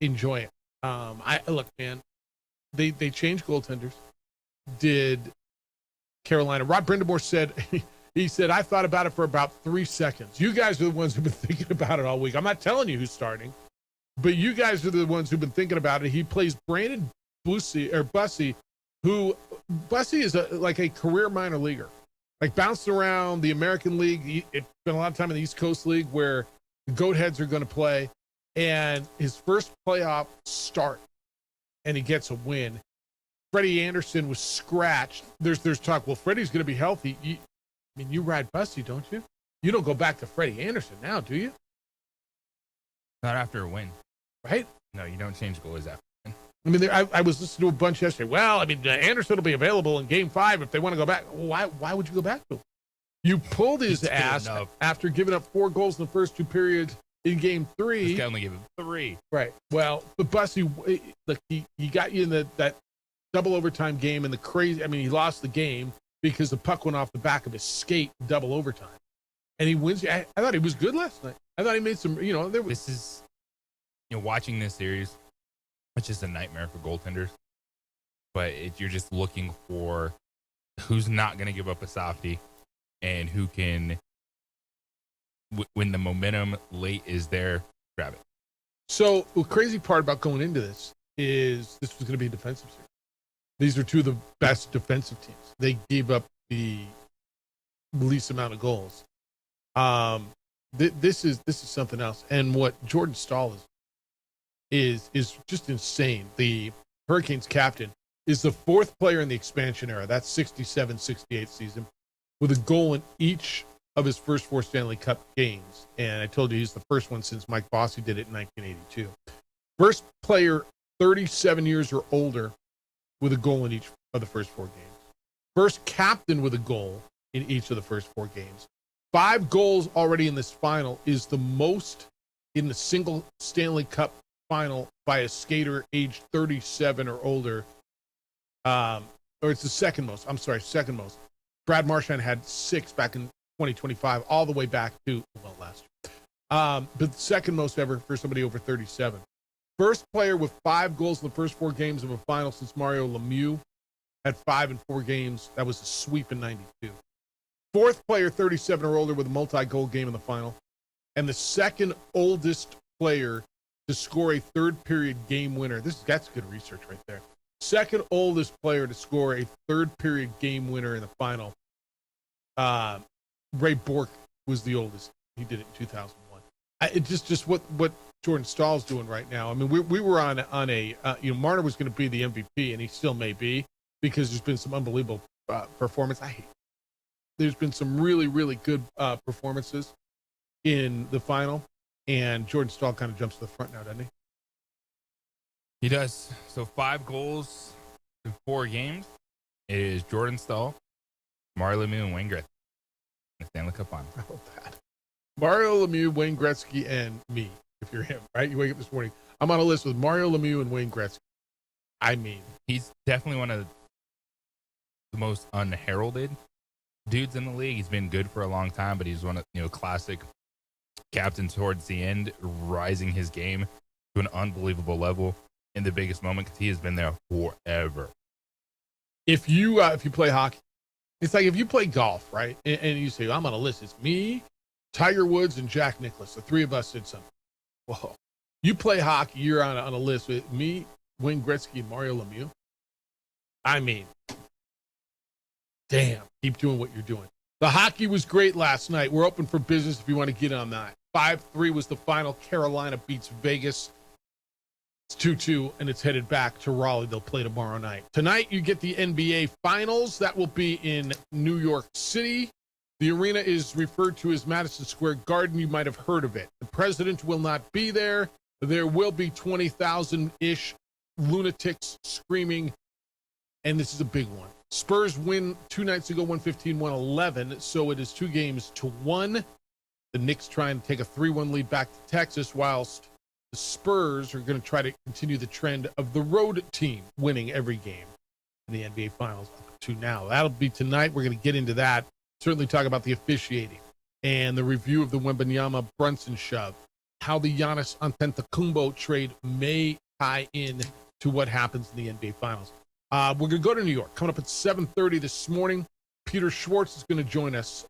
enjoy it. I look, man, they changed goaltenders. Did Carolina? Rod Brindamore said he said I thought about it for about 3 seconds. You guys are the ones who've been thinking about it all week. I'm not telling you who's starting, but you guys are the ones who've been thinking about it. He plays Brandon Bussey, who Bussey is like a career minor leaguer, like bounced around the American League. It spent a lot of time in the East Coast League where the Goatheads are going to play, and his first playoff start, and he gets a win. Freddie Anderson was scratched. There's talk, well, Freddie's going to be healthy. You ride Bussey, don't you? You don't go back to Freddie Anderson now, do you? Not after a win. Right? No, you don't change goalies after a win. I mean, I was listening to a bunch yesterday. Well, I mean, Anderson will be available in Game 5 if they want to go back. Why would you go back to him? You pulled his ass after giving up 4 goals in the first 2 periods in Game 3. This guy only gave him 3. Right. Well, but Bussey, look, he got you in that double overtime game, and he lost the game because the puck went off the back of his skate in double overtime. And he wins. I thought he was good last night. I thought he made some, This is, watching this series, it's just a nightmare for goaltenders. But you're just looking for who's not going to give up a softie and who can, when the momentum late is there, grab it. So the crazy part about going into this is this was going to be a defensive series. These are 2 of the best defensive teams. They gave up the least amount of goals. This is something else. And what Jordan Staal is just insane. The Hurricanes captain is the 4th player in the expansion era. That's 67-68 season with a goal in each of his first 4 Stanley Cup games. And I told you he's the first one since Mike Bossy did it in 1982. First player 37 years or older with a goal in each of the first 4 games. First captain with a goal in each of the first 4 games. 5 goals already in this final is the most in the single Stanley Cup final by a skater aged 37 or older. Or it's the second most. I'm sorry, second most. Brad Marchand had 6 back in 2025, all the way back to, last year. But the second most ever for somebody over 37. First player with 5 goals in the first 4 games of a final since Mario Lemieux had 5 in 4 games. That was a sweep in 92. 4th player 37 or older with a multi-goal game in the final. And the second oldest player to score a 3rd period game winner. That's good research right there. Second oldest player to score a 3rd period game winner in the final. Ray Bourque was the oldest. He did it in 2001. It just what Jordan Staal's doing right now. I mean, we were on a Marner was going to be the MVP, and he still may be because there's been some unbelievable performance. There's been some really, really good performances in the final, and Jordan Staal kind of jumps to the front now, doesn't he? He does. So 5 goals in 4 games. It is Jordan Staal, Mario Lemieux, and Wayne Gretzky in the Stanley Cup final. How bad. Mario Lemieux, Wayne Gretzky, and me, if you're him, right? You wake up this morning. I'm on a list with Mario Lemieux and Wayne Gretzky. I mean, he's definitely one of the most unheralded dudes in the league. He's been good for a long time, but he's one of, classic captain towards the end, rising his game to an unbelievable level in the biggest moment because he has been there forever. If you play hockey, it's like if you play golf, right? And you say, I'm on a list. It's me, Tiger Woods, and Jack Nicklaus. The 3 of us did something. Whoa. You play hockey, you're on a list with me, Wayne Gretzky, and Mario Lemieux. I mean, damn, keep doing what you're doing. The hockey was great last night. We're open for business if you want to get on that. 5-3 was the final. Carolina beats Vegas. It's 2-2, and it's headed back to Raleigh. They'll play tomorrow night. Tonight, you get the NBA Finals. That will be in New York City. The arena is referred to as Madison Square Garden. You might have heard of it. The president will not be there. There will be 20,000-ish lunatics screaming, and this is a big one. Spurs win 2 nights ago, 115-111, so it is 2-1. The Knicks trying to take a 3-1 lead back to Texas, whilst the Spurs are going to try to continue the trend of the road team winning every game in the NBA Finals up to now. That'll be tonight. We're going to get into that. Certainly talk about the officiating and the review of the Wembanyama Brunson shove. how the Giannis Antetokounmpo trade may tie in to what happens in the NBA Finals. We're going to go to New York. Coming up at 7:30 this morning, Peter Schwartz is going to join us.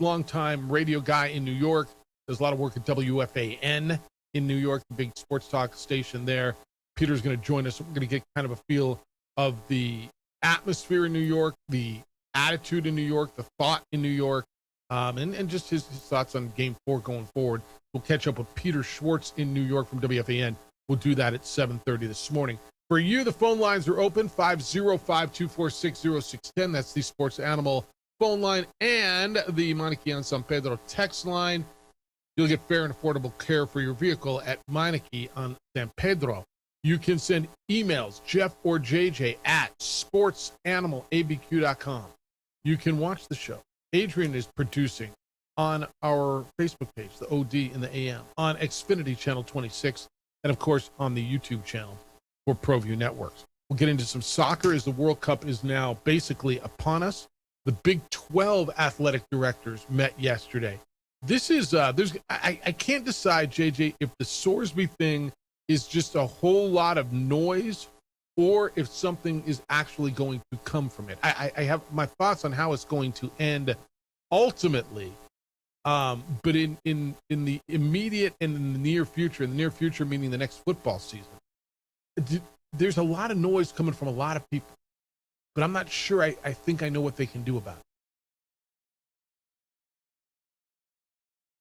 Longtime radio guy in New York. Does a lot of work at WFAN in New York, the big sports talk station there. Peter's going to join us. We're going to get kind of a feel of the atmosphere in New York, the attitude in New York, the thought in New York, and just his thoughts on Game 4 going forward. We'll catch up with Peter Schwartz in New York from WFAN. We'll do that at 7:30 this morning. For you, the phone lines are open, 505-246-0610. That's the Sports Animal phone line and the Meineke on San Pedro text line. You'll get fair and affordable care for your vehicle at Meineke on San Pedro. You can send emails, Jeff or JJ, at sportsanimалabq.com. You can watch the show. Adrian is producing on our Facebook page, the OD in the AM, on Xfinity Channel 26, and, of course, on the YouTube channel for ProView Networks. We'll get into some soccer as the World Cup is now basically upon us. The Big 12 athletic directors met yesterday. This is, I can't decide, JJ, if the Sorsby thing is just a whole lot of noise or if something is actually going to come from it. I have my thoughts on how it's going to end ultimately. But in the immediate and in the near future meaning the next football season, there's a lot of noise coming from a lot of people, but I'm not sure I think I know what they can do about it.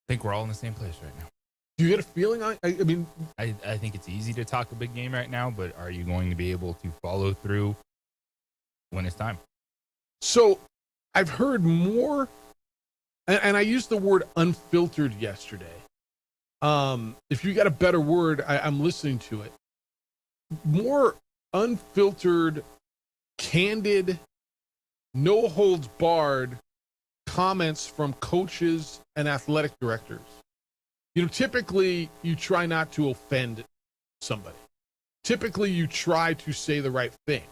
I think we're all in the same place right now. Do you get a feeling? I mean, I think it's easy to talk a big game right now, but are you going to be able to follow through when it's time? So I've heard more, and I used the word unfiltered yesterday. If you got a better word, I'm listening to it. More unfiltered, candid, no holds barred comments from coaches and athletic directors. You know, typically you try not to offend somebody. Typically you try to say the right thing.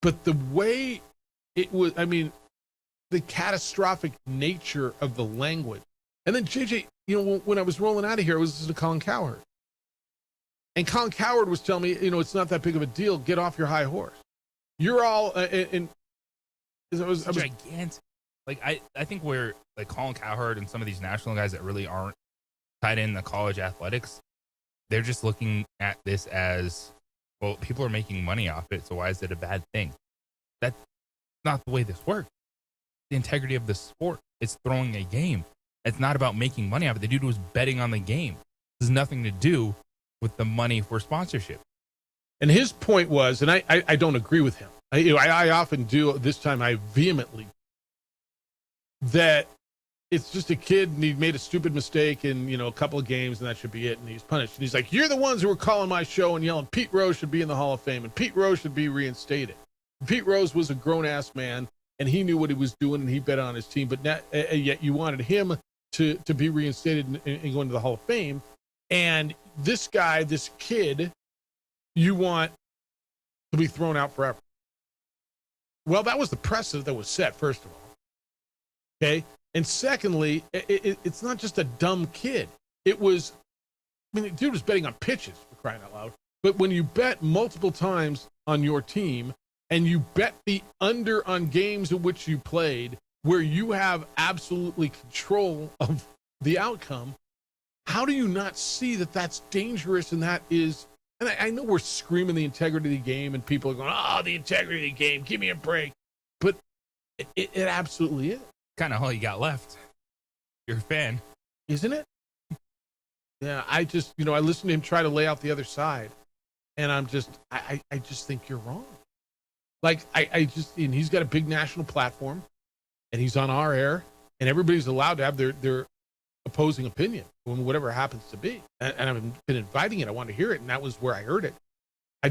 But the way it was, I mean, the catastrophic nature of the language. And then JJ, you know, when I was rolling out of here, I was listening to Colin Cowherd. And Colin Cowherd was telling me, you know, it's not that big of a deal. Get off your high horse. You're all, I was gigantic. Like, I think we're, like, Colin Cowherd and some of these national guys that really aren't tied in the college athletics, they're just looking at this as, well, people are making money off it, so why is it a bad thing? That's not the way this works. The integrity of the sport is throwing a game. It's not about making money off it. The dude was betting on the game. This has nothing to do with the money for sponsorship. And his point was, and I don't agree with him. I often do. This time I vehemently, that it's just a kid and he made a stupid mistake in, you know, a couple of games and that should be it. And he's punished. And he's like, you're the ones who were calling my show and yelling Pete Rose should be in the Hall of Fame and Pete Rose should be reinstated. Pete Rose was a grown ass man and he knew what he was doing and he bet on his team. But not, yet you wanted him to be reinstated and go into the Hall of Fame. And this guy, this kid, you want to be thrown out forever. Well, that was the precedent that was set, first of all. Okay. And secondly, it's not just a dumb kid. It was, I mean, the dude was betting on pitches, for crying out loud. But when you bet multiple times on your team and you bet the under on games in which you played, where you have absolutely control of the outcome, how do you not see that that's dangerous? And that is, and I know we're screaming the integrity of the game and people are going, oh, the integrity of the game, give me a break. But it absolutely is. Kind of all you got left. You're a fan. Isn't it? Yeah, I just, you know, I listened to him try to lay out the other side. And I'm just, I just think you're wrong. Like, I just, and he's got a big national platform and he's on our air and everybody's allowed to have their opposing opinion, whatever it happens to be. And I've been inviting it. I want to hear it. And that was where I heard it. I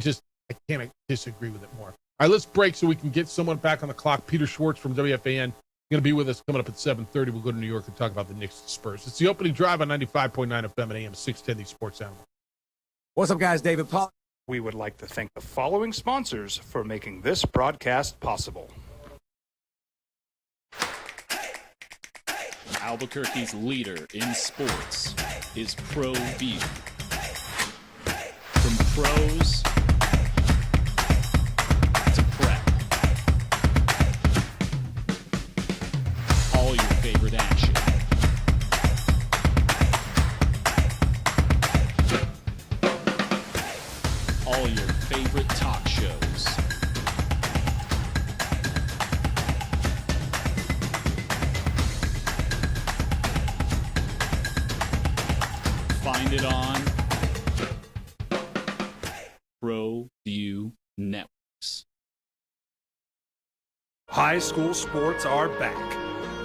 can't disagree with it more. All right, let's break so we can get someone back on the clock. Peter Schwartz from WFAN going to be with us coming up at 7:30. We'll go to New York and talk about the Knicks and Spurs. It's the opening drive on 95.9 FM and AM 610, the Sports Animal. What's up, guys? David Paul. We would like to thank the following sponsors for making this broadcast possible. Albuquerque's leader in sports is ProView. From pros to prep, all your favorite action. All your favorite talk shows. Find it on ProView Networks. High school sports are back.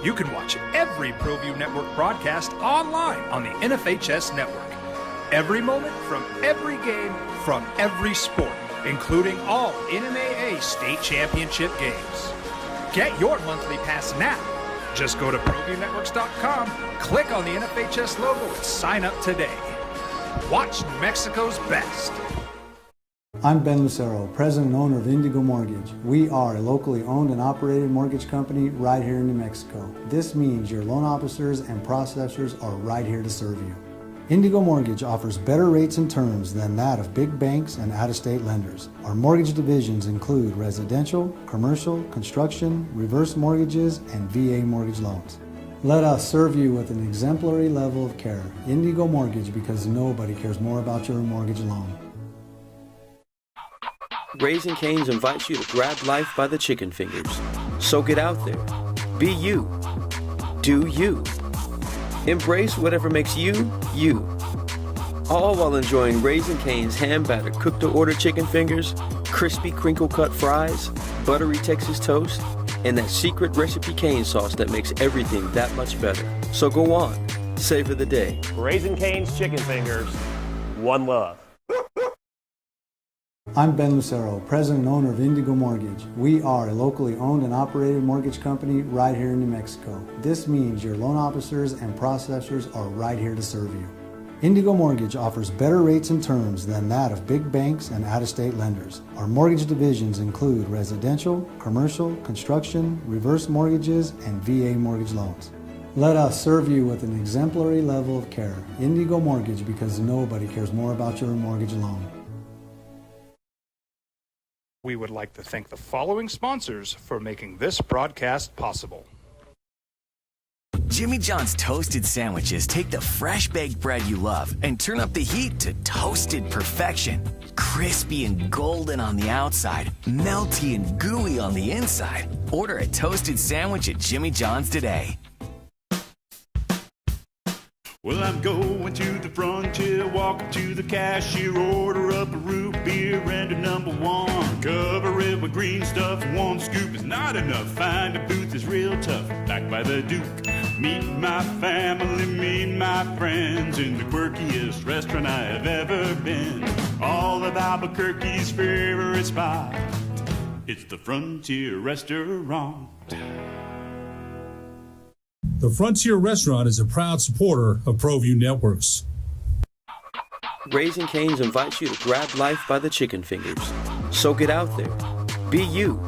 You can watch every ProView Network broadcast online on the NFHS network. Every moment from every game from every sport, including all NMAA state championship games. Get your monthly pass now. Just go to ProViewNetworks.com, click on the NFHS logo, and sign up today. Watch Mexico's best. I'm Ben Lucero, president and owner of Indigo Mortgage. We are a locally owned and operated mortgage company right here in New Mexico. This means your loan officers and processors are right here to serve you. Indigo Mortgage offers better rates and terms than that of big banks and out-of-state lenders. Our mortgage divisions include residential, commercial, construction, reverse mortgages, and VA mortgage loans. Let us serve you with an exemplary level of care. Indigo Mortgage, because nobody cares more about your mortgage loan. Raising Cane's invites you to grab life by the chicken fingers. So get out there. Be you. Do you. Embrace whatever makes you, you. All while enjoying Raising Cane's hand-battered cooked-to-order chicken fingers, crispy crinkle-cut fries, buttery Texas toast, and that secret recipe cane sauce that makes everything that much better. So go on. Savor the day. Raising Cane's chicken fingers. One love. I'm Ben Lucero, president and owner of Indigo Mortgage. We are a locally owned and operated mortgage company right here in New Mexico. This means your loan officers and processors are right here to serve you. Indigo Mortgage offers better rates and terms than that of big banks and out-of-state lenders. Our mortgage divisions include residential, commercial, construction, reverse mortgages, and VA mortgage loans. Let us serve you with an exemplary level of care. Indigo Mortgage, because nobody cares more about your mortgage loan. We would like to thank the following sponsors for making this broadcast possible. Jimmy John's toasted sandwiches take the fresh baked bread you love and turn up the heat to toasted perfection. Crispy and golden on the outside, melty and gooey on the inside. Order a toasted sandwich at Jimmy John's today. Well, I'm going to the frontier, walking to the cashier, order up a root beer and a number one. Cover it with green stuff, one scoop is not enough. Find a booth is real tough, back by the Duke. Meet my family, meet my friends in the quirkiest restaurant I have ever been. All of Albuquerque's favorite spot, it's the Frontier Restaurant. The Frontier Restaurant is a proud supporter of ProView Networks. Raising Cane's invites you to grab life by the chicken fingers. So get out there. Be you.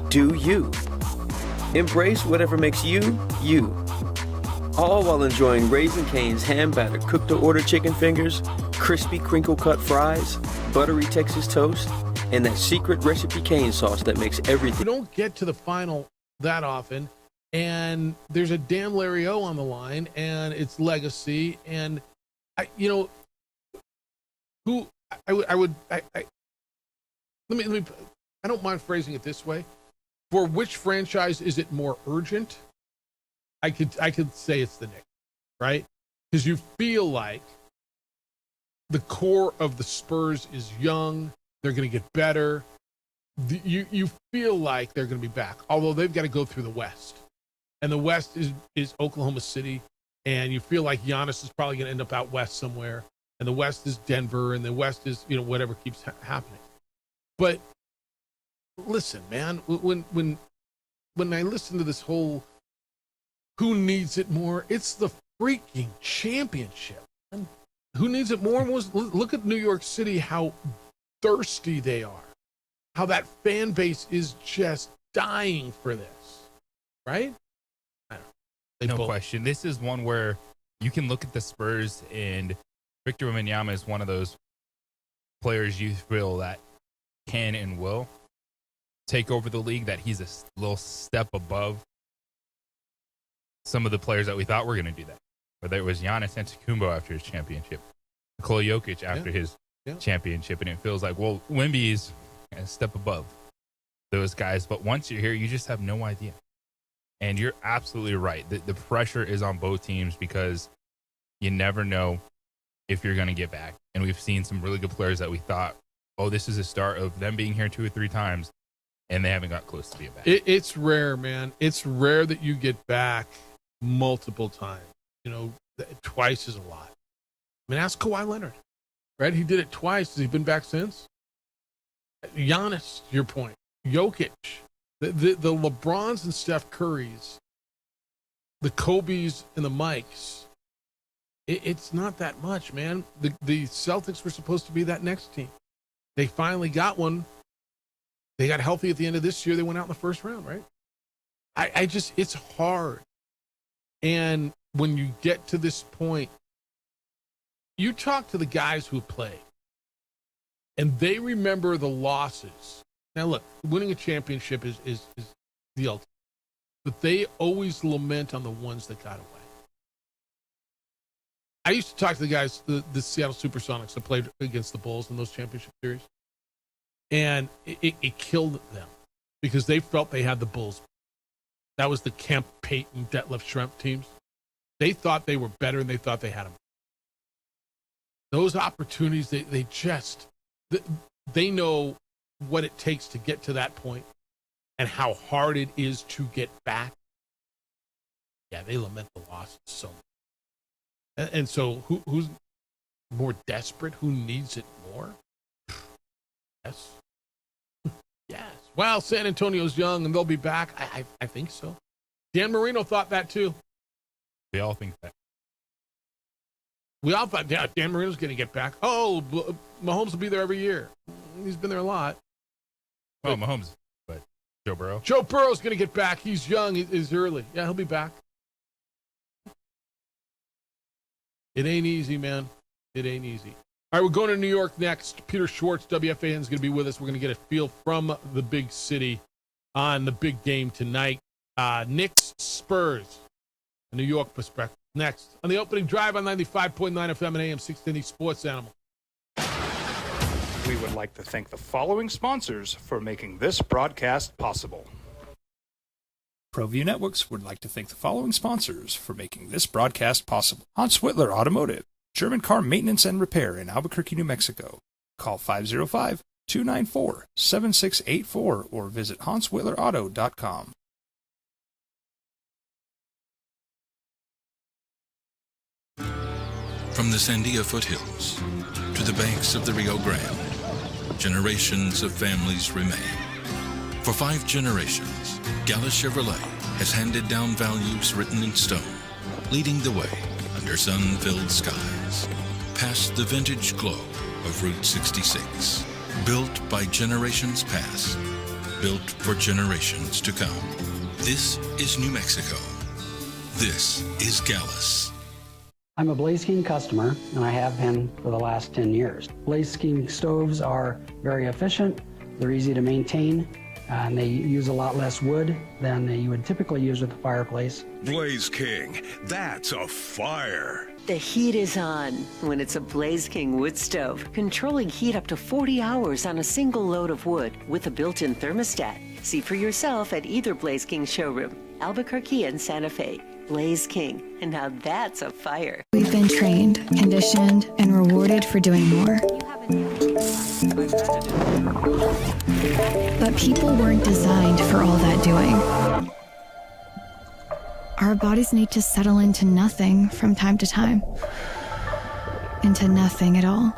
Do you. Embrace whatever makes you, you. All while enjoying Raising Cane's hand-battered cooked-to-order chicken fingers, crispy crinkle-cut fries, buttery Texas toast, and that secret recipe cane sauce that makes everything. We don't get to the final that often. And there's a damn Larry O on the line, and it's legacy. And I don't mind phrasing it this way. For which franchise is it more urgent? I could say it's the Knicks, right? Because you feel like the core of the Spurs is young. They're going to get better. You feel like they're going to be back, although they've got to go through the West. And the West is Oklahoma City, and you feel like Giannis is probably going to end up out west somewhere. And the West is Denver, and the West is whatever keeps happening. But listen, man, when I listen to this whole who needs it more, it's the freaking championship. And who needs it more? Look at New York City, how thirsty they are, how that fan base is just dying for this, right? No both. question. This is one where you can look at the Spurs, and Victor Wembanyama is one of those players you feel that can and will take over the league, that he's a little step above some of the players that we thought were going to do that. Whether it was Giannis Antetokounmpo after his championship, Nikola Jokic after his championship, and it feels like, well, Wemby's a step above those guys. But once you're here, you just have no idea. And you're absolutely right. The pressure is on both teams because you never know if you're going to get back. And we've seen some really good players that we thought, oh, this is the start of them being here 2 or 3 times, and they haven't got close to being back. It's rare, man. It's rare that you get back multiple times. You know, twice is a lot. I mean, ask Kawhi Leonard, right? He did it twice. Has he been back since? Giannis, to your point. Jokic. The LeBrons and Steph Currys, the Kobes and the Mikes, it's not that much, man. The Celtics were supposed to be that next team. They finally got one. They got healthy at the end of this year. They went out in the first round, right? I just, it's hard. And when you get to this point, you talk to the guys who play, and they remember the losses. Now, look, winning a championship is the ultimate. But they always lament on the ones that got away. I used to talk to the guys, the Seattle Supersonics that played against the Bulls in those championship series. And it killed them because they felt they had the Bulls. That was the Kemp, Payton, Detlef Schrempf teams. They thought they were better, and they thought they had them. Those opportunities, they know what it takes to get to that point and how hard it is to get back. Yeah, they lament the losses so much. And so who's more desperate? Who needs it more? Yes. Yes. Well, San Antonio's young, and they'll be back. I think so. Dan Marino thought that too. We all think that. We all thought, yeah, Dan Marino's going to get back. Oh, Mahomes will be there every year. He's been there a lot. Oh, Mahomes, but Joe Burrow. Joe Burrow's going to get back. He's young. He's early. Yeah, he'll be back. It ain't easy, man. It ain't easy. All right, we're going to New York next. Peter Schwartz, WFAN, is going to be with us. We're going to get a feel from the big city on the big game tonight. Knicks, Spurs, a New York perspective. Next, on the opening drive on 95.9 FM and AM 690 Sports Animal. We would like to thank the following sponsors for making this broadcast possible. ProView Networks would like to thank the following sponsors for making this broadcast possible. Hans Whitler Automotive, German car maintenance and repair in Albuquerque, New Mexico. Call 505-294-7684 or visit HansWhitlerAuto.com. From the Sandia foothills to the banks of the Rio Grande, generations of families remain. For 5 generations, Gallus Chevrolet has handed down values written in stone, leading the way under sun-filled skies, past the vintage glow of Route 66. Built by generations past, built for generations to come. This is New Mexico. This is Gallus. I'm a Blaze King customer, and I have been for the last 10 years. Blaze King stoves are very efficient, they're easy to maintain, and they use a lot less wood than you would typically use with a fireplace. Blaze King, that's a fire. The heat is on when it's a Blaze King wood stove, controlling heat up to 40 hours on a single load of wood with a built-in thermostat. See for yourself at either Blaze King showroom, Albuquerque and Santa Fe. Blaze King, and now that's a fire. We've been trained, conditioned, and rewarded for doing more. But people weren't designed for all that doing. Our bodies need to settle into nothing from time to time. Into nothing at all.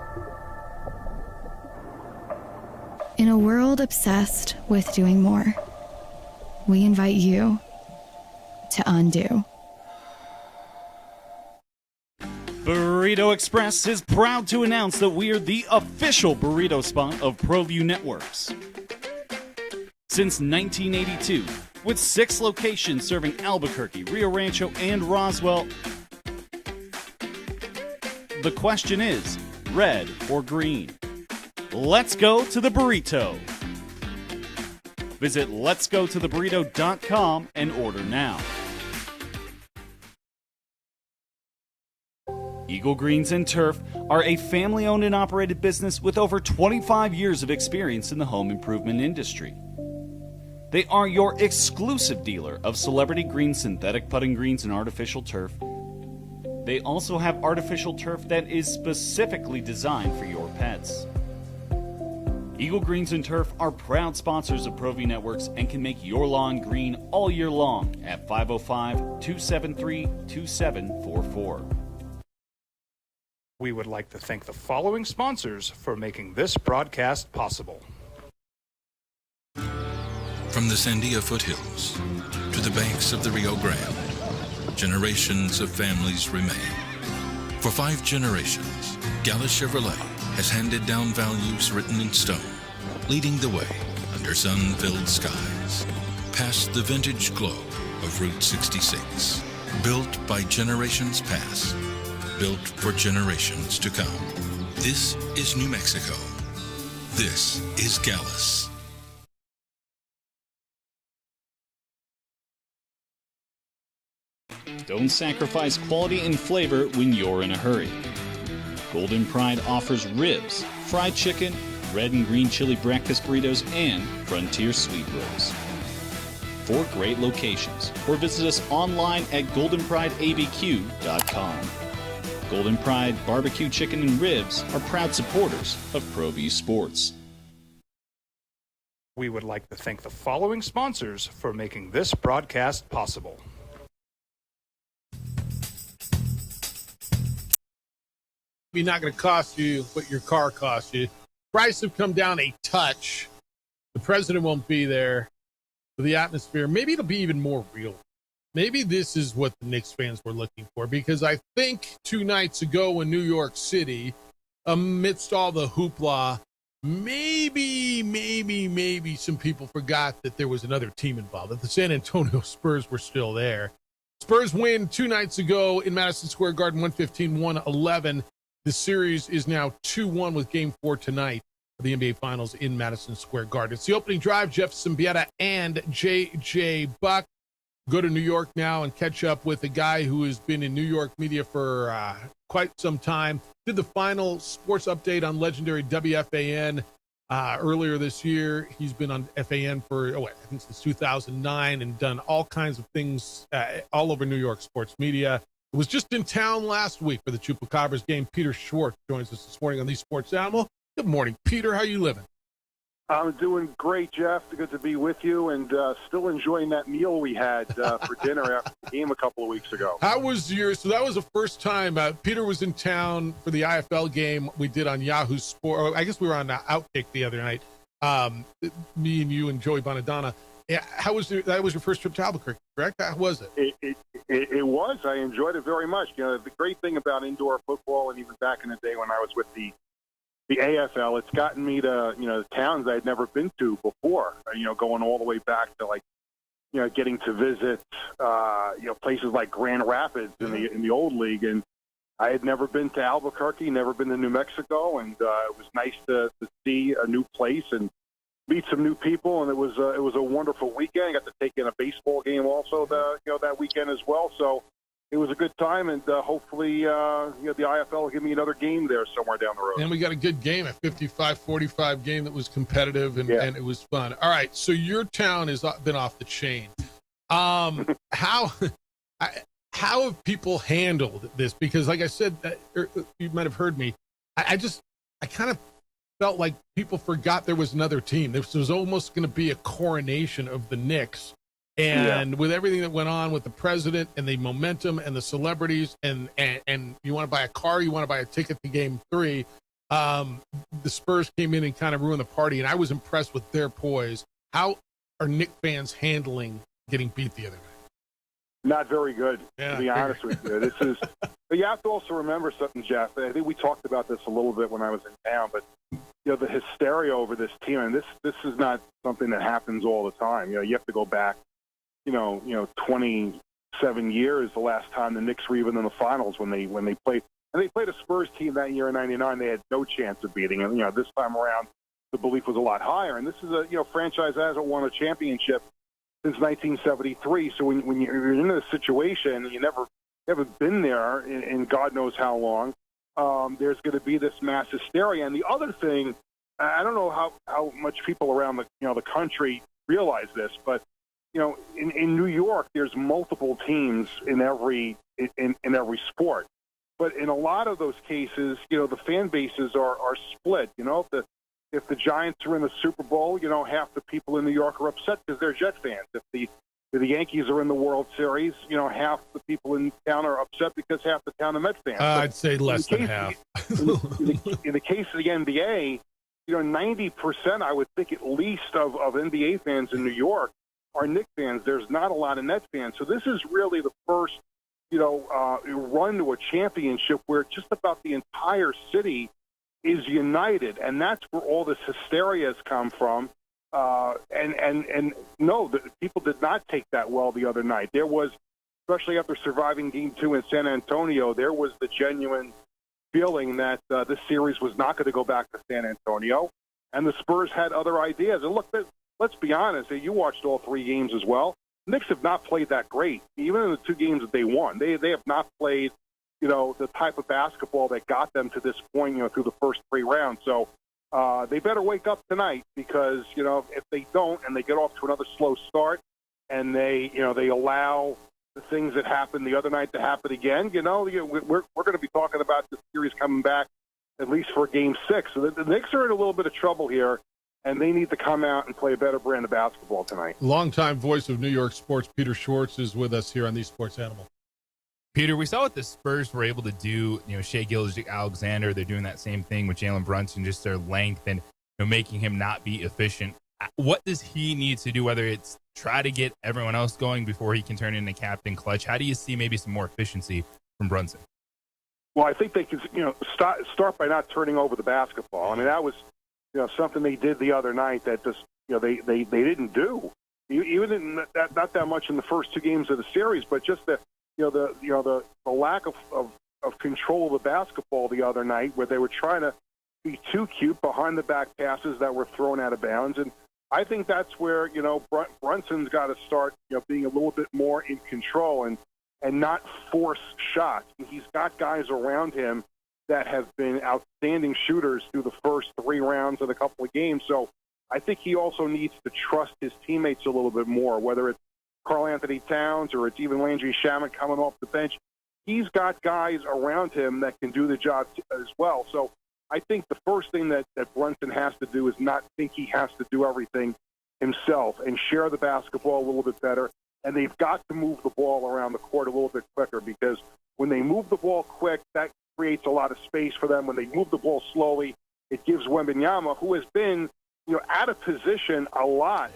In a world obsessed with doing more, we invite you to undo. Burrito Express is proud to announce that we are the official burrito spot of ProView Networks. Since 1982, With 6 locations serving Albuquerque, Rio Rancho, and Roswell, the question is, red or green? Let's go to the burrito. Visit letsgototheburrito.com and order now. Eagle Greens and Turf are a family-owned and operated business with over 25 years of experience in the home improvement industry. They are your exclusive dealer of celebrity green, synthetic putting greens, and artificial turf. They also have artificial turf that is specifically designed for your pets. Eagle Greens and Turf are proud sponsors of ProView Networks and can make your lawn green all year long at 505-273-2744. We would like to thank the following sponsors for making this broadcast possible. From the Sandia foothills to the banks of the Rio Grande, generations of families remain. For 5 generations, Gallus Chevrolet has handed down values written in stone, leading the way under sun-filled skies, past the vintage glow of Route 66. Built by generations past, built for generations to come. This is New Mexico. This is Gallus. Don't sacrifice quality and flavor when you're in a hurry. Golden Pride offers ribs, fried chicken, red and green chili breakfast burritos, and frontier sweet rolls. 4 great locations, or visit us online at goldenprideabq.com. Golden Pride Barbecue Chicken and Ribs are proud supporters of ProView Sports. We would like to thank the following sponsors for making this broadcast possible. Not going to cost you what your car costs you. Prices have come down a touch. The president won't be there. But the atmosphere, maybe it'll be even more real. Maybe this is what the Knicks fans were looking for, because I think 2 nights ago in New York City, amidst all the hoopla, maybe some people forgot that there was another team involved, that the San Antonio Spurs were still there. Spurs win 2 nights ago in Madison Square Garden, 115-111. The series is now 2-1 with Game 4 tonight of the NBA Finals in Madison Square Garden. It's the opening drive. Jeff Zimbieta and J.J. Buck go to New York now and catch up with a guy who has been in New York media for quite some time. Did the final sports update on legendary WFAN earlier this year. He's been on FAN for, I think since 2009 and done all kinds of things all over New York sports media. Was just in town last week for the Chupacabras game. Peter Schwartz joins us this morning on the Sports Animal. Good morning, Peter. How you living? I'm doing great, Jeff. Good to be with you, and still enjoying that meal we had for dinner after the game a couple of weeks ago. How was yours? So that was the first time Peter was in town for the IFL game we did on Yahoo Sport. I guess we were on Outkick the other night. Me and you and Joey Bonadonna. Yeah, how was that? Was your first trip to Albuquerque, correct? How was it? It was. I enjoyed it very much. You know, the great thing about indoor football, and even back in the day when I was with the AFL, it's gotten me to, towns I had never been to before. Going all the way back to getting to visit, places like Grand Rapids in the old league, and I had never been to Albuquerque, never been to New Mexico, and it was nice to see a new place and meet some new people, and it was a wonderful weekend. I got to take in a baseball game also that weekend as well. So it was a good time, and hopefully the IFL will give me another game there somewhere down the road. And we got a good game, a 55-45 game that was competitive and it was fun. All right, so your town has been off the chain. How have people handled this? Because like I said, you might have heard me. I kind of felt like people forgot there was another team. This was almost going to be a coronation of the Knicks. And with everything that went on with the president and the momentum and the celebrities and you want to buy a car, you want to buy a ticket to Game 3, the Spurs came in and kind of ruined the party. And I was impressed with their poise. How are Knicks fans handling getting beat the other night? Not very good, to be honest with you. But you have to also remember something, Jeff. I think we talked about this a little bit when I was in town, but the hysteria over this team, and this is not something that happens all the time. You have to go back 27 years the last time the Knicks were even in the finals when they played. And they played a Spurs team that year in '99. They had no chance of beating them. This time around, the belief was a lot higher. And this is a franchise that hasn't won a championship since 1973. So when you're in a situation, you haven't been there in God knows how long. There's going to be this mass hysteria. And the other thing, I don't know how much people around the country realize this, but in New York, there's multiple teams in every sport. But in a lot of those cases, the fan bases are split. If the Giants are in the Super Bowl, half the people in New York are upset because they're Jet fans. If the Yankees are in the World Series, half the people in town are upset because half the town are Met fans. I'd say less than half. In the case of the NBA, 90%, I would think at least of NBA fans in New York are Knicks fans. There's not a lot of Nets fans. So this is really the first, run to a championship where just about the entire city is united, and that's where all this hysteria has come from. And no, the people did not take that well the other night. There was, especially after surviving Game 2 in San Antonio, there was the genuine feeling that this series was not going to go back to San Antonio, and the Spurs had other ideas. And look, let's be honest, you watched all three games as well. The Knicks have not played that great, even in the two games that they won. They have not played, the type of basketball that got them to this point, through the first three rounds. So they better wake up tonight because, if they don't and they get off to another slow start and they allow the things that happened the other night to happen again, we're going to be talking about the series coming back at least for Game 6. So the Knicks are in a little bit of trouble here, and they need to come out and play a better brand of basketball tonight. Longtime voice of New York sports, Peter Schwartz, is with us here on the Sports Animal. Peter, we saw what the Spurs were able to do. Shai Gilgeous-Alexander, they're doing that same thing with Jalen Brunson, just their length and making him not be efficient. What does he need to do, whether it's try to get everyone else going before he can turn into Captain Clutch? How do you see maybe some more efficiency from Brunson? Well, I think they can, start by not turning over the basketball. I mean, that was, something they did the other night that just, they didn't do. Even not that much in the first two games of the series, but just the lack of control of the basketball the other night, where they were trying to be too cute behind the back passes that were thrown out of bounds. And I think that's where Brunson's got to start being a little bit more in control and not force shots. He's got guys around him that have been outstanding shooters through the first three rounds of a couple of games. So I think he also needs to trust his teammates a little bit more, whether it's Karl-Anthony Towns or it's even Landry Shamet coming off the bench. He's got guys around him that can do the job as well. So I think the first thing that Brunson has to do is not think he has to do everything himself and share the basketball a little bit better. And they've got to move the ball around the court a little bit quicker, because when they move the ball quick, that creates a lot of space for them. When they move the ball slowly, it gives Wembanyama, who has been out of position a lot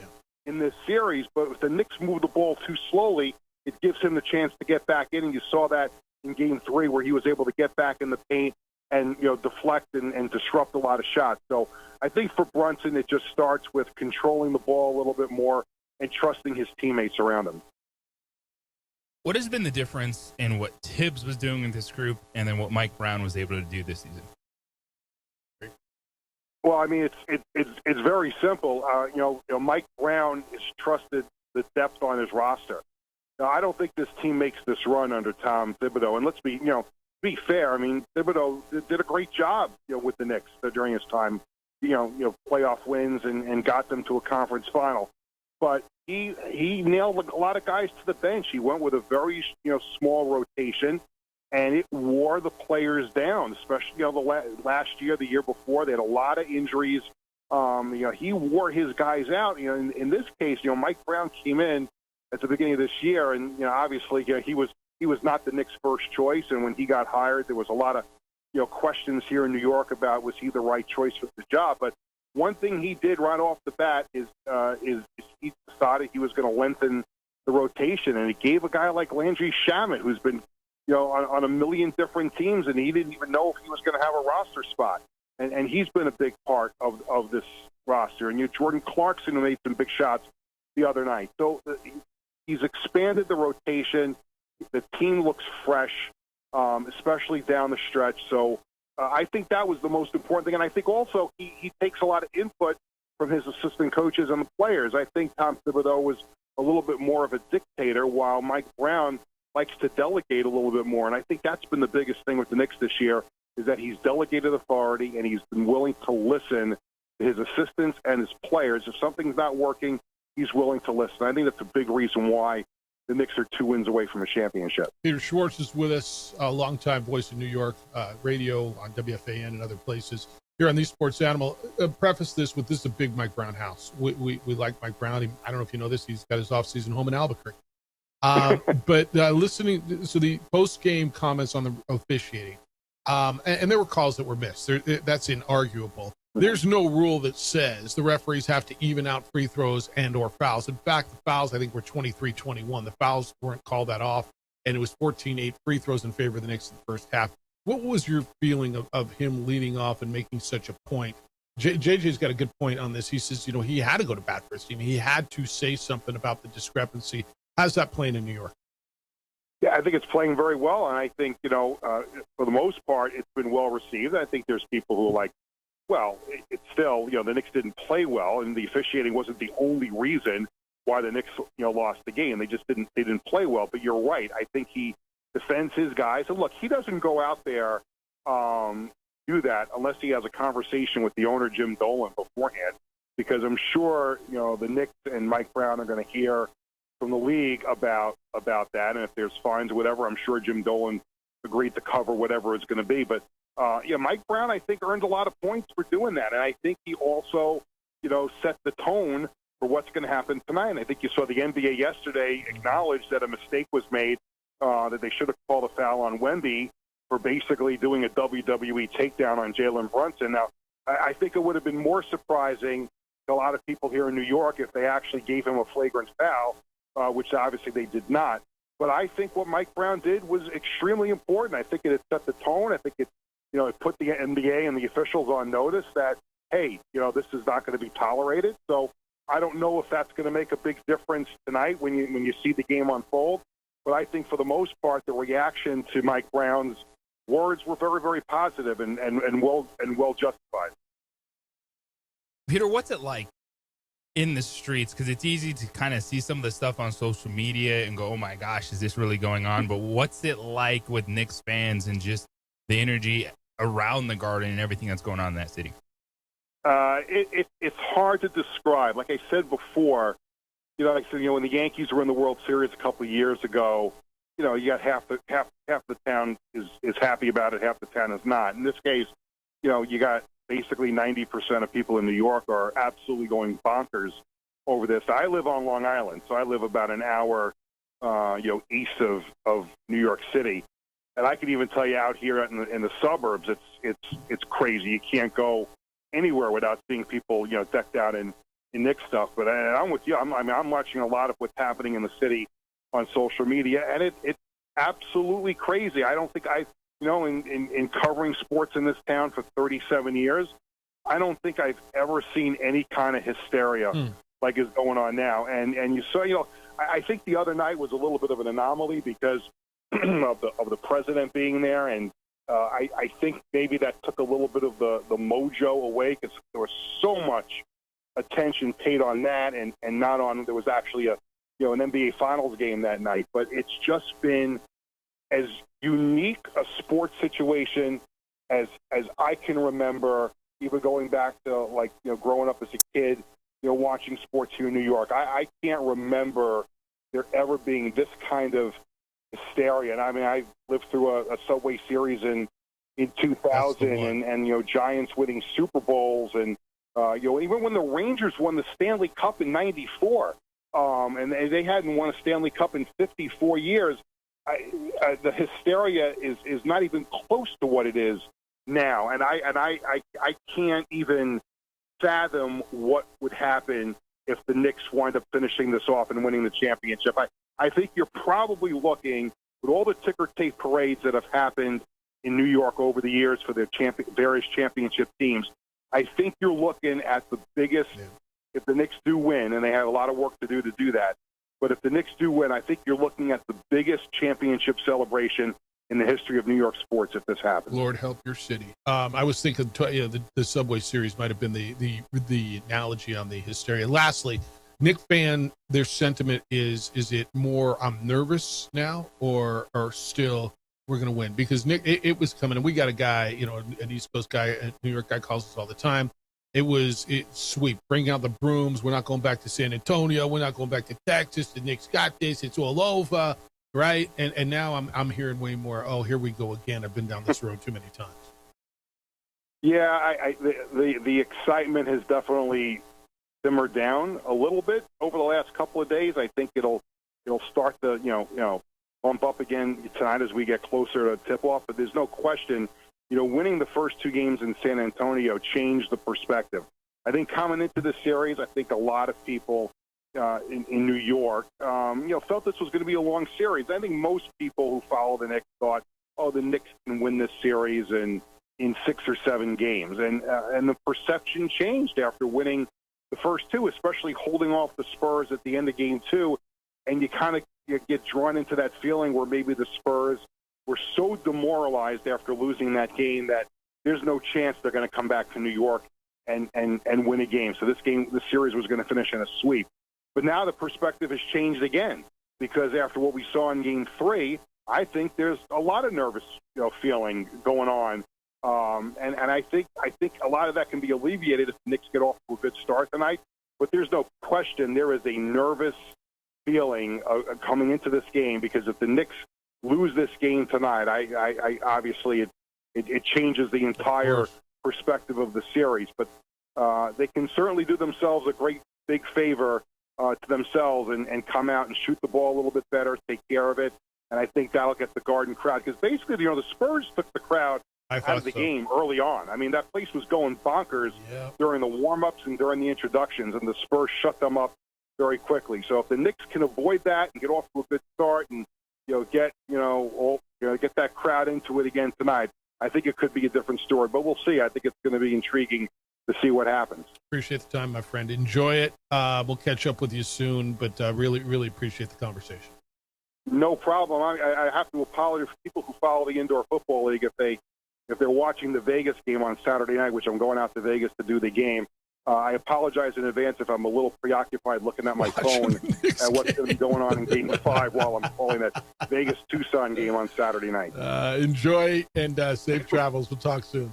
in this series, but if the Knicks move the ball too slowly, it gives him the chance to get back in, and you saw that in Game 3 where he was able to get back in the paint and deflect and disrupt a lot of shots. So I think for Brunson, it just starts with controlling the ball a little bit more and trusting his teammates around him. What has been the difference in what Tibbs was doing in this group and then what Mike Brown was able to do this season? Well, I mean, it's very simple. Mike Brown has trusted the depth on his roster. Now, I don't think this team makes this run under Tom Thibodeau. And let's be fair. I mean, Thibodeau did a great job, with the Knicks during his time. Playoff wins and got them to a conference final. But he nailed a lot of guys to the bench. He went with a very small rotation, and it wore the players down, especially the last year, the year before. They had a lot of injuries. He wore his guys out. In this case, Mike Brown came in at the beginning of this year, and obviously he was not the Knicks' first choice. And when he got hired, there was a lot of questions here in New York about was he the right choice for the job. But one thing he did right off the bat is he decided he was going to lengthen the rotation, and he gave a guy like Landry Shamet, who's been on a million different teams, and he didn't even know if he was going to have a roster spot. And he's been a big part of this roster. And Jordan Clarkson, who made some big shots the other night. So he's expanded the rotation. The team looks fresh, especially down the stretch. So I think that was the most important thing. And I think also he takes a lot of input from his assistant coaches and the players. I think Tom Thibodeau was a little bit more of a dictator, while Mike Brown likes to delegate a little bit more. And I think that's been the biggest thing with the Knicks this year, is that he's delegated authority and he's been willing to listen to his assistants and his players. If something's not working, he's willing to listen. I think that's a big reason why the Knicks are 2 wins away from a championship. Peter Schwartz is with us, a longtime voice of New York radio on WFAN and other places. Here on the Sports Animal, preface this with, this is a big Mike Brown house. We like Mike Brown. I don't know if you know this, he's got his off-season home in Albuquerque. But listening, so the post-game comments on the officiating, and there were calls that were missed. That's inarguable. There's no rule that says the referees have to even out free throws and or fouls. In fact, the fouls, I think, were 23-21. The fouls weren't called that off, and it was 14-8 free throws in favor of the Knicks in the first half. What was your feeling of him leading off and making such a point? JJ's got a good point on this. He says, he had to go to bat for his team. He had to say something about the discrepancy. How's that playing in New York? Yeah, I think it's playing very well, and I think, for the most part, it's been well received. I think there's people who are like, well, it's still, the Knicks didn't play well, and the officiating wasn't the only reason why the Knicks, lost the game. They didn't play well. But you're right. I think he defends his guys. And look, he doesn't go out there do that unless he has a conversation with the owner, Jim Dolan, beforehand, because I'm sure, the Knicks and Mike Brown are going to hear from the league about that. And if there's fines or whatever, I'm sure Jim Dolan agreed to cover whatever it's going to be. But Mike Brown, I think, earned a lot of points for doing that. And I think he also, set the tone for what's going to happen tonight. And I think you saw the NBA yesterday acknowledge that a mistake was made, that they should have called a foul on Wemby for basically doing a WWE takedown on Jalen Brunson. Now, I think it would have been more surprising to a lot of people here in New York if they actually gave him a flagrant foul, which obviously they did not. But I think what Mike Brown did was extremely important. I think it had set the tone. I think it put the NBA and the officials on notice that, hey, this is not going to be tolerated. So I don't know if that's going to make a big difference tonight when you see the game unfold. But I think for the most part, the reaction to Mike Brown's words were very, very positive and well justified. Peter, what's it like in the streets? Because it's easy to kind of see some of the stuff on social media and go, oh my gosh, is this really going on? But what's it like with Knicks fans and just the energy around the Garden and everything that's going on in that city? It's hard to describe. Like I said before, when the Yankees were in the World Series a couple of years ago, you got half the town is happy about it, half the town is not. In this case, you got basically 90% of people in New York are absolutely going bonkers over this. I live on Long Island, so I live about an hour, east of New York City, and I can even tell you out here in the suburbs, it's crazy. You can't go anywhere without seeing people, decked out in Knicks stuff. But I'm with you. I'm watching a lot of what's happening in the city on social media, and it's absolutely crazy. I don't think in covering sports in this town for 37 years, I don't think I've ever seen any kind of hysteria like is going on now. And you saw, I think the other night was a little bit of an anomaly because of the president being there, and I think maybe that took a little bit of the mojo away because there was so much attention paid on that and not on, there was actually an NBA Finals game that night. But it's just been as unique a sports situation as I can remember, even going back to growing up as a kid, watching sports here in New York. I can't remember there ever being this kind of hysteria. And I lived through a Subway Series in 2000 and Giants winning Super Bowls and even when the Rangers won the Stanley Cup in '94, and they hadn't won a Stanley Cup in 54 years, the hysteria is not even close to what it is now. And I can't even fathom what would happen if the Knicks wind up finishing this off and winning the championship. I think you're probably looking, with all the ticker tape parades that have happened in New York over the years for their various championship teams, I think you're looking at the biggest, if the Knicks do win, and they have a lot of work to do that, But if the Knicks do win, I think you're looking at the biggest championship celebration in the history of New York sports if this happens. Lord help your city. I was thinking, the Subway Series might have been the analogy on the hysteria. Lastly, Knick fan, their sentiment is it more I'm nervous now or still we're going to win? Because Nick, it was coming, and we got a guy, an East Coast guy, a New York guy calls us all the time. It sweep, bring out the brooms. We're not going back to San Antonio. We're not going back to Texas. The Knicks got this. It's all over, right? And now I'm hearing way more. Oh, here we go again. I've been down this road too many times. Yeah, the excitement has definitely simmered down a little bit over the last couple of days. I think it'll start to bump up again tonight as we get closer to tip-off. But there's no question, winning the first two games in San Antonio changed the perspective. I think coming into the series, I think a lot of people in New York, felt this was going to be a long series. I think most people who follow the Knicks thought, the Knicks can win this series in 6 or 7 games. And the perception changed after winning the first two, especially holding off the Spurs at the end of Game 2. And you kind of get drawn into that feeling where maybe the Spurs were so demoralized after losing that game that there's no chance they're going to come back to New York and win a game. So this series was going to finish in a sweep. But now the perspective has changed again, because after what we saw in Game 3, I think there's a lot of nervous feeling going on. And I think a lot of that can be alleviated if the Knicks get off to a good start tonight. But there's no question there is a nervous feeling coming into this game, because if the Knicks lose this game tonight, I obviously it changes the entire perspective of the series. But they can certainly do themselves a great big favor to themselves and come out and shoot the ball a little bit better, take care of it. And I think that'll get the Garden crowd, because basically, the Spurs took the crowd out of the game early on. I mean, that place was going bonkers during the warm-ups and during the introductions, and the Spurs shut them up very quickly. So if the Knicks can avoid that and get off to a good start and get that crowd into it again tonight, I think it could be a different story. But we'll see. I think it's going to be intriguing to see what happens. Appreciate the time, my friend. Enjoy it. We'll catch up with you soon, but really, really appreciate the conversation. No problem. I have to apologize for people who follow the Indoor Football League if they're watching the Vegas game on Saturday night, which I'm going out to Vegas to do the game. I apologize in advance if I'm a little preoccupied looking at my phone at what's going to be going on in Game 5 while I'm calling that Vegas-Tucson game on Saturday night. Enjoy and safe travels. We'll talk soon.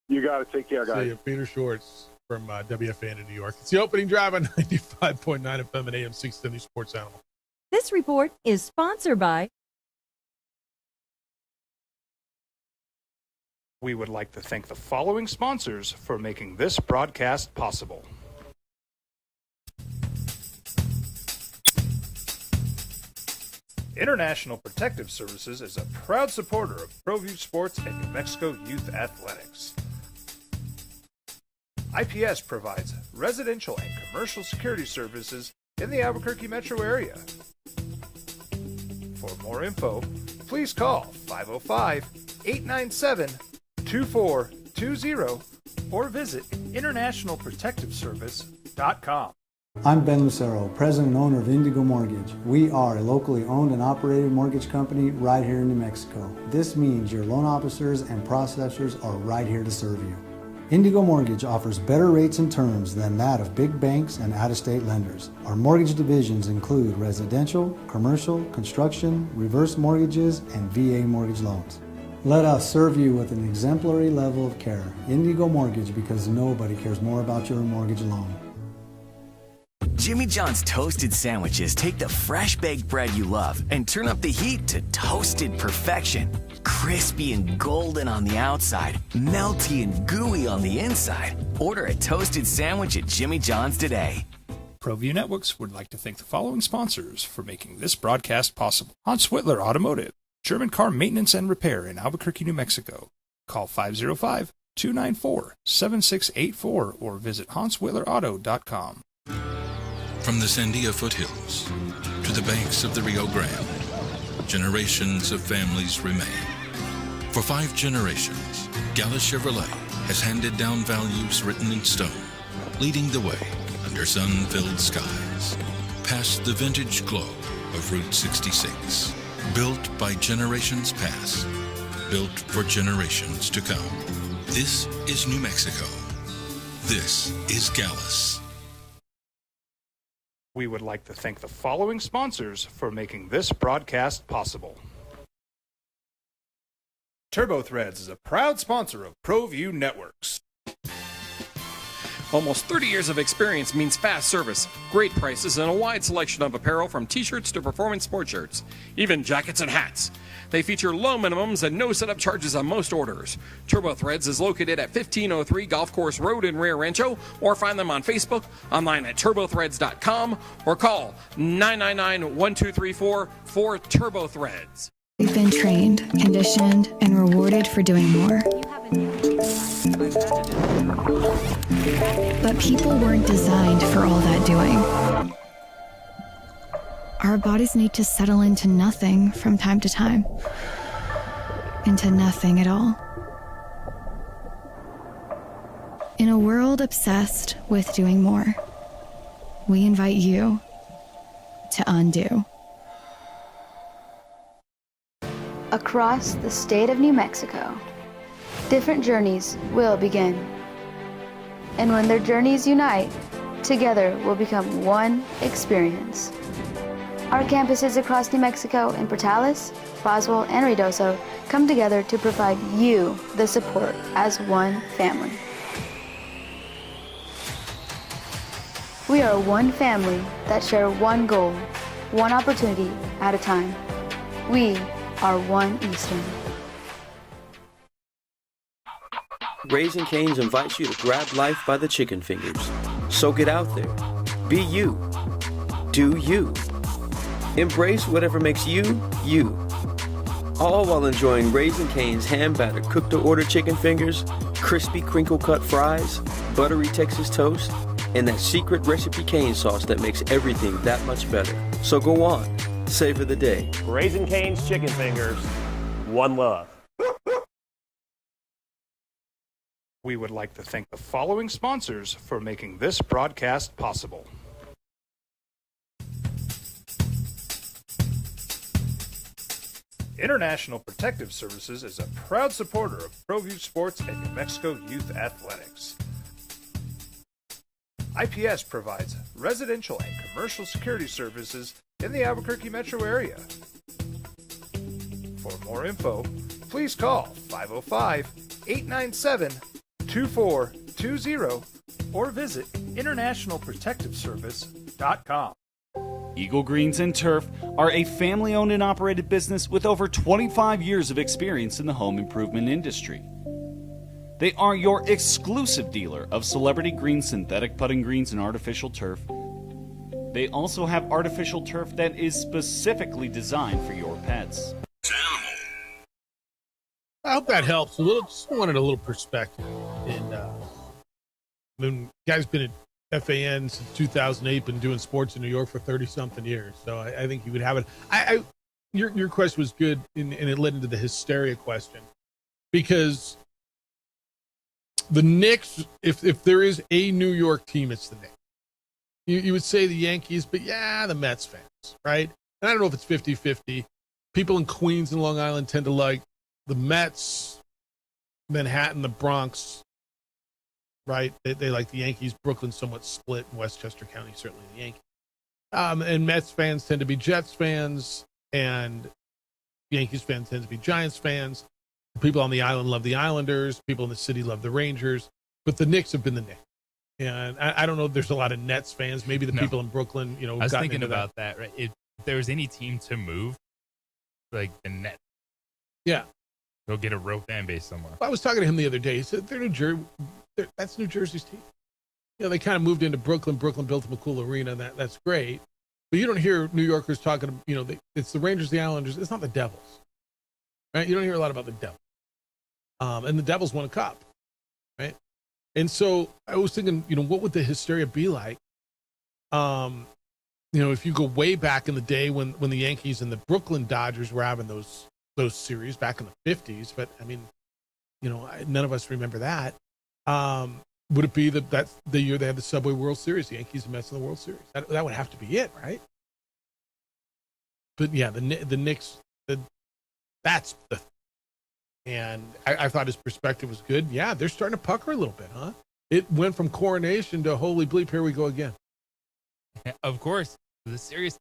You got to take care, guys. See you. Peter Schwartz from WFAN in New York. It's the opening drive on 95.9 FM and AM 670 Sports Animal. This report is sponsored by... We would like to thank the following sponsors for making this broadcast possible. International Protective Services is a proud supporter of ProView Sports and New Mexico Youth Athletics. IPS provides residential and commercial security services in the Albuquerque metro area. For more info, please call 505-897-2420 or visit internationalprotectiveservice.com. I'm Ben Lucero, president and owner of Indigo Mortgage. We are a locally owned and operated mortgage company right here in New Mexico. This means your loan officers and processors are right here to serve you. Indigo Mortgage offers better rates and terms than that of big banks and out-of-state lenders. Our mortgage divisions include residential, commercial, construction, reverse mortgages, and VA mortgage loans. Let us serve you with an exemplary level of care. Indigo Mortgage, because nobody cares more about your mortgage loan. Jimmy John's toasted sandwiches take the fresh baked bread you love and turn up the heat to toasted perfection. Crispy and golden on the outside, melty and gooey on the inside. Order a toasted sandwich at Jimmy John's today. ProView Networks would like to thank the following sponsors for making this broadcast possible. Hans Whitler Automotive, German car maintenance and repair in Albuquerque, New Mexico. Call 505-294-7684 or visit HansWhitlerAuto.com. From the Sandia foothills to the banks of the Rio Grande, generations of families remain. For 5 generations, Gala Chevrolet has handed down values written in stone, leading the way under sun-filled skies. past the vintage glow of Route 66. Built by generations past, built for generations to come. This is New Mexico. This is Gallus. We would like to thank the following sponsors for making this broadcast possible. TurboThreads is a proud sponsor of ProView Networks. Almost 30 years of experience means fast service, great prices, and a wide selection of apparel from t-shirts to performance sport shirts, even jackets and hats. They feature low minimums and no setup charges on most orders. TurboThreads is located at 1503 Golf Course Road in Rio Rancho, or find them on Facebook, online at turbothreads.com, or call 999-1234 for TurboThreads. We've been trained, conditioned, and rewarded for doing more. But people weren't designed for all that doing. Our bodies need to settle into nothing from time to time. Into nothing at all. In a world obsessed with doing more, we invite you to undo. Across the state of New Mexico, different journeys will begin. And when their journeys unite, together will become one experience. Our campuses across New Mexico in Portales, Boswell, and Ruidoso come together to provide you the support as one family. We are one family that share one goal, one opportunity at a time. We are One Eastern. Raising Cane's invites you to grab life by the chicken fingers. So get out there. Be you. Do you. Embrace whatever makes you, you. All while enjoying Raising Cane's hand-battered cooked-to-order chicken fingers, crispy crinkle-cut fries, buttery Texas toast, and that secret recipe cane sauce that makes everything that much better. So go on. Savor the day. Raising Cane's Chicken Fingers. One love. We would like to thank the following sponsors for making this broadcast possible. International Protective Services is a proud supporter of ProView Sports and New Mexico Youth Athletics. IPS provides residential and commercial security services in the Albuquerque metro area. For more info, please call 505-897-2420 or visit internationalprotectiveservice.com. Eagle Greens and Turf are a family-owned and operated business with over 25 years of experience in the home improvement industry. They are your exclusive dealer of celebrity green, synthetic putting greens, and artificial turf. They also have artificial turf that is specifically designed for your pets. I hope that helps a little. Just wanted a little perspective. And I mean, guy's been at FAN since 2008, been doing sports in New York for 30-something years. So I think you would have it. Your question was good, and it led into the hysteria question. Because the Knicks, if there is a New York team, it's the Knicks. You would say the Yankees, but yeah, the Mets fans, right? And I don't know if it's 50-50. People in Queens and Long Island tend to like the Mets, Manhattan, the Bronx, right? They like the Yankees. Brooklyn's somewhat split. In Westchester County, certainly the Yankees. And Mets fans tend to be Jets fans, and Yankees fans tend to be Giants fans. People on the island love the Islanders. People in the city love the Rangers. But the Knicks have been the Knicks. And I don't know if there's a lot of Nets fans. Maybe the people in Brooklyn, I was thinking about that. Right? If there was any team to move, like the Nets. Yeah. Go get a real fan base somewhere. I was talking to him the other day. He said, they're New Jersey. That's New Jersey's team. They kind of moved into Brooklyn. Brooklyn built them a cool arena. That's great. But you don't hear New Yorkers talking, it's the Rangers, the Islanders. It's not the Devils. Right? You don't hear a lot about the Devils. And the Devils won a cup. Right? And so I was thinking, what would the hysteria be like? If you go way back in the day when the Yankees and the Brooklyn Dodgers were having those series back in the 50s, but I mean, none of us remember that. Would it be that's the year they had the Subway World Series, the Yankees and Mets in the World Series? That would have to be it, right? But yeah, the Knicks, that's the. And I thought his perspective was good. Yeah, they're starting to pucker a little bit, huh? It went from coronation to holy bleep, here we go again. Of course, the series,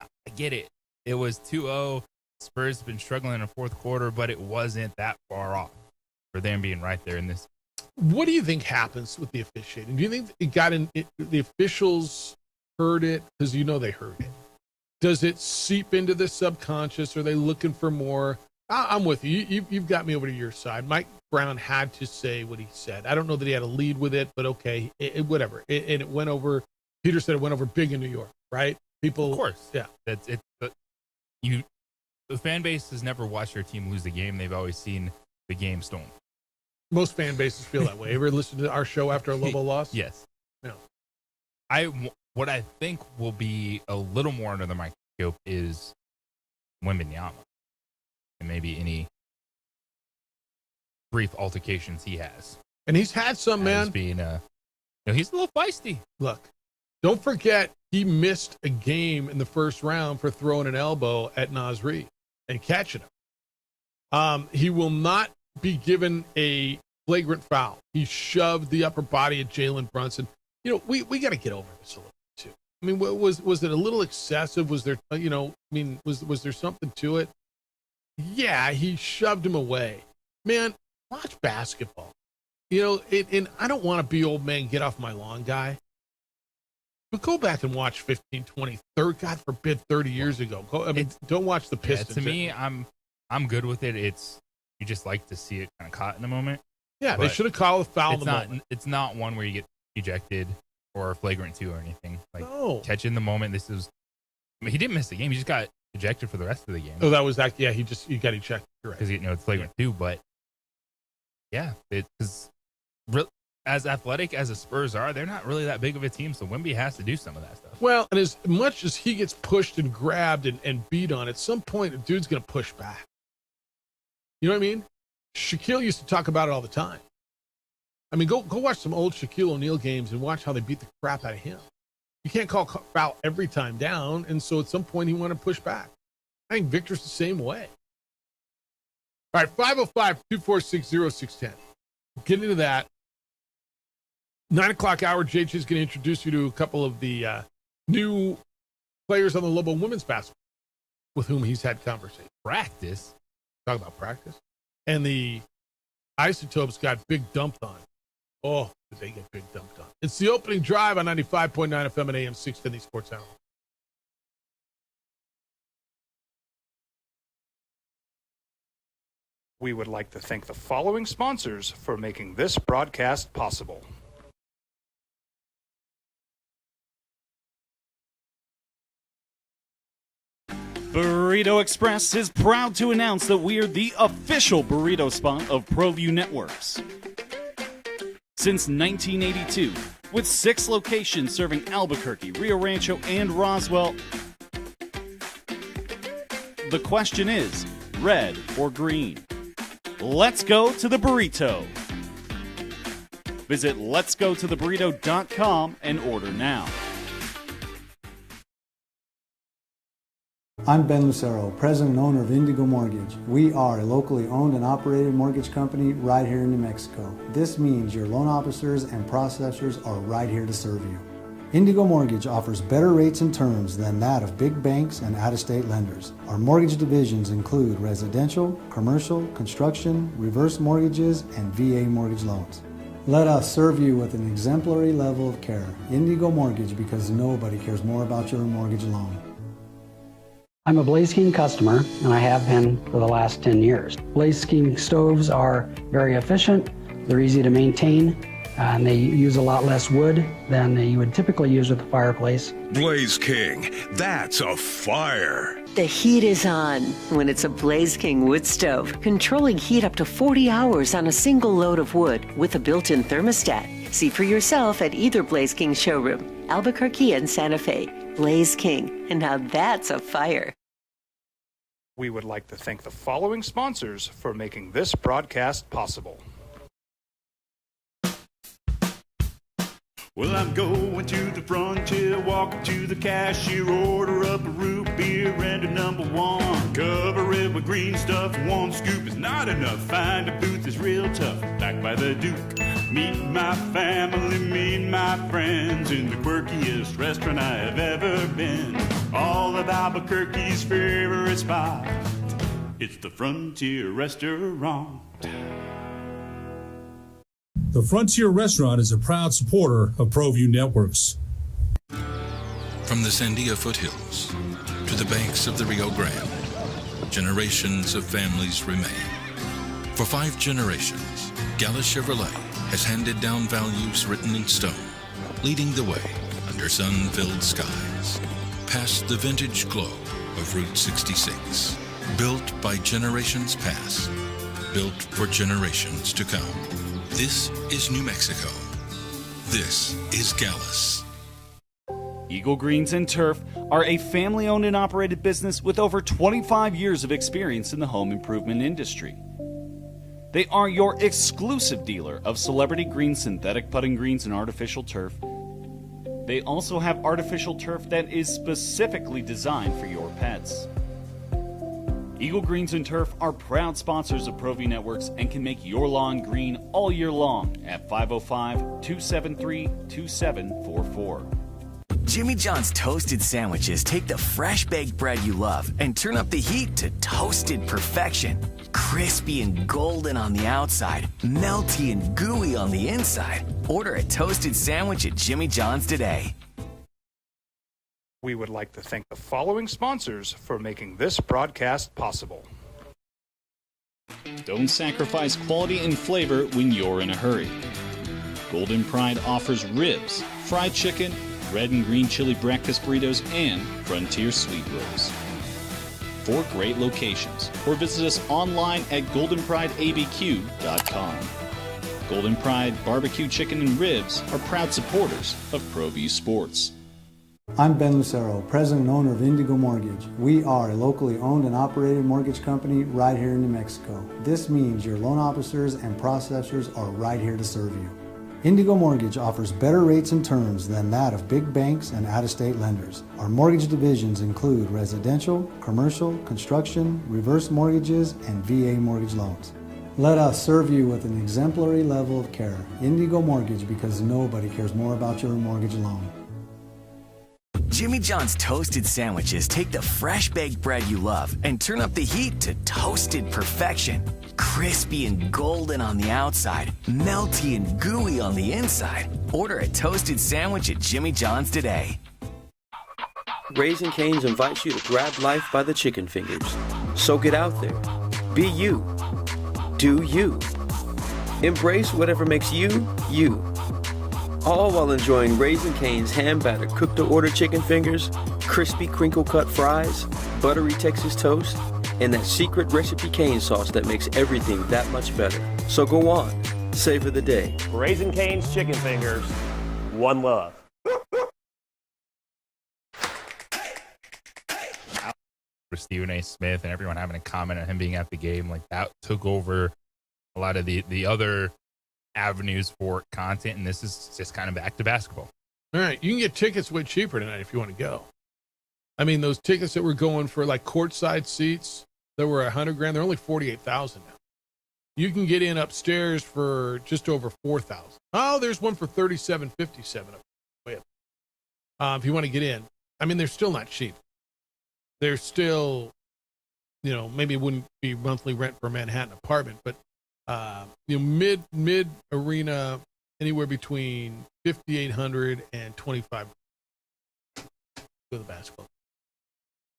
I get it. It was 2-0. Spurs have been struggling in the fourth quarter, but it wasn't that far off for them being right there in this. What do you think happens with the officiating? Do you think it got in? The officials heard it because they heard it. Does it seep into the subconscious? Are they looking for more? I'm with you. You've got me over to your side. Mike Brown had to say what he said. I don't know that he had a lead with it, but okay, whatever. And it went over. Peter said it went over big in New York, right? People, of course, yeah. That's it. But the fan base has never watched their team lose a game. They've always seen the game stolen. Most fan bases feel that way. Ever listen to our show after a Lobo loss? Yes. No. What I think will be a little more under the microscope is Wembanyama and maybe any brief altercations he has. And he's had some, man. Being he's a little feisty. Look, don't forget he missed a game in the first round for throwing an elbow at Naz Reid and catching him. He will not be given a flagrant foul. He shoved the upper body of Jalen Brunson. We got to get over this a little bit too. I mean, was it a little excessive? Was there, was there something to it? Yeah, he shoved him away. Man, watch basketball. And I don't want to be old man, get off my lawn guy. But go back and watch 15, 20, 30, God forbid, 30 years ago. Don't watch the Pistons. Yeah, to me, I'm good with it. You just like to see it kind of caught in the moment. Yeah, they should have called a foul in the moment. It's not one where you get ejected or a flagrant 2 or anything. Catch in the moment. He didn't miss the game. He just got ejected for the rest of the game. Oh, that was that. Yeah, he got ejected. Because it's flagrant 2. But yeah, because as athletic as the Spurs are, they're not really that big of a team. So Wemby has to do some of that stuff. Well, and as much as he gets pushed and grabbed and beat on, at some point, a dude's going to push back. You know what I mean? Shaquille used to talk about it all the time. I mean, go watch some old Shaquille O'Neal games and watch how they beat the crap out of him. You can't call foul every time down, and so at some point he wanted to push back. I think Victor's the same way. All right, 505-246-0610. Get into that. 9 o'clock hour, JJ is going to introduce you to a couple of the new players on the Lobo women's basketball with whom he's had conversation. Practice? Talk about practice. And the Isotopes got big dumped on. Oh, did they get big dumped on. It's the opening drive on 95.9 FM and AM 610, the Sports Hour. We would like to thank the following sponsors for making this broadcast possible. Burrito Express is proud to announce that we are the official burrito spot of ProView Networks. Since 1982, with 6 locations serving Albuquerque, Rio Rancho, and Roswell, the question is, red or green? Let's go to the burrito. Visit letsgototheburrito.com and order now. I'm Ben Lucero, president and owner of Indigo Mortgage. We are a locally owned and operated mortgage company right here in New Mexico. This means your loan officers and processors are right here to serve you. Indigo Mortgage offers better rates and terms than that of big banks and out-of-state lenders. Our mortgage divisions include residential, commercial, construction, reverse mortgages, and VA mortgage loans. Let us serve you with an exemplary level of care. Indigo Mortgage, because nobody cares more about your mortgage loan. I'm a Blaze King customer, and I have been for the last 10 years. Blaze King stoves are very efficient, they're easy to maintain, and they use a lot less wood than you would typically use with a fireplace. Blaze King, that's a fire. The heat is on when it's a Blaze King wood stove, controlling heat up to 40 hours on a single load of wood with a built-in thermostat. See for yourself at either Blaze King showroom, Albuquerque and Santa Fe. Blaze King, and now that's a fire. We would like to thank the following sponsors for making this broadcast possible. Well, I'm going to the frontier, walking to the cashier, order up a root beer and a number one. Cover it with green stuff, one scoop is not enough. Find a booth is real tough, back by the Duke. Meet my family, meet my friends in the quirkiest restaurant I have ever been. All of Albuquerque's favorite spot, it's the Frontier Restaurant. The Frontier Restaurant is a proud supporter of ProView Networks. From the Sandia foothills to the banks of the Rio Grande, generations of families remain. For 5 generations, Gala Chevrolet has handed down values written in stone, leading the way under sun-filled skies, past the vintage glow of Route 66. Built by generations past, built for generations to come. This is New Mexico. This is Gallus. Eagle Greens and Turf are a family-owned and operated business with over 25 years of experience in the home improvement industry. They are your exclusive dealer of celebrity green, synthetic putting greens, and artificial turf. They also have artificial turf that is specifically designed for your pets. Eagle Greens and Turf are proud sponsors of ProView Networks and can make your lawn green all year long at 505-273-2744. Jimmy John's toasted sandwiches take the fresh baked bread you love and turn up the heat to toasted perfection. Crispy and golden on the outside, melty and gooey on the inside. Order a toasted sandwich at Jimmy John's today. We would like to thank the following sponsors for making this broadcast possible. Don't sacrifice quality and flavor when you're in a hurry. Golden Pride offers ribs, fried chicken, red and green chili breakfast burritos, and Frontier sweet rolls. 4 great locations, or visit us online at goldenprideabq.com. Golden Pride Barbecue Chicken and Ribs are proud supporters of ProView Sports. I'm Ben Lucero, president and owner of Indigo Mortgage. We are a locally owned and operated mortgage company right here in New Mexico. This means your loan officers and processors are right here to serve you. Indigo Mortgage offers better rates and terms than that of big banks and out-of-state lenders. Our mortgage divisions include residential, commercial, construction, reverse mortgages, and VA mortgage loans. Let us serve you with an exemplary level of care. Indigo Mortgage, because nobody cares more about your mortgage loan. Jimmy John's toasted sandwiches take the fresh baked bread you love and turn up the heat to toasted perfection. Crispy and golden on the outside, melty and gooey on the inside. Order a toasted sandwich at Jimmy John's today. Raising Cane's invites you to grab life by the chicken fingers. So get out there. Be you. Do you. Embrace whatever makes you, you. All while enjoying Raising Cane's hand-battered cooked-to-order chicken fingers, crispy crinkle-cut fries, buttery Texas toast, and that secret recipe cane sauce that makes everything that much better. So go on, savor the day. Raising Cane's chicken fingers, one love. For Stephen A. Smith and everyone having a comment on him being at the game, like that took over a lot of the other avenues for content, and this is just kind of back to basketball. All right, you can get tickets way cheaper tonight if you want to go. I mean, those tickets that were going for like courtside seats that were $100,000, they're only $48,000 now. You can get in upstairs for just over $4,000. Oh, there's one for $37.57 if you want to get in. I mean, they're still not cheap. They're still, maybe it wouldn't be monthly rent for a Manhattan apartment, but mid arena, anywhere between $5,800 and $2,500 for the basketball.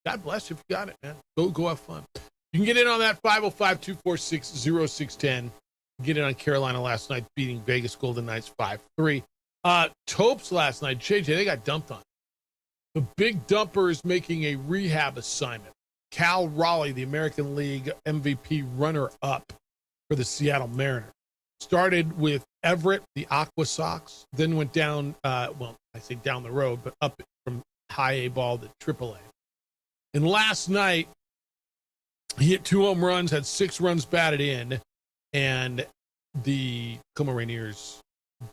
God bless you if you got it, man. Go have fun. You can get in on that 505-246-0610. Get in on Carolina last night, beating Vegas Golden Knights 5-3. Topes last night, JJ, they got dumped on. The big dumper is making a rehab assignment. Cal Raleigh, the American League MVP runner-up for the Seattle Mariners. Started with Everett, the Aqua Sox, then went down, I say down the road, but up from high A ball to triple A. And last night, he hit 2 home runs, had 6 runs batted in, and the Como Rainiers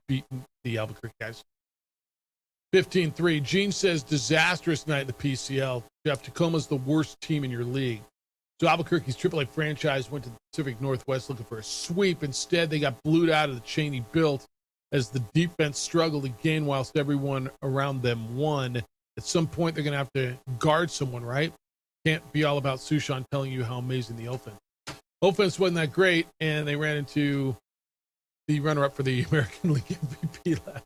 beat the Albuquerque guys 15-3. Gene says, disastrous night in the PCL. Jeff, Tacoma's the worst team in your league. So Albuquerque's AAA franchise went to the Pacific Northwest looking for a sweep. Instead, they got blued out of the Cheney built as the defense struggled again whilst everyone around them won. At some point, they're going to have to guard someone, right? Can't be all about Sushan telling you how amazing the offense. Offense wasn't that great, and they ran into the runner-up for the American League MVP last.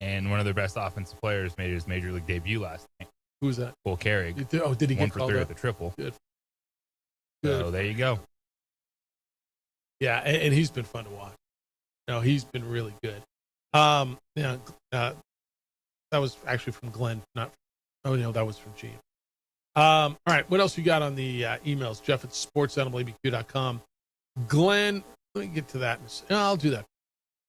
And one of their best offensive players made his major league debut last night. Who's that? Cole Carrig. Did he get 1 for called 3 up? with the triple. Good. So there you go. Yeah, and he's been fun to watch. No, he's been really good. That was actually from Glenn, not. That was from Gene. All right, what else you got on the emails? Jeff at sportsanimalabq.com. Glenn, let me get to that. I'll do that.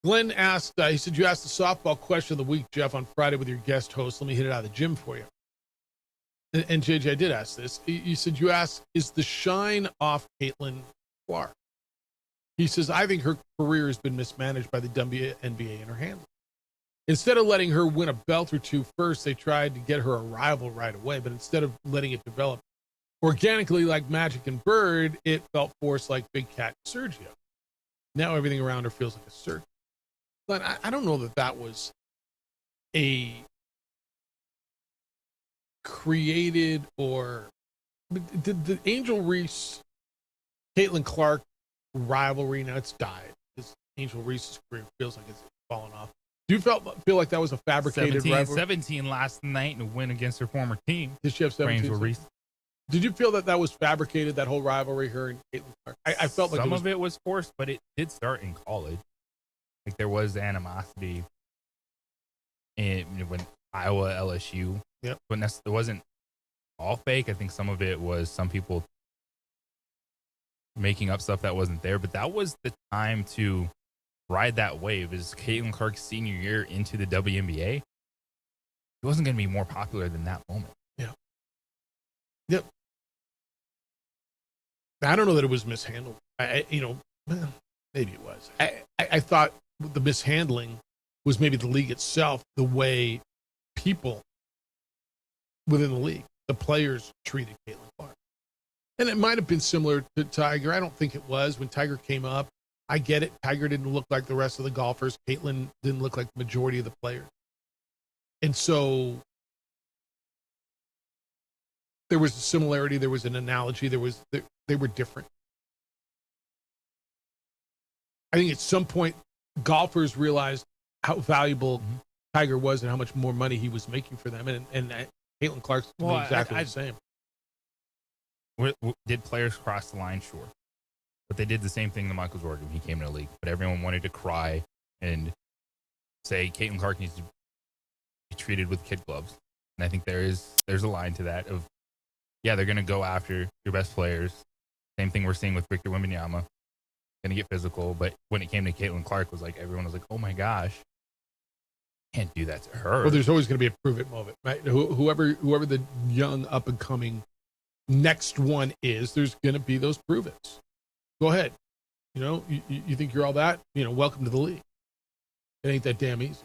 Glenn asked, he said, you asked the softball question of the week, Jeff, on Friday with your guest host. Let me hit it out of the gym for you. And JJ, I did ask this. You said you asked, is the shine off Caitlin Clark? He says, I think her career has been mismanaged by the WNBA and her handler. Instead of letting her win a belt or two first, they tried to get her a rival right away. But instead of letting it develop organically like Magic and Bird, it felt forced like Big Cat and Sergio. Now everything around her feels like a circus. But I don't know that was a created or did the Angel Reese Caitlin Clark rivalry, now it's died. This Angel Reese's career feels like it's fallen off. Do you feel like that was a fabricated rivalry? 17 last night in a win against her former team. Did she have 17? Did you feel that was fabricated, that whole rivalry, her and Caitlin Clark? I felt like some of it was forced, but it did start in college. Like there was animosity when Iowa, LSU. Yep. But it wasn't all fake. I think some of it was some people making up stuff that wasn't there. But that was the time to ride that wave. Is Caitlin Clark's senior year into the WNBA? It wasn't going to be more popular than that moment. Yeah. Yep. I don't know that it was mishandled. Maybe it was. I thought the mishandling was maybe the league itself, the way people within the league, the players treated Caitlin Clark. And it might have been similar to Tiger. I don't think it was. When Tiger came up, I get it. Tiger didn't look like the rest of the golfers. Caitlin didn't look like the majority of the players. And so there was a similarity. There was an analogy. They were different. I think at some point, golfers realized how valuable Tiger was and how much more money he was making for them. And Caitlin Clark's exactly the same. Did players cross the line? Sure. But they did the same thing to Michael Jordan when he came in the league. But everyone wanted to cry and say Caitlin Clark needs to be treated with kid gloves. And I think there's a line to that of, yeah, they're going to go after your best players. Same thing we're seeing with Victor Wembanyama. Going to get physical. But when it came to Caitlin Clark, everyone was like, oh my gosh, can't do that to her. Well, there's always going to be a prove it moment, right? Whoever the young up and coming next one is, there's going to be those prove it's. Go ahead. You think you're all that? Welcome to the league. It ain't that damn easy.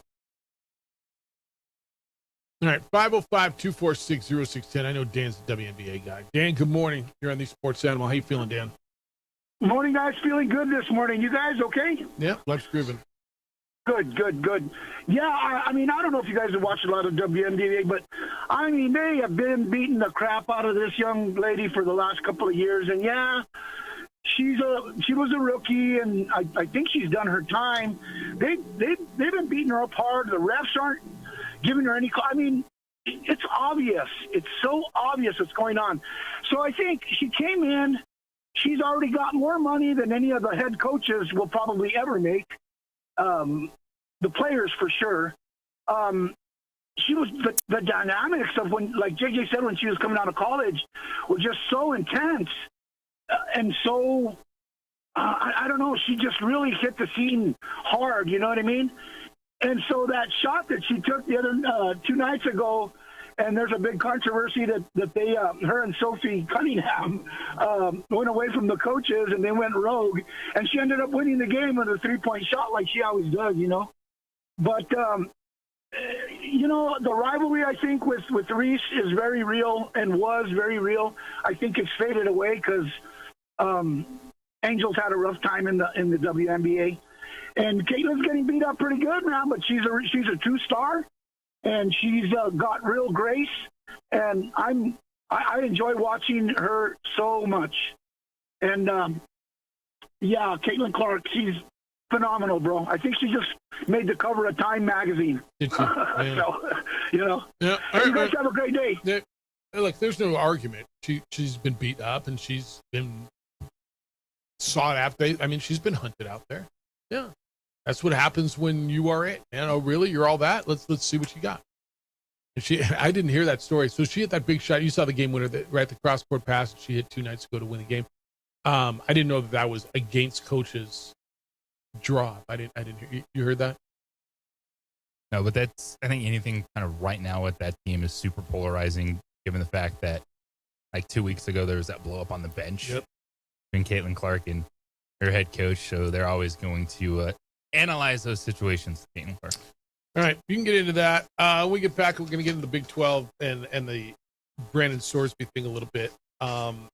All right, 505-246-0610. I know Dan's the WNBA guy. Dan, good morning. You're on the Sports Animal. How you feeling, Dan? Morning, guys. Feeling good this morning. You guys okay? Yeah, life's grooving. Good. Yeah, I don't know if you guys have watched a lot of WNBA, but, they have been beating the crap out of this young lady for the last couple of years. And, yeah, she was a rookie, and I think she's done her time. They've been beating her apart. The refs aren't giving her any call. It's obvious. It's so obvious what's going on. So I think she came in. She's already got more money than any of the head coaches will probably ever make. The players for sure. She was the dynamics of when, like JJ said, when she was coming out of college, were just so intense, and so I don't know. She just really hit the scene hard. You know what I mean? And so that shot that she took the other 2 nights ago, and there's a big controversy that they, her and Sophie Cunningham, went away from the coaches and they went rogue, and she ended up winning the game with a 3-point shot like she always does, But you know, the rivalry, I think, with Reese is very real and was very real. I think it's faded away because Angel's had a rough time in the WNBA. And Caitlin's getting beat up pretty good now, but she's a two-star, and she's got real grace. And I enjoy watching her so much. And, yeah, Caitlin Clark, she's phenomenal, bro. I think she just made the cover of Time magazine. Did she? Yeah. So, you know. Yeah. You guys have a great day. Yeah. Look, there's no argument. She's been beat up and she's been sought after. I mean, she's been hunted out there. Yeah. That's what happens when you are it. Man, oh, really? You're all that? Let's see what you got. And I didn't hear that story. So she hit that big shot. You saw the game winner right at the cross-court pass she hit 2 nights ago to win the game. I didn't know that was against coach's draw. I didn't hear. You heard that? No, but I think anything kind of right now with that team is super polarizing, given the fact that like 2 weeks ago there was that blow up on the bench between Caitlin Clark and her head coach. So they're always going to analyze those situations. Caitlin Clark. All right, you can get into that. When we get back, we're going to get into the Big 12 and the Brandon Sorsby thing a little bit. I'm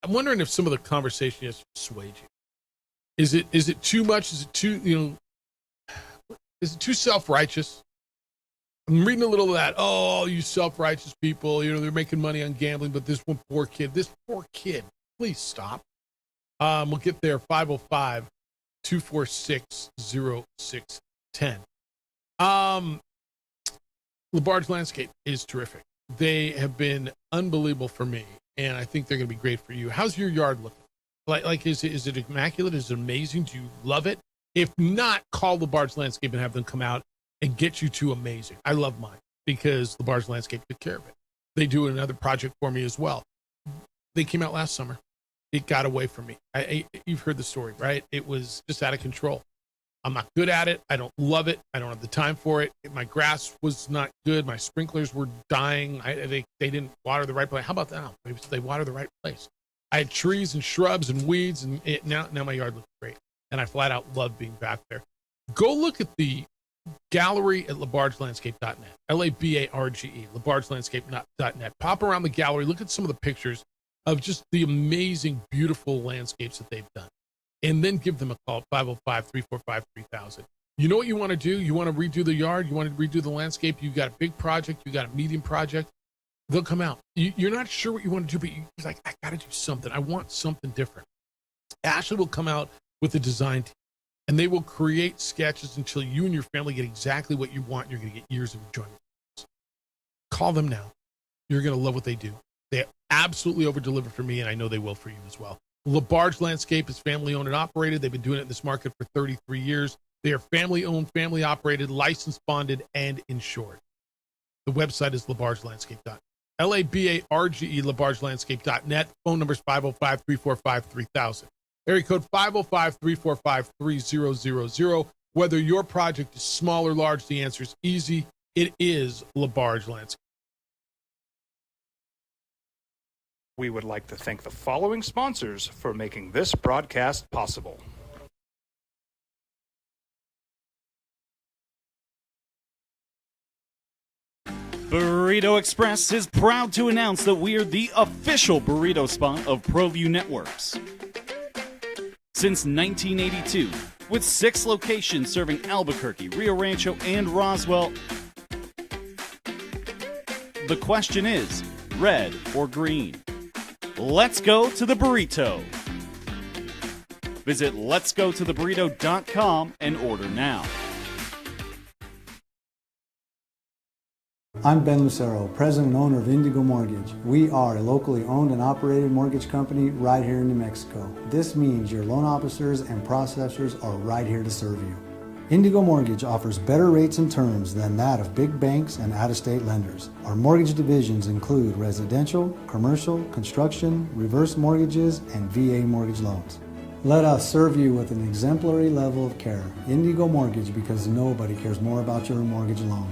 wondering if some of the conversation has swayed you. Is it too much? Is it too, is it too self-righteous? I'm reading a little of that. Oh, you self-righteous people, they're making money on gambling, but this poor kid, please stop. We'll get there. 505-246-0610. LaBarge Landscape is terrific. They have been unbelievable for me, and I think they're going to be great for you. How's your yard looking? Like is it immaculate? Is it amazing? Do you love it? If not, call LaBarge Landscape and have them come out and get you to amazing. I love mine because LaBarge Landscape took care of it. They do another project for me as well. They came out last summer. It got away from me. You've heard the story, right? It was just out of control. I'm not good at it. I don't love it. I don't have the time for it. My grass was not good. My sprinklers were dying. They didn't water the right place. How about that? Maybe they water the right place. I had trees and shrubs and weeds, and now my yard looks great. And I flat out love being back there. Go look at the gallery at labargelandscape.net. LABARGE, labargelandscape.net. Pop around the gallery. Look at some of the pictures of just the amazing, beautiful landscapes that they've done. And then give them a call at 505-345-3000. You know what you want to do? You want to redo the yard? You want to redo the landscape? You got a big project? You got a medium project? They'll come out. You're not sure what you want to do, but you're like, I got to do something. I want something different. Ashley will come out with a design team, and they will create sketches until you and your family get exactly what you want. You're going to get years of enjoyment. Call them now. You're going to love what they do. They absolutely over-deliver for me, and I know they will for you as well. LaBarge Landscape is family-owned and operated. They've been doing it in this market for 33 years. They are family-owned, family-operated, licensed, bonded, and insured. The website is labargelandscape.net. LABARGE, labargelandscape.net. Phone number is 505-345-3000. Area code 505-345-3000. Whether your project is small or large, the answer is easy. It is LaBarge Landscape. We would like to thank the following sponsors for making this broadcast possible. Burrito Express is proud to announce that we are the official burrito spot of ProView Networks. Since 1982, with 6 locations serving Albuquerque, Rio Rancho, and Roswell, the question is, red or green? Let's go to the burrito. Visit letsgototheburrito.com and order now. I'm Ben Lucero, president and owner of Indigo Mortgage. We are a locally owned and operated mortgage company right here in New Mexico. This means your loan officers and processors are right here to serve you. Indigo Mortgage offers better rates and terms than that of big banks and out-of-state lenders. Our mortgage divisions include residential, commercial, construction, reverse mortgages, and VA mortgage loans. Let us serve you with an exemplary level of care. Indigo Mortgage, because nobody cares more about your mortgage loan.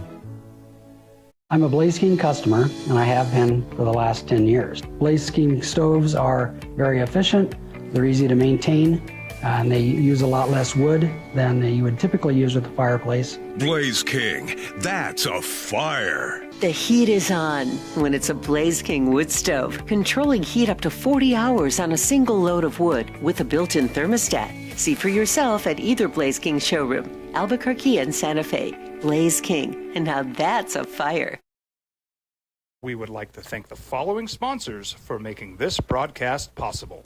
I'm a Blaze King customer, and I have been for the last 10 years. Blaze King stoves are very efficient. They're easy to maintain, and they use a lot less wood than you would typically use with a fireplace. Blaze King, that's a fire. The heat is on when it's a Blaze King wood stove, controlling heat up to 40 hours on a single load of wood with a built-in thermostat. See for yourself at either Blaze King showroom, Albuquerque and Santa Fe. Blaze King, and now that's a fire. We would like to thank the following sponsors for making this broadcast possible.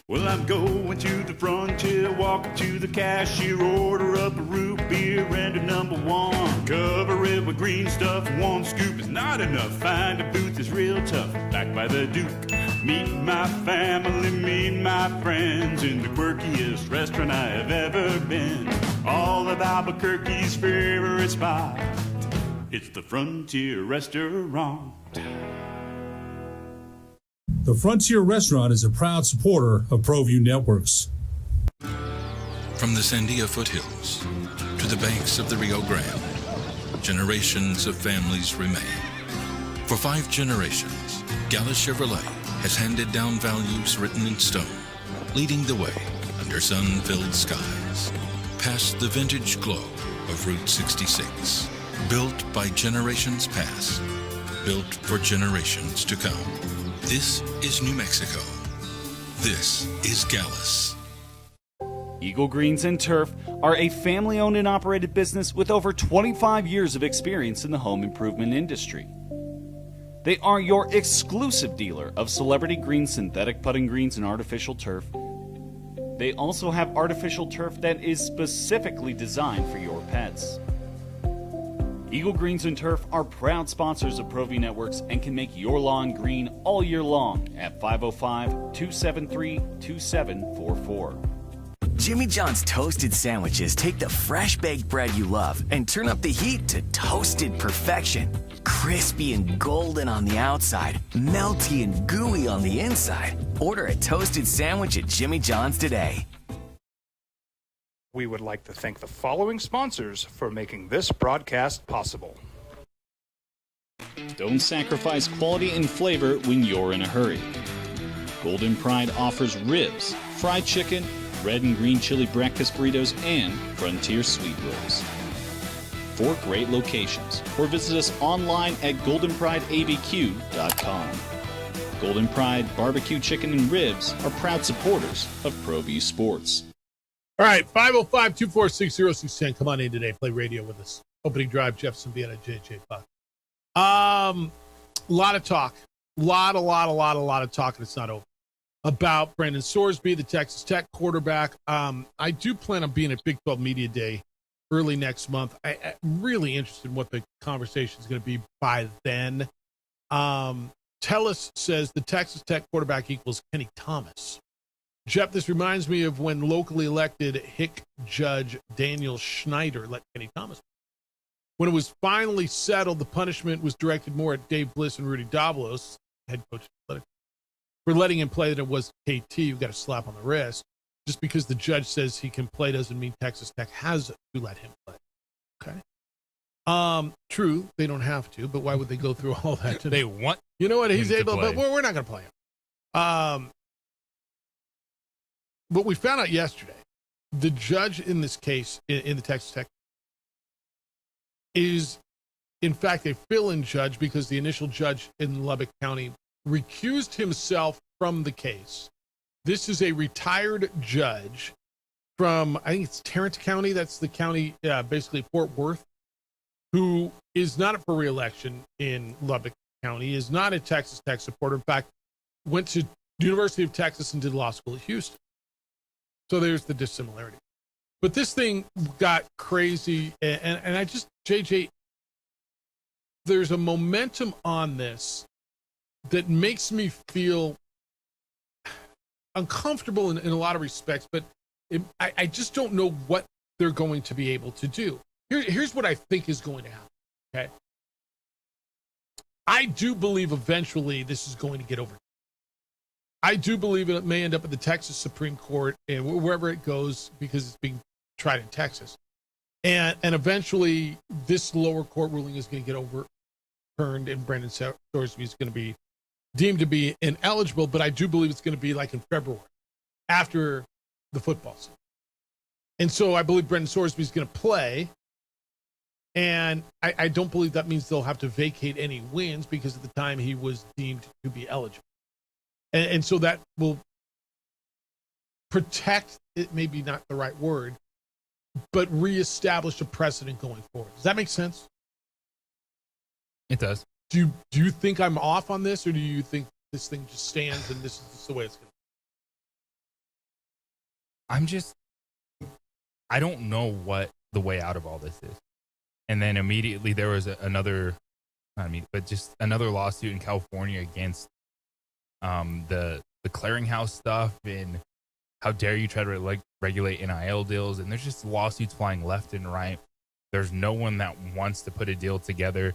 Well, I'm going to the frontier, walking to the cashier, order up a root beer and a number one. Cover it with green stuff, one scoop is not enough. Find a booth is real tough, back by the Duke. Meet my family, meet my friends in the quirkiest restaurant I have ever been. All of Albuquerque's favorite spot, it's the Frontier Restaurant. The Frontier Restaurant is a proud supporter of ProView Networks. From the Sandia foothills to the banks of the Rio Grande, generations of families remain. For 5 generations, Gallus Chevrolet has handed down values written in stone, leading the way under sun-filled skies, past the vintage glow of Route 66. Built by generations past, built for generations to come. This is New Mexico. This is Gallus. Eagle Greens and Turf are a family-owned and operated business with over 25 years of experience in the home improvement industry. They are your exclusive dealer of celebrity green, synthetic putting greens, and artificial turf. They also have artificial turf that is specifically designed for your pets. Eagle Greens and Turf are proud sponsors of ProView Networks and can make your lawn green all year long at 505-273-2744. Jimmy John's toasted sandwiches take the fresh baked bread you love and turn up the heat to toasted perfection. Crispy and golden on the outside, melty and gooey on the inside. Order a toasted sandwich at Jimmy John's today. We would like to thank the following sponsors for making this broadcast possible. Don't sacrifice quality and flavor when you're in a hurry. Golden Pride offers ribs, fried chicken, red and green chili breakfast burritos, and Frontier sweet rolls. 4 great locations, or visit us online at goldenprideabq.com. Golden Pride Barbecue Chicken and Ribs are proud supporters of ProView Sports. All right, 505-246-0610. Come on in today. Play radio with us. Opening drive, Jefferson, Vienna, JJ Buck. Lot of talk. Lot of talk, and it's not over. About Brandon Sorsby, the Texas Tech quarterback. I do plan on being at Big 12 Media Day early next month. I'm really interested in what the conversation is going to be by then. Tellus says the Texas Tech quarterback equals Kenny Thomas. Jeff, this reminds me of when locally elected Hick Judge Daniel Schneider let Kenny Thomas. When it was finally settled, the punishment was directed more at Dave Bliss and Rudy Davlos, head coach, for letting him play than it was KT, who got a slap on the wrist. Just because the judge says he can play doesn't mean Texas Tech has to let him play. Okay. True, they don't have to, but why would they go through all that? They want. You know what? He's able, play. but we're not going to play him. What we found out yesterday, the judge in this case, in the Texas Tech, is in fact a fill-in judge because the initial judge in Lubbock County recused himself from the case. This is a retired judge from, I think it's Tarrant County. That's the county, basically Fort Worth, who is not up for re-election in Lubbock County, is not a Texas Tech supporter. In fact, went to University of Texas and did law school at Houston. So there's the dissimilarity. But this thing got crazy, and I just, JJ, there's a momentum on this that makes me feel uncomfortable in a lot of respects, but I just don't know what they're going to be able to do. Here's what I think is going to happen, okay? I do believe eventually this is going to get over. I do believe it may end up at the Texas Supreme Court and wherever it goes because it's being tried in Texas. And eventually this lower court ruling is going to get overturned and Brandon Sorsby is going to be deemed to be ineligible, but I do believe it's going to be like in February after the football season. And so I believe Brendan Sorsby is going to play. And I don't believe that means they'll have to vacate any wins because at the time he was deemed to be eligible. And so that will protect, it may be not the right word, but reestablish a precedent going forward. Does that make sense? It does. Do you think I'm off on this, or do you think this thing just stands and this is just the way it's going to be? I don't know what the way out of all this is. And then immediately there was another lawsuit in California against the clearinghouse stuff, and how dare you try to regulate NIL deals. And there's just lawsuits flying left and right. There's no one that wants to put a deal together.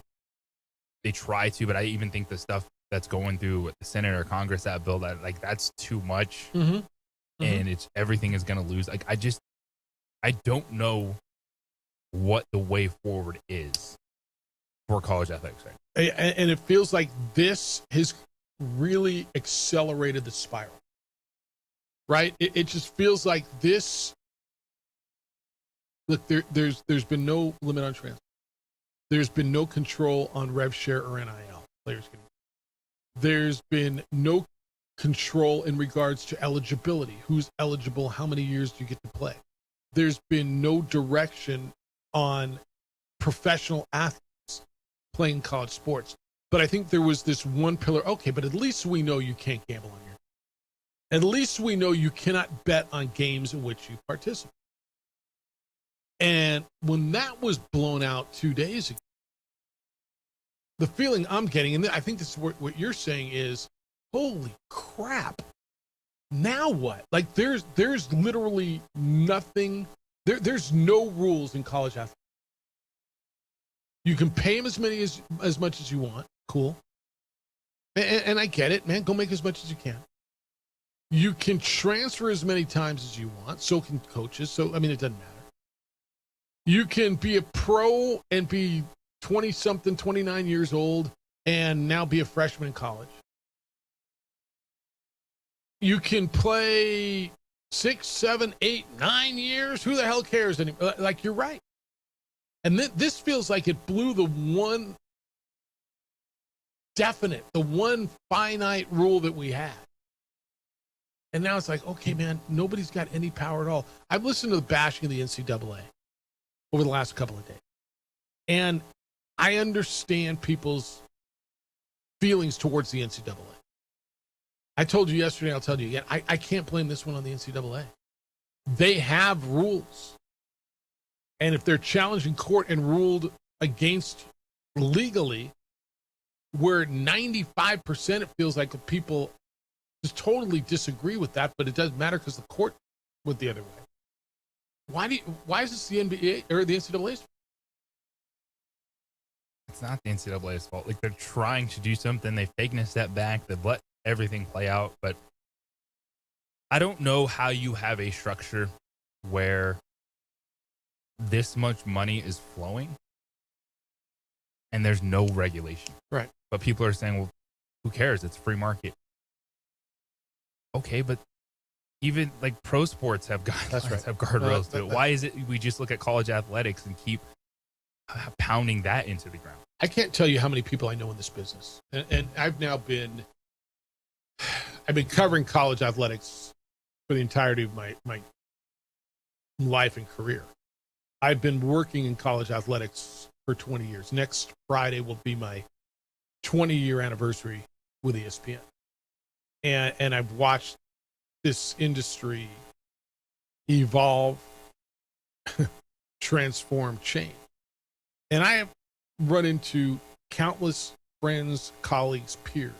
They try to, but I even think the stuff that's going through the Senate or Congress, that bill, that's too much. Mm-hmm. And everything is going to lose. I don't know what the way forward is for college athletics. Right? And it feels like this has really accelerated the spiral, right? It just feels like this. Look, there's been no limit on transfer. There's been no control on rev share or NIL. Players getting. There's been no control in regards to eligibility. Who's eligible? How many years do you get to play? There's been no direction on professional athletes playing college sports. But I think there was this one pillar. Okay, but at least we know you can't gamble on your. At least we know you cannot bet on games in which you participate. And when that was blown out 2 days ago, the feeling I'm getting, and I think this is what you're saying, is, holy crap. Now what? Like there's literally nothing. There's no rules in college athletics. You can pay them as much as you want. Cool. And I get it, man. Go make as much as you can. You can transfer as many times as you want. So can coaches. So, it doesn't matter. You can be a pro and be 20-something, 29 years old, and now be a freshman in college. You can play 6, 7, 8, 9 years. Who the hell cares anymore? Like, you're right. And this feels like it blew the one definite, the one finite rule that we had. And now it's like, okay, man, nobody's got any power at all. I've listened to the bashing of the NCAA over the last couple of days. And I understand people's feelings towards the NCAA. I told you yesterday, I'll tell you again, I can't blame this one on the NCAA. They have rules. And if they're challenged in court and ruled against legally, where 95% it feels like people just totally disagree with that, but it doesn't matter because the court went the other way. Why is this the NBA or the NCAA's? It's not the NCAA's fault. Like, they're trying to do something. They've taken a step back. They've let everything play out. But I don't know how you have a structure where this much money is flowing and there's no regulation. Right. But people are saying, well, who cares? It's a free market. Okay, but even like pro sports have guidelines, have guardrails to it. Why is it we just look at college athletics and keep pounding that into the ground? I can't tell you how many people I know in this business. And I've been covering college athletics for the entirety of my life and career. I've been working in college athletics for 20 years. Next Friday will be my 20-year anniversary with ESPN. And I've watched this industry evolve, transform, change. And I have run into countless friends, colleagues, peers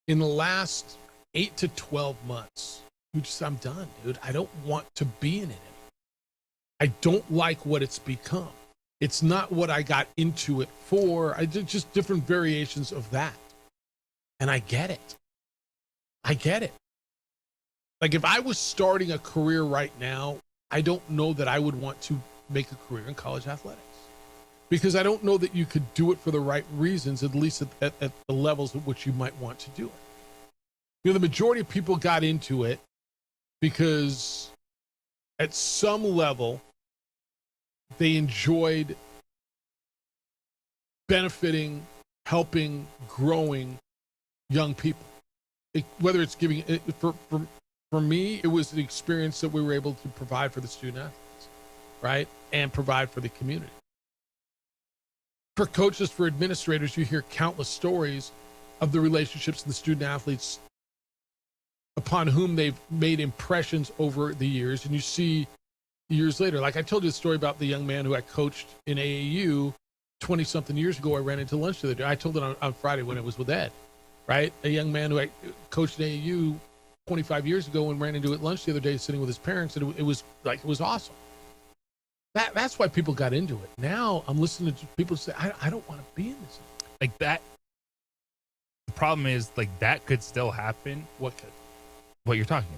in the last 8 to 12 months who just, I'm done, dude. I don't want to be in it anymore. I don't like what it's become. It's not what I got into it for. I did just different variations of that. And I get it. Like, if I was starting a career right now, I don't know that I would want to make a career in college athletics. because I don't know that you could do it for the right reasons, at least at the levels at which you might want to do it. You know, the majority of people got into it because at some level they enjoyed benefiting, helping, growing young people. Whether it's giving it, for me, it was the experience that we were able to provide for the student athletes, right? And provide for the community. For coaches, for administrators, you hear countless stories of the relationships of the student athletes upon whom they've made impressions over the years. And you see years later, like I told you the story about the young man who I coached in AAU 20-something years ago. I ran into lunch the other day. I told it on Friday when it was with Ed, right? A young man who I coached in AAU 25 years ago and ran into at lunch the other day sitting with his parents, and it was awesome. That's why people got into it. Now I'm listening to people say, I don't want to be in this. Like that. The problem is, like, that could still happen. What could? What you're talking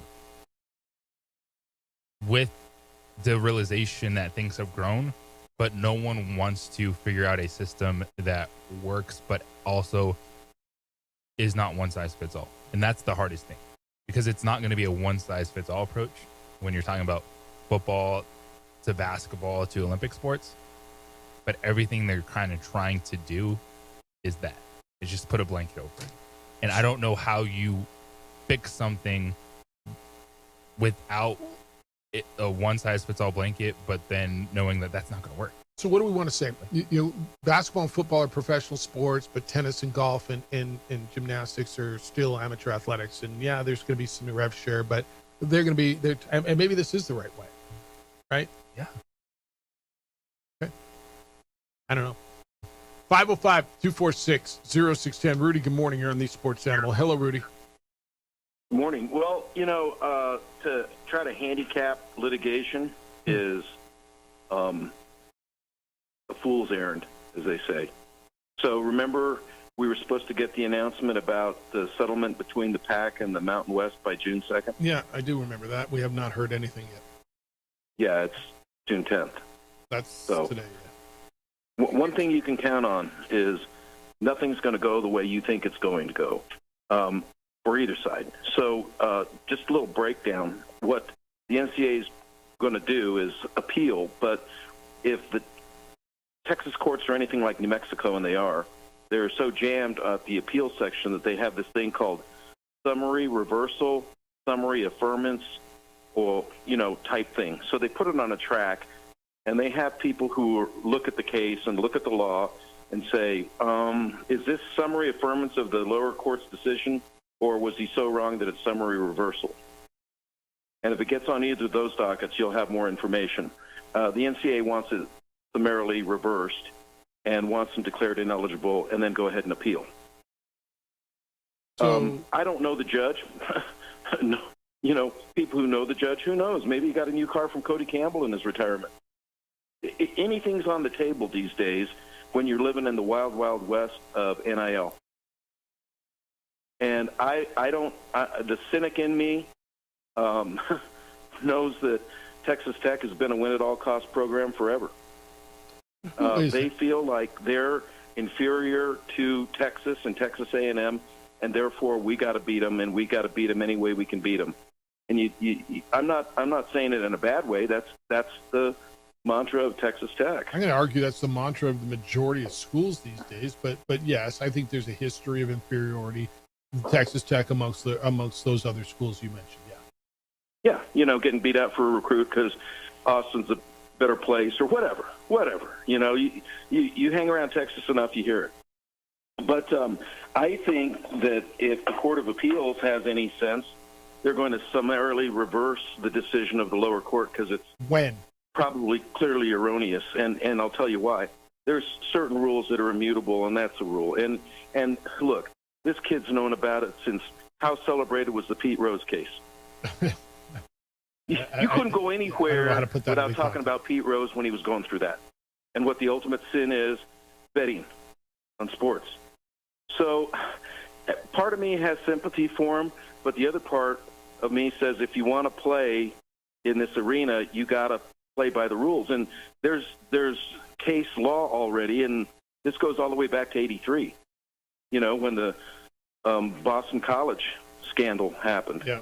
about. With the realization that things have grown, but no one wants to figure out a system that works, but also is not one size fits all. And that's the hardest thing, because it's not going to be a one size fits all approach when you're talking about football to basketball to Olympic sports. But everything they're kind of trying to do is that. It's just put a blanket over it. And I don't know how you fix something without a one size fits all blanket, but then knowing that that's not going to work. So what do we want to say? You know, basketball and football are professional sports, but tennis and golf and gymnastics are still amateur athletics. And yeah, there's going to be some rev share, but they're going to be there. And maybe this is the right way, right? Yeah. Okay. I don't know. 505-246-0610. Rudy, good morning. You're on the Sports Animal. Hello, Rudy. Good morning. Well, you know, to try to handicap litigation is a fool's errand, as they say. So remember, we were supposed to get the announcement about the settlement between the PAC and the Mountain West by June 2nd? Yeah, I do remember that. We have not heard anything yet. Yeah, it's June 10th. That's today, yeah. One thing you can count on is nothing's going to go the way you think it's going to go, for either side. So just a little breakdown. What the NCAA is going to do is appeal, but if the Texas courts are anything like New Mexico, and they are, they're so jammed at the appeal section that they have this thing called summary reversal, summary affirmance, or, you know, type thing. So they put it on a track, and they have people who look at the case and look at the law and say, is this summary affirmance of the lower court's decision, or was he so wrong that it's summary reversal? And if it gets on either of those dockets, you'll have more information. The NCAA wants it summarily reversed and wants them declared ineligible, and then go ahead and appeal. I don't know the judge. No, you know, people who know the judge, who knows? Maybe he got a new car from Cody Campbell in his retirement. Anything's on the table these days when you're living in the wild, wild west of NIL. And the cynic in me knows that Texas Tech has been a win-at-all-cost program forever. They feel like they're inferior to Texas and Texas A&M, and therefore we got to beat them, and we got to beat them any way we can beat them. And I'm not saying it in a bad way. That's the mantra of Texas Tech. I'm going to argue that's the mantra of the majority of schools these days. But yes, I think there's a history of inferiority in Texas Tech amongst those other schools you mentioned. Yeah. Yeah, you know, getting beat out for a recruit because Austin's a better place or whatever. You know, you hang around Texas enough, you hear it. But I think that if the Court of Appeals has any sense, they're going to summarily reverse the decision of the lower court because it's probably clearly erroneous. And I'll tell you why. There's certain rules that are immutable, and that's a rule. And look, this kid's known about it since how celebrated was the Pete Rose case. You couldn't go anywhere without talking about Pete Rose when he was going through that. And what the ultimate sin is, betting on sports. So part of me has sympathy for him, but the other part of me says if you want to play in this arena, you got to play by the rules. And there's case law already, and this goes all the way back to '83. You know, when the Boston College scandal happened. Yeah.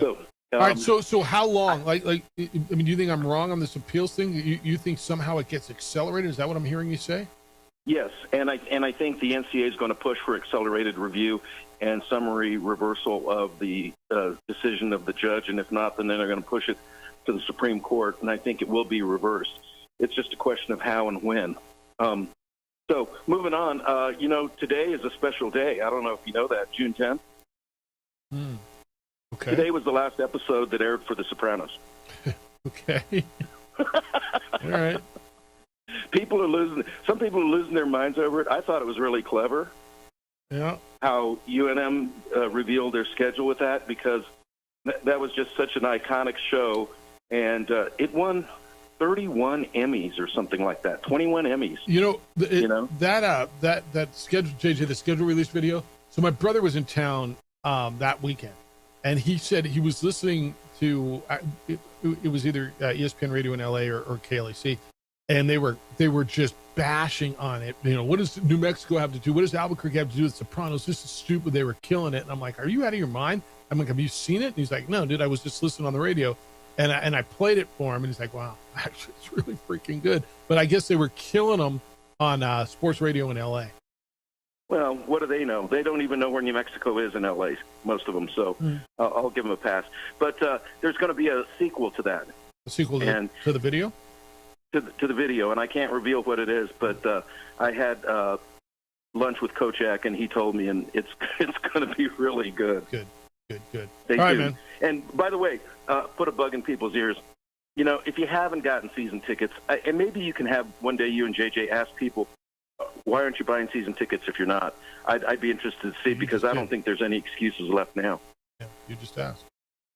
So, all right. So how long? Like, I mean, do you think I'm wrong on this appeals thing? You think somehow it gets accelerated? Is that what I'm hearing you say? Yes, and I think the NCAA is going to push for accelerated review and summary reversal of the decision of the judge, and if not, then they're going to push it to the Supreme Court, and I think it will be reversed. It's just a question of how and when. So moving on, you know, today is a special day. I don't know if you know that, June 10th. Okay. Today was the last episode that aired for The Sopranos. Okay. All right. Some people are losing their minds over it. I thought it was really clever. Yeah. How UNM revealed their schedule with that, because that was just such an iconic show, and it won 31 Emmys or something like that. 21 Emmys. That schedule, JJ, the schedule release video. So my brother was in town that weekend, and he said he was listening to it was either ESPN Radio in LA or KLAC, and they were just bashing on it. You know, what does New Mexico have to do? What does Albuquerque have to do with Sopranos? This is stupid. They were killing it. And I'm like, are you out of your mind? I'm like, have you seen it? And he's like, no, dude, I was just listening on the radio. And I played it for him. And he's like, wow, actually, it's really freaking good. But I guess they were killing them on sports radio in L.A. Well, what do they know? They don't even know where New Mexico is in L.A., most of them. So I'll give them a pass. But there's going to be a sequel to that. A sequel to the video? To the video, and I can't reveal what it is, but I had lunch with Kocak, and he told me, and it's going to be really good. Good. Stay All right, tuned. man. And by the way, put a bug in people's ears. You know, if you haven't gotten season tickets, and maybe you can have one day you and JJ ask people, why aren't you buying season tickets if you're not? I'd be interested to see, because I don't think there's any excuses left now. Yeah, you just asked.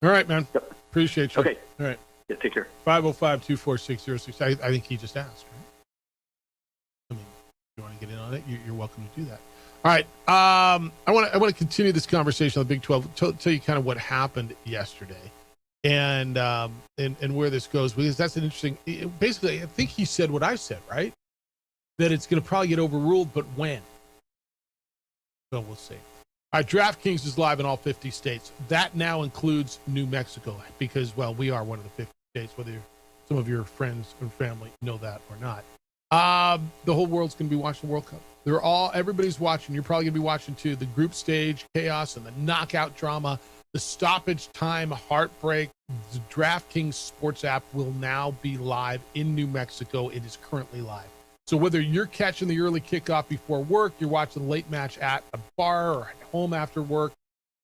All right, man. Yep. Appreciate you. Okay. All right. Yeah, take care. 505-246-06. I think he just asked, right? I mean, if you want to get in on it, you're welcome to do that. All right. I want to continue this conversation on the Big 12. Tell you kind of what happened yesterday, and where this goes, because that's an interesting. Basically, I think he said what I said, right? That it's going to probably get overruled, but when? So we'll see. All right, DraftKings is live in all 50 states. That now includes New Mexico, because, well, we are one of the 50 states, whether some of your friends and family know that or not. The whole world's going to be watching the World Cup. Everybody's watching. You're probably going to be watching, too, the group stage chaos and the knockout drama, the stoppage time heartbreak. The DraftKings sports app will now be live in New Mexico. It is currently live. So whether you're catching the early kickoff before work, you're watching the late match at a bar or at home after work,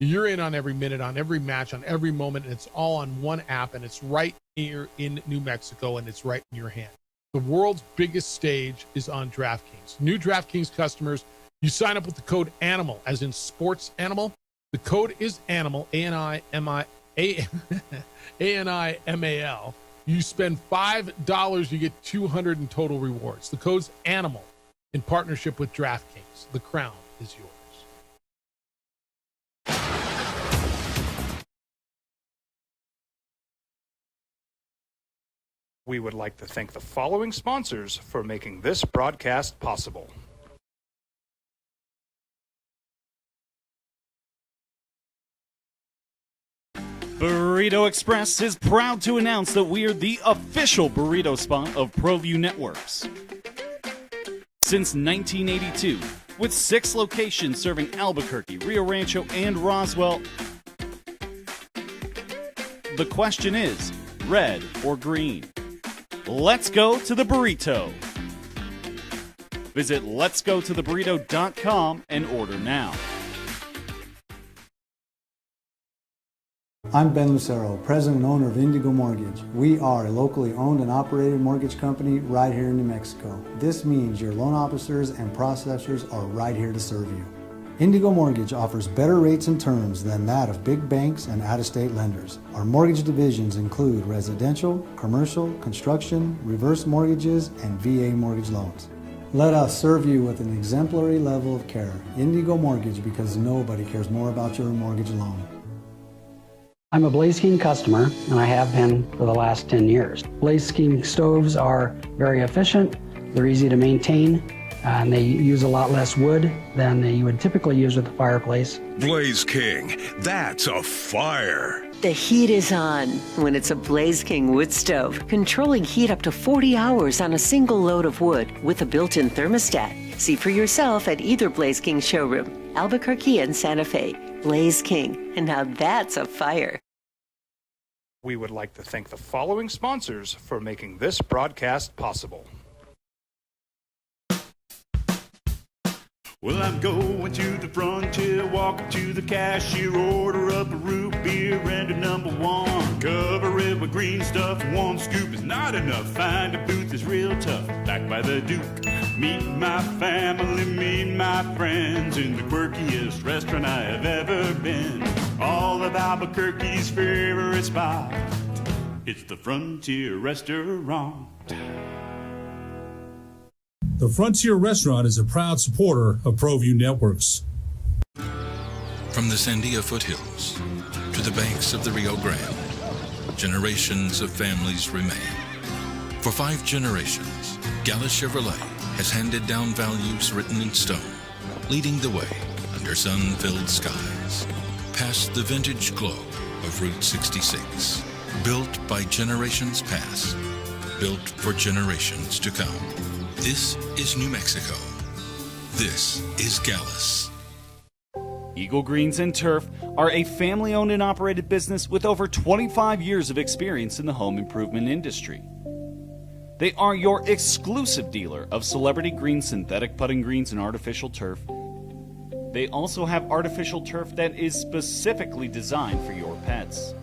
you're in on every minute, on every match, on every moment, and it's all on one app, and it's right here in New Mexico, and it's right in your hand. The world's biggest stage is on DraftKings. New DraftKings customers, you sign up with the code ANIMAL, as in sports animal. The code is ANIMAL, A-N-I-M-A-L. You spend $5, you get $200 in total rewards. The code's ANIMAL in partnership with DraftKings. The crown is yours. We would like to thank the following sponsors for making this broadcast possible. Burrito Express is proud to announce that we are the official burrito spot of ProView Networks. Since 1982, with 6 locations serving Albuquerque, Rio Rancho, and Roswell, the question is, red or green? Let's go to the burrito. Visit letsgototheburrito.com and order now. I'm Ben Lucero, president and owner of Indigo Mortgage. We are a locally owned and operated mortgage company right here in New Mexico. This means your loan officers and processors are right here to serve you. Indigo Mortgage offers better rates and terms than that of big banks and out-of-state lenders. Our mortgage divisions include residential, commercial, construction, reverse mortgages, and VA mortgage loans. Let us serve you with an exemplary level of care. Indigo Mortgage, because nobody cares more about your mortgage loan. I'm a Blaze King customer, and I have been for the last 10 years. Blaze King stoves are very efficient, they're easy to maintain, and they use a lot less wood than you would typically use with a fireplace. Blaze King, that's a fire. The heat is on when it's a Blaze King wood stove, controlling heat up to 40 hours on a single load of wood with a built-in thermostat. See for yourself at either Blaze King showroom, Albuquerque and Santa Fe. Blaze King, and now that's a fire. We would like to thank the following sponsors for making this broadcast possible. Well, I'm going to the frontier, walking to the cashier, order up a root beer and a number one. Cover it with green stuff, one scoop is not enough. Find a booth is real tough, back by the Duke. Meet my family, meet my friends in the quirkiest restaurant I have ever been. All of Albuquerque's favorite spot, it's the Frontier Restaurant. The Frontier Restaurant is a proud supporter of ProView Networks. From the Sandia foothills to the banks of the Rio Grande, generations of families remain. For 5 generations, Gallus Chevrolet has handed down values written in stone, leading the way under sun-filled skies, past the vintage glow of Route 66. Built by generations past, built for generations to come. This is New Mexico. This is Gallus. Eagle Greens and Turf are a family-owned and operated business with over 25 years of experience in the home improvement industry. They are your exclusive dealer of celebrity green, synthetic putting greens, and artificial turf. They also have artificial turf that is specifically designed for your pets.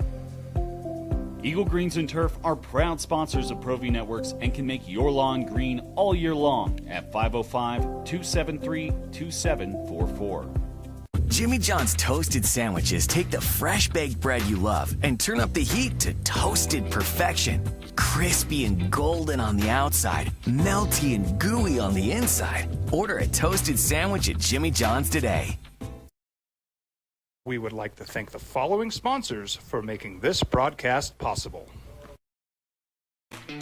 Eagle Greens and Turf are proud sponsors of ProView Networks and can make your lawn green all year long at 505-273-2744. Jimmy John's toasted sandwiches take the fresh baked bread you love and turn up the heat to toasted perfection. Crispy and golden on the outside, melty and gooey on the inside. Order a toasted sandwich at Jimmy John's today. We would like to thank the following sponsors for making this broadcast possible.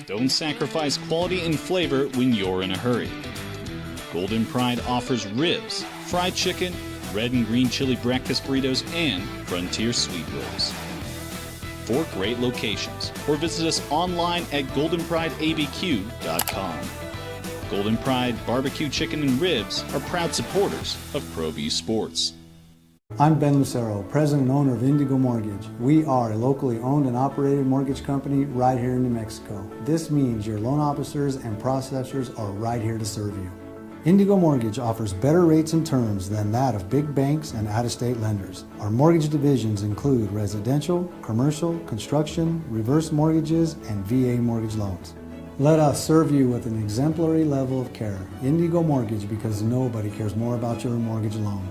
Don't sacrifice quality and flavor when you're in a hurry. Golden Pride offers ribs, fried chicken, red and green chili breakfast burritos, and Frontier sweet rolls. 4 great locations, or visit us online at goldenprideabq.com. Golden Pride Barbecue Chicken and Ribs are proud supporters of ProView Sports. I'm Ben Lucero, president and owner of Indigo Mortgage. We are a locally owned and operated mortgage company right here in New Mexico. This means your loan officers and processors are right here to serve you. Indigo Mortgage offers better rates and terms than that of big banks and out-of-state lenders. Our mortgage divisions include residential, commercial, construction, reverse mortgages, and VA mortgage loans. Let us serve you with an exemplary level of care. Indigo Mortgage, because nobody cares more about your mortgage loan.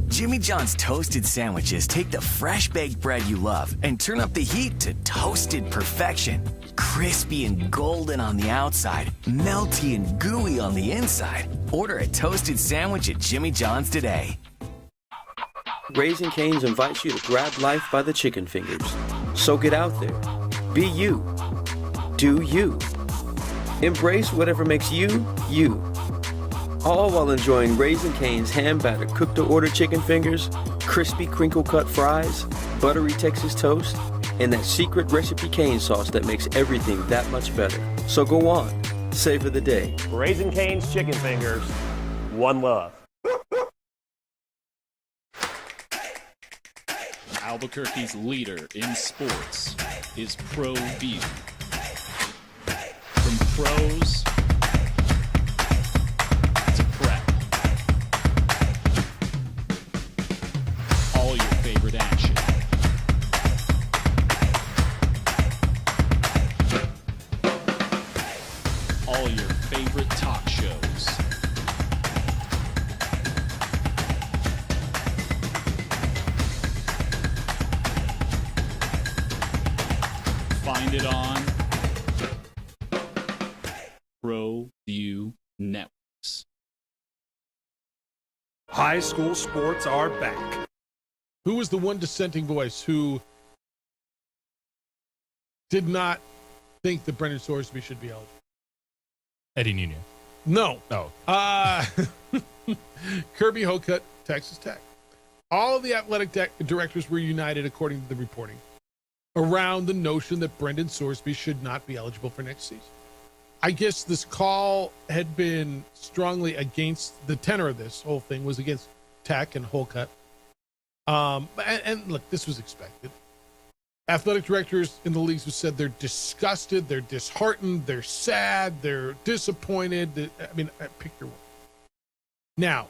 Jimmy John's toasted sandwiches take the fresh baked bread you love and turn up the heat to toasted perfection. Crispy and golden on the outside, melty and gooey on the inside. Order a toasted sandwich at Jimmy John's today. Raising Cane's invites you to grab life by the chicken fingers. So get out there. Be you. Do you. Embrace whatever makes you, you. All while enjoying Raising Cane's hand-battered cooked-to-order chicken fingers, crispy crinkle-cut fries, buttery Texas toast, and that secret recipe cane sauce that makes everything that much better. So go on, savor the day. Raising Cane's chicken fingers, one love. Albuquerque's leader in sports is ProView. From pros to prep, all your favorite action. All your favorite talk shows. Find it on ProView Networks. High school sports are back. Who was the one dissenting voice who did not think that Brendan Sorsby should be eligible? Eddie Nunez. No. Oh. Kirby Hocutt, Texas Tech. All of the athletic directors were united, according to the reporting, around the notion that Brendan Sorsby should not be eligible for next season. I guess this call had been strongly against, the tenor of this whole thing was against Tech and Hocutt. And look, this was expected. Athletic directors in the leagues have said they're disgusted, they're disheartened, they're sad, they're disappointed. I mean, pick your one. Now,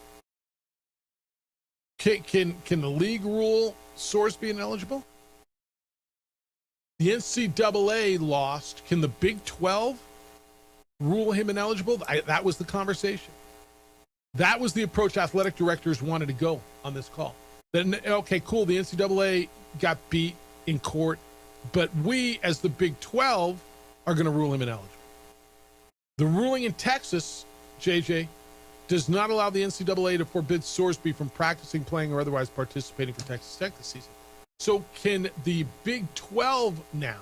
can the league rule Sorsby ineligible? The NCAA lost. Can the Big 12 rule him ineligible? That was the conversation. That was the approach athletic directors wanted to go on this call. Then, okay, cool, the NCAA got beat in court, but we, as the Big 12, are going to rule him ineligible. The ruling in Texas, JJ, does not allow the NCAA to forbid Sorsby from practicing, playing, or otherwise participating for Texas Tech this season. So can the Big 12 now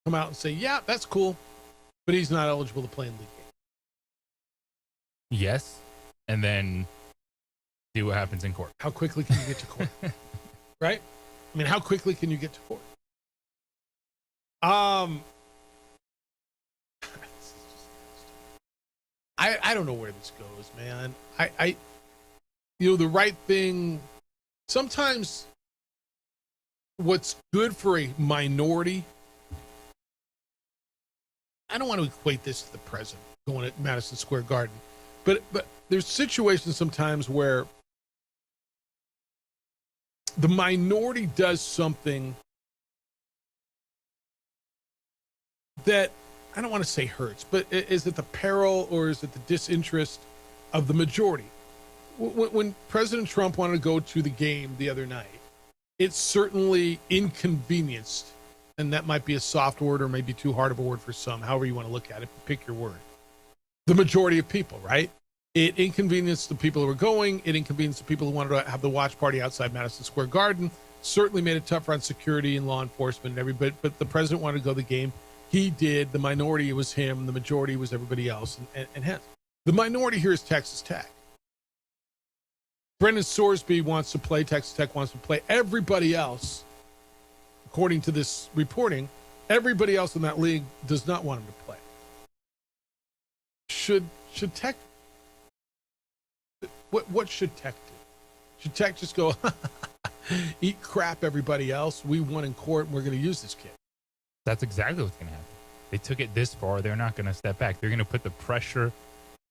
come out and say, yeah, that's cool, but he's not eligible to play in league games? Yes, and then see what happens in court. How quickly can you get to court? Right? I mean, how quickly can you get to court? I don't know where this goes, man. The right thing, sometimes what's good for a minority, I don't want to equate this to the president going at Madison Square Garden, but there's situations sometimes where the minority does something that, I don't want to say hurts, but is it the peril or is it the disinterest of the majority? When President Trump wanted to go to the game the other night, it certainly inconvenienced, and that might be a soft word or maybe too hard of a word for some, however you want to look at it, pick your word. The majority of people, right? It inconvenienced the people who were going. It inconvenienced the people who wanted to have the watch party outside Madison Square Garden. Certainly made it tougher on security and law enforcement and everybody, but the president wanted to go to the game. He did. The minority was him. The majority was everybody else. And hence, the minority here is Texas Tech. Brendan Sorsby wants to play. Texas Tech wants to play. Everybody else, according to this reporting, everybody else in that league does not want him to play. Should Tech... What should Tech do? Should Tech just go, eat crap, everybody else? We won in court, and we're going to use this kid. That's exactly what's going to happen. They took it this far. They're not going to step back. They're going to put the pressure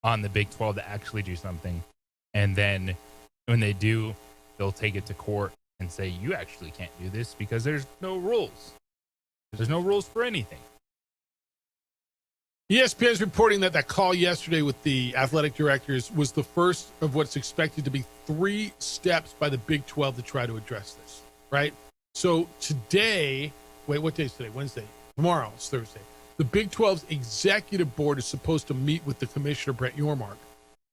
on the Big 12 to actually do something. And then when they do, they'll take it to court and say, you actually can't do this because there's no rules. There's no rules for anything. ESPN is reporting that call yesterday with the athletic directors was the first of what's expected to be 3 steps by the Big 12 to try to address this, right? So today, what day is today? Wednesday. Tomorrow is Thursday. The Big 12's executive board is supposed to meet with the commissioner, Brett Yormark,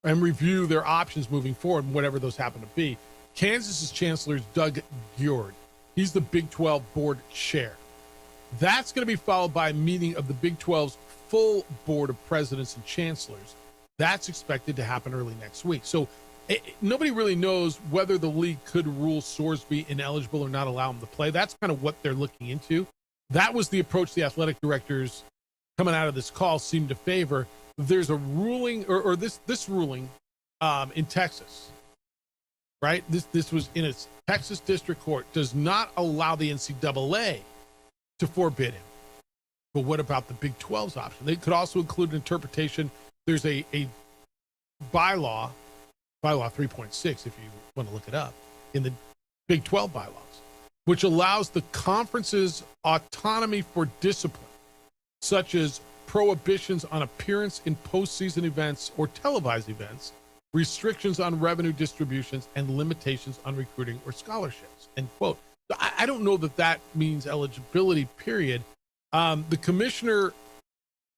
and review their options moving forward, whatever those happen to be. Kansas's chancellor is Doug George. He's the Big 12 board chair. That's going to be followed by a meeting of the Big 12's full board of presidents and chancellors. That's expected to happen early next week. So nobody really knows whether the league could rule Sorsby ineligible or not allow him to play. That's kind of what they're looking into. That was the approach the athletic directors coming out of this call seemed to favor. There's a ruling or this ruling in Texas, right? This was in a Texas district court, does not allow the NCAA to forbid him. But what about the Big 12's option? They could also include an interpretation. There's a bylaw 3.6, if you want to look it up, in the Big 12 bylaws, which allows the conference's autonomy for discipline, such as prohibitions on appearance in postseason events or televised events, restrictions on revenue distributions, and limitations on recruiting or scholarships, end quote. I don't know that means eligibility, period. The commissioner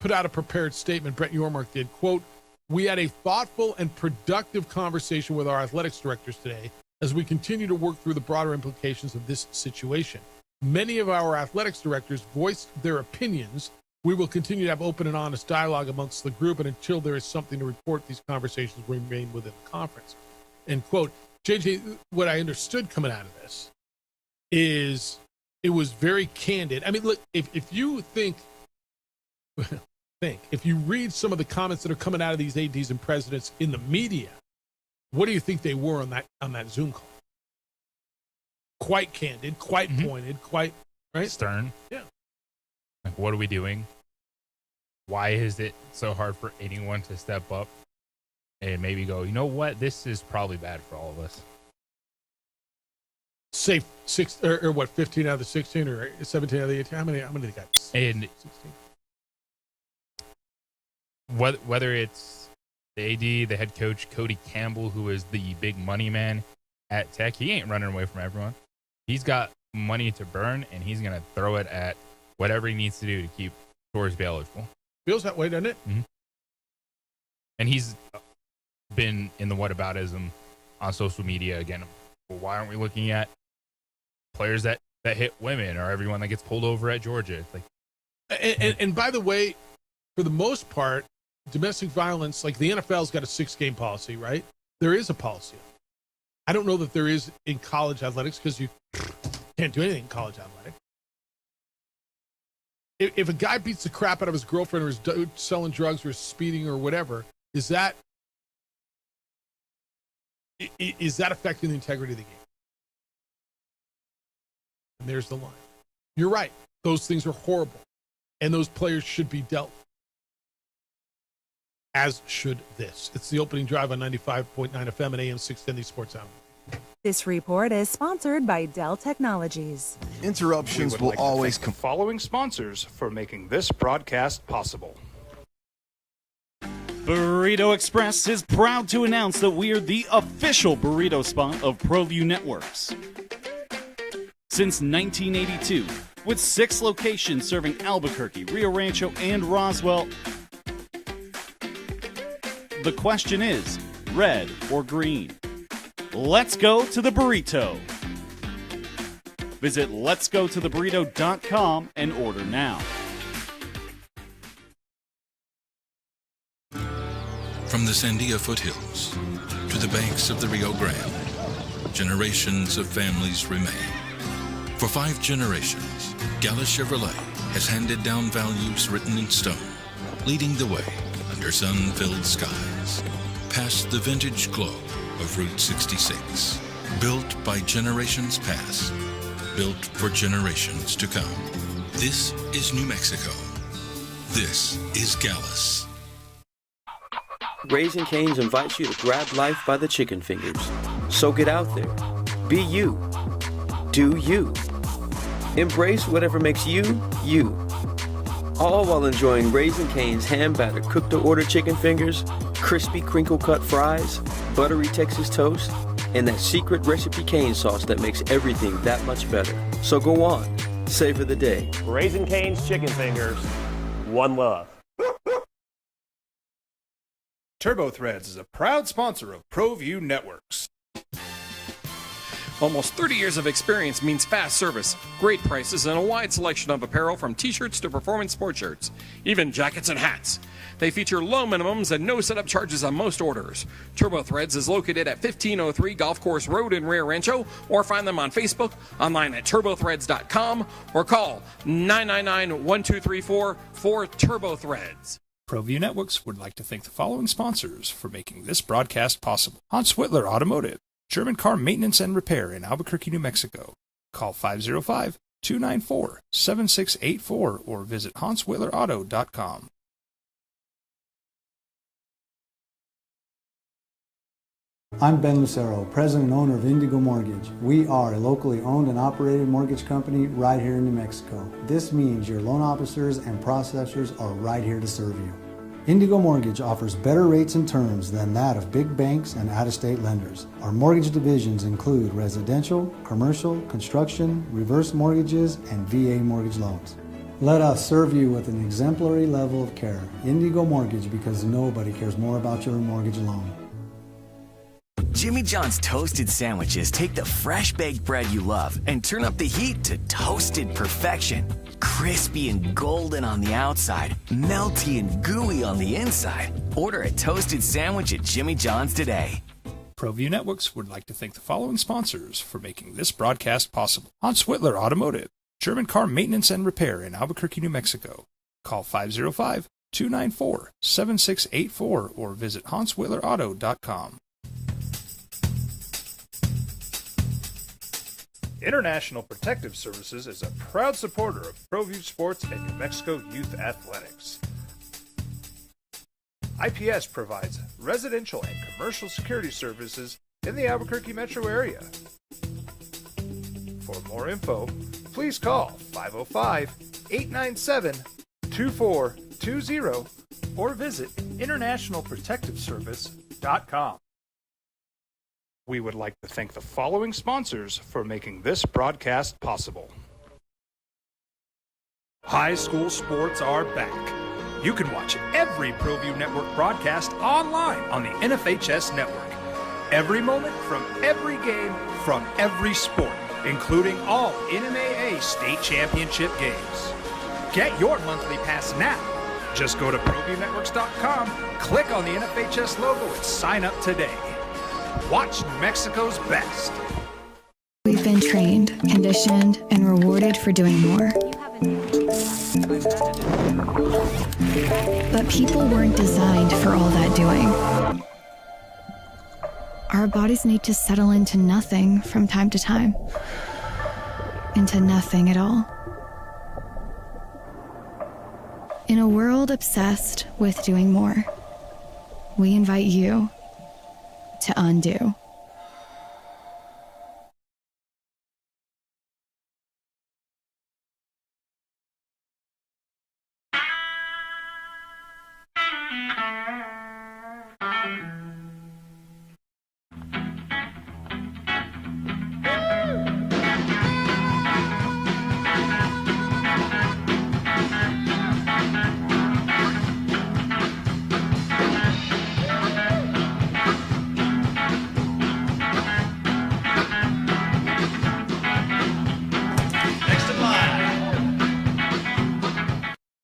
put out a prepared statement. Brett Yormark did, quote, "We had a thoughtful and productive conversation with our athletics directors today, as we continue to work through the broader implications of this situation. Many of our athletics directors voiced their opinions. We will continue to have open and honest dialogue amongst the group, and until there is something to report, these conversations will remain within the conference. End quote. JJ, what I understood coming out of this is it was very candid. I mean, look, if you if you read some of the comments that are coming out of these ADs and presidents in the media, what do you think they were on that Zoom call? Quite candid, quite pointed, quite right, stern. Yeah. Like, what are we doing? Why is it so hard for anyone to step up and maybe go, you know what, this is probably bad for all of us? Say 15 out of the 16 or 17 out of the 18? How many they got? And 16. Whether it's the AD, the head coach, Cody Campbell, who is the big money man at Tech, he ain't running away from everyone. He's got money to burn, and he's going to throw it at whatever he needs to do to keep Torsby eligible. Feels that way, doesn't it? Mm-hmm. And he's been in the whataboutism on social media again. Well, why aren't we looking at players that hit women or everyone that gets pulled over at Georgia? It's like, and by the way, for the most part, domestic violence, like the NFL's got a 6-game policy, right? There is a policy. I don't know that there is in college athletics because you can't do anything in college athletics. If a guy beats the crap out of his girlfriend or is selling drugs or is speeding or whatever, is that affecting the integrity of the game? And there's the line. You're right. Those things are horrible. And those players should be dealt with. As should this. It's the opening drive on 95.9 FM and AM 610 Sports Hour. This report is sponsored by Dell Technologies. Interruptions will always come. Following sponsors for making this broadcast possible. Burrito Express is proud to announce that we are the official burrito spot of ProView Networks. Since 1982, with 6 locations serving Albuquerque, Rio Rancho, and Roswell, the question is, red or green? Let's go to the burrito. Visit letsgototheburrito.com and order now. From the Sandia foothills to the banks of the Rio Grande, generations of families remain. For 5 generations, Gallus Chevrolet has handed down values written in stone, leading the way under sun-filled skies, past the vintage glow of Route 66. Built by generations past, built for generations to come. This is New Mexico. This is Gallus. Raising Cane's invites you to grab life by the chicken fingers. So get out there. Be you. Do you. Embrace whatever makes you, you. All while enjoying Raising Cane's hand-battered cooked-to-order chicken fingers, crispy crinkle-cut fries, buttery Texas toast, and that secret recipe cane sauce that makes everything that much better. So go on. Savor the day. Raising Cane's chicken fingers. One love. TurboThreads is a proud sponsor of ProView Networks. Almost 30 years of experience means fast service, great prices, and a wide selection of apparel from t-shirts to performance sport shirts, even jackets and hats. They feature low minimums and no setup charges on most orders. TurboThreads is located at 1503 Golf Course Road in Rio Rancho, or find them on Facebook, online at turbothreads.com, or call 999-1234 for TurboThreads. ProView Networks would like to thank the following sponsors for making this broadcast possible. Hans Whitler Automotive, German car maintenance and repair in Albuquerque, New Mexico. Call 505-294-7684 or visit HansWhitlerAuto.com. I'm Ben Lucero, president and owner of Indigo Mortgage. We are a locally owned and operated mortgage company right here in New Mexico. This means your loan officers and processors are right here to serve you. Indigo Mortgage offers better rates and terms than that of big banks and out-of-state lenders. Our mortgage divisions include residential, commercial, construction, reverse mortgages, and VA mortgage loans. Let us serve you with an exemplary level of care. Indigo Mortgage, because nobody cares more about your mortgage loan. Jimmy John's toasted sandwiches take the fresh baked bread you love and turn up the heat to toasted perfection. Crispy and golden on the outside, melty and gooey on the inside. Order a toasted sandwich at Jimmy John's today. ProView Networks would like to thank the following sponsors for making this broadcast possible. Hans Whitler Automotive, German car maintenance and repair in Albuquerque, New Mexico. Call 505-294-7684 or visit HansWhitlerAuto.com. International Protective Services is a proud supporter of ProView Sports and New Mexico Youth Athletics. IPS provides residential and commercial security services in the Albuquerque metro area. For more info, please call 505-897-2420 or visit internationalprotectiveservice.com. We would like to thank the following sponsors for making this broadcast possible. High school sports are back. You can watch every ProView Network broadcast online on the NFHS network. Every moment from every game from every sport, including all NMAA state championship games. Get your monthly pass now. Just go to ProViewNetworks.com, click on the NFHS logo, and sign up today. Watch New Mexico's best. We've been trained, conditioned, and rewarded for doing more. But people weren't designed for all that doing. Our bodies need to settle into nothing from time to time. Into nothing at all. In a world obsessed with doing more, we invite you to undo.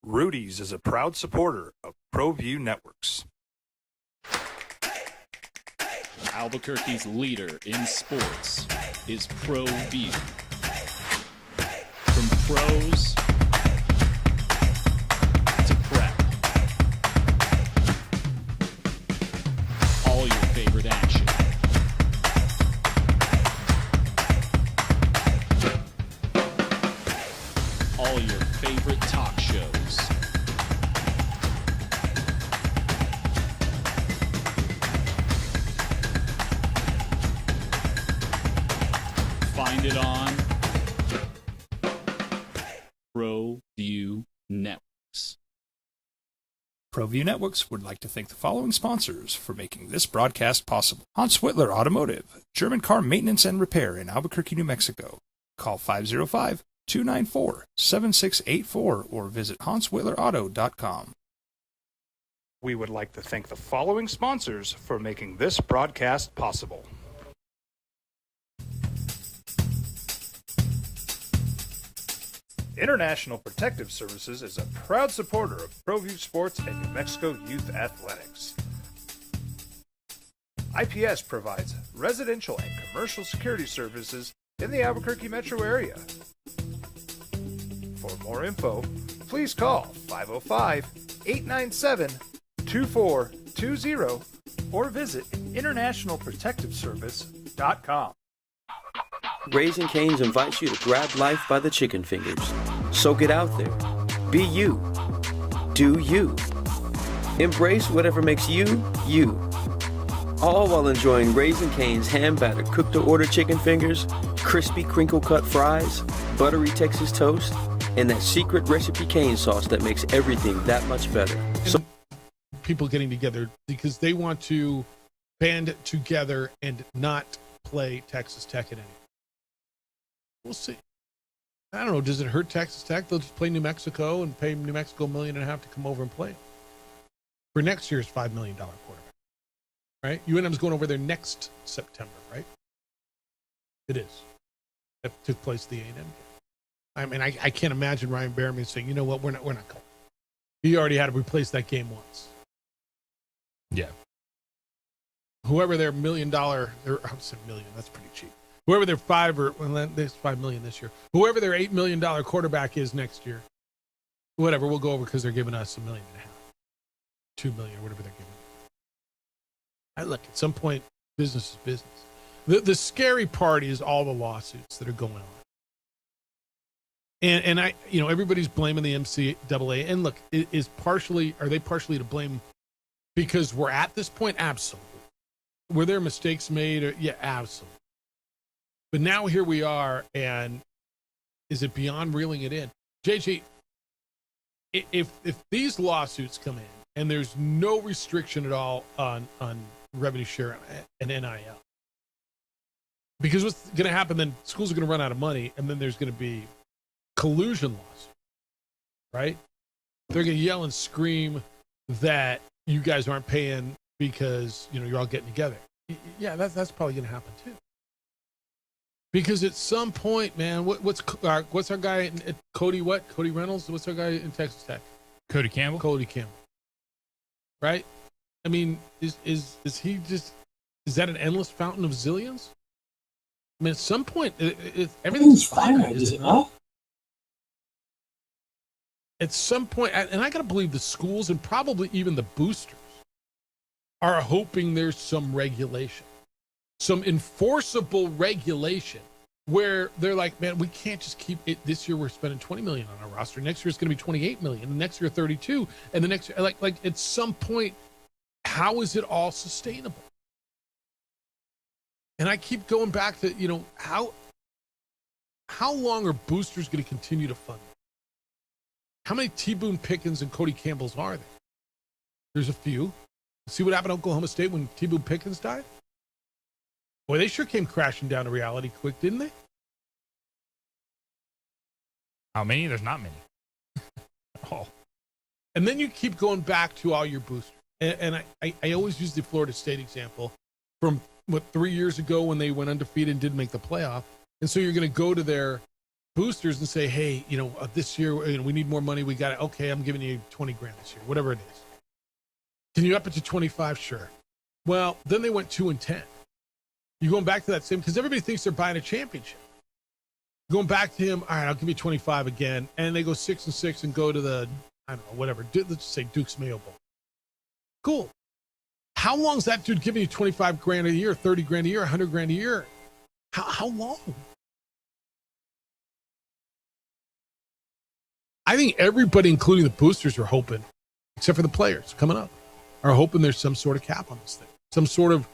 Rudy's is a proud supporter of ProView Networks. Albuquerque's leader in sports is ProView. From pros to prep, all your favorite action. All your favorite talk shows. Find it on ProView Networks. ProView Networks would like to thank the following sponsors for making this broadcast possible. Hans Whitler Automotive, German car maintenance and repair in Albuquerque, New Mexico. Call 505-294-7684 or visit HansWhitlerAuto.com. We would like to thank the following sponsors for making this broadcast possible. International Protective Services is a proud supporter of ProView Sports and New Mexico Youth Athletics. IPS provides residential and commercial security services in the Albuquerque metro area. For more info, please call 505-897-2420 or visit internationalprotectiveservice.com. Raising Cane's invites you to grab life by the chicken fingers. So get out there. Be you. Do you. Embrace whatever makes you, you. All while enjoying Raising Cane's hand-battered cooked-to-order chicken fingers, crispy crinkle-cut fries, buttery Texas toast, and that secret recipe cane sauce that makes everything that much better. So people getting together because they want to band together and not play Texas Tech at any. We'll see. I don't know. Does it hurt Texas Tech? They'll just play New Mexico and pay New Mexico $1.5 million to come over and play for next year's $5 million quarterback. right? UNM's going over there next September, right? It is. That took place at the A&M game. I mean, I can't imagine Ryan Behrman saying, you know what, we're not going. He already had to replace that game once. Yeah. Whoever their $1 million, I'm saying million, that's pretty cheap. Whoever their there's $5 million this year. Whoever their $8 million quarterback is next year, whatever, we'll go over because they're giving us $1.5 million, $2 million, or whatever they're giving. Look, at some point, business is business. The scary part is all the lawsuits that are going on. And everybody's blaming the NCAA. And look, are they partially to blame because we're at this point? Absolutely. Were there mistakes made? Yeah, absolutely. But now here we are, and is it beyond reeling it in? JJ, if these lawsuits come in and there's no restriction at all on revenue share and NIL, because what's going to happen then, schools are going to run out of money, and then there's going to be collusion lawsuits, right? They're going to yell and scream that you guys aren't paying because you're all getting together. Yeah, that's probably going to happen too. Because at some point, man, what's our guy at Cody? What Cody Reynolds? What's our guy in Texas Tech? Cody Campbell. Cody Campbell. Right? I mean, is he just? Is that an endless fountain of zillions? I mean, at some point, everything's finite, is it not? At some point, and I got to believe the schools and probably even the boosters are hoping there's some regulation, some enforceable regulation where they're like, man, we can't just keep it. This year we're spending $20 million on our roster. Next year it's going to be $28 million. And the next year 32. And the next year, like at some point, how is it all sustainable? And I keep going back to, how long are boosters going to continue to fund? How many T. Boone Pickens and Cody Campbells are there? There's a few. See what happened at Oklahoma State when T. Boone Pickens died? Boy, they sure came crashing down to reality quick, didn't they? How many? There's not many. Oh. And then you keep going back to all your boosters. And I always use the Florida State example from, 3 years ago when they went undefeated and didn't make the playoff. And so you're going to go to their boosters and say, hey, this year we need more money. We got it. Okay, I'm giving you $20,000 this year, whatever it is. Can you up it to 25? Sure. Well, then they went 2-10. You're going back to that same, because everybody thinks they're buying a championship. Going back to him, all right, I'll give you 25 again. And they go 6-6 and go to the, I don't know, whatever. Let's just say Duke's Mayo Bowl. Cool. How long is that dude giving you $25,000 a year, $30,000 a year, $100,000 a year? How long? I think everybody, including the boosters, are hoping, except for the players coming up, are hoping there's some sort of cap on this thing, some sort of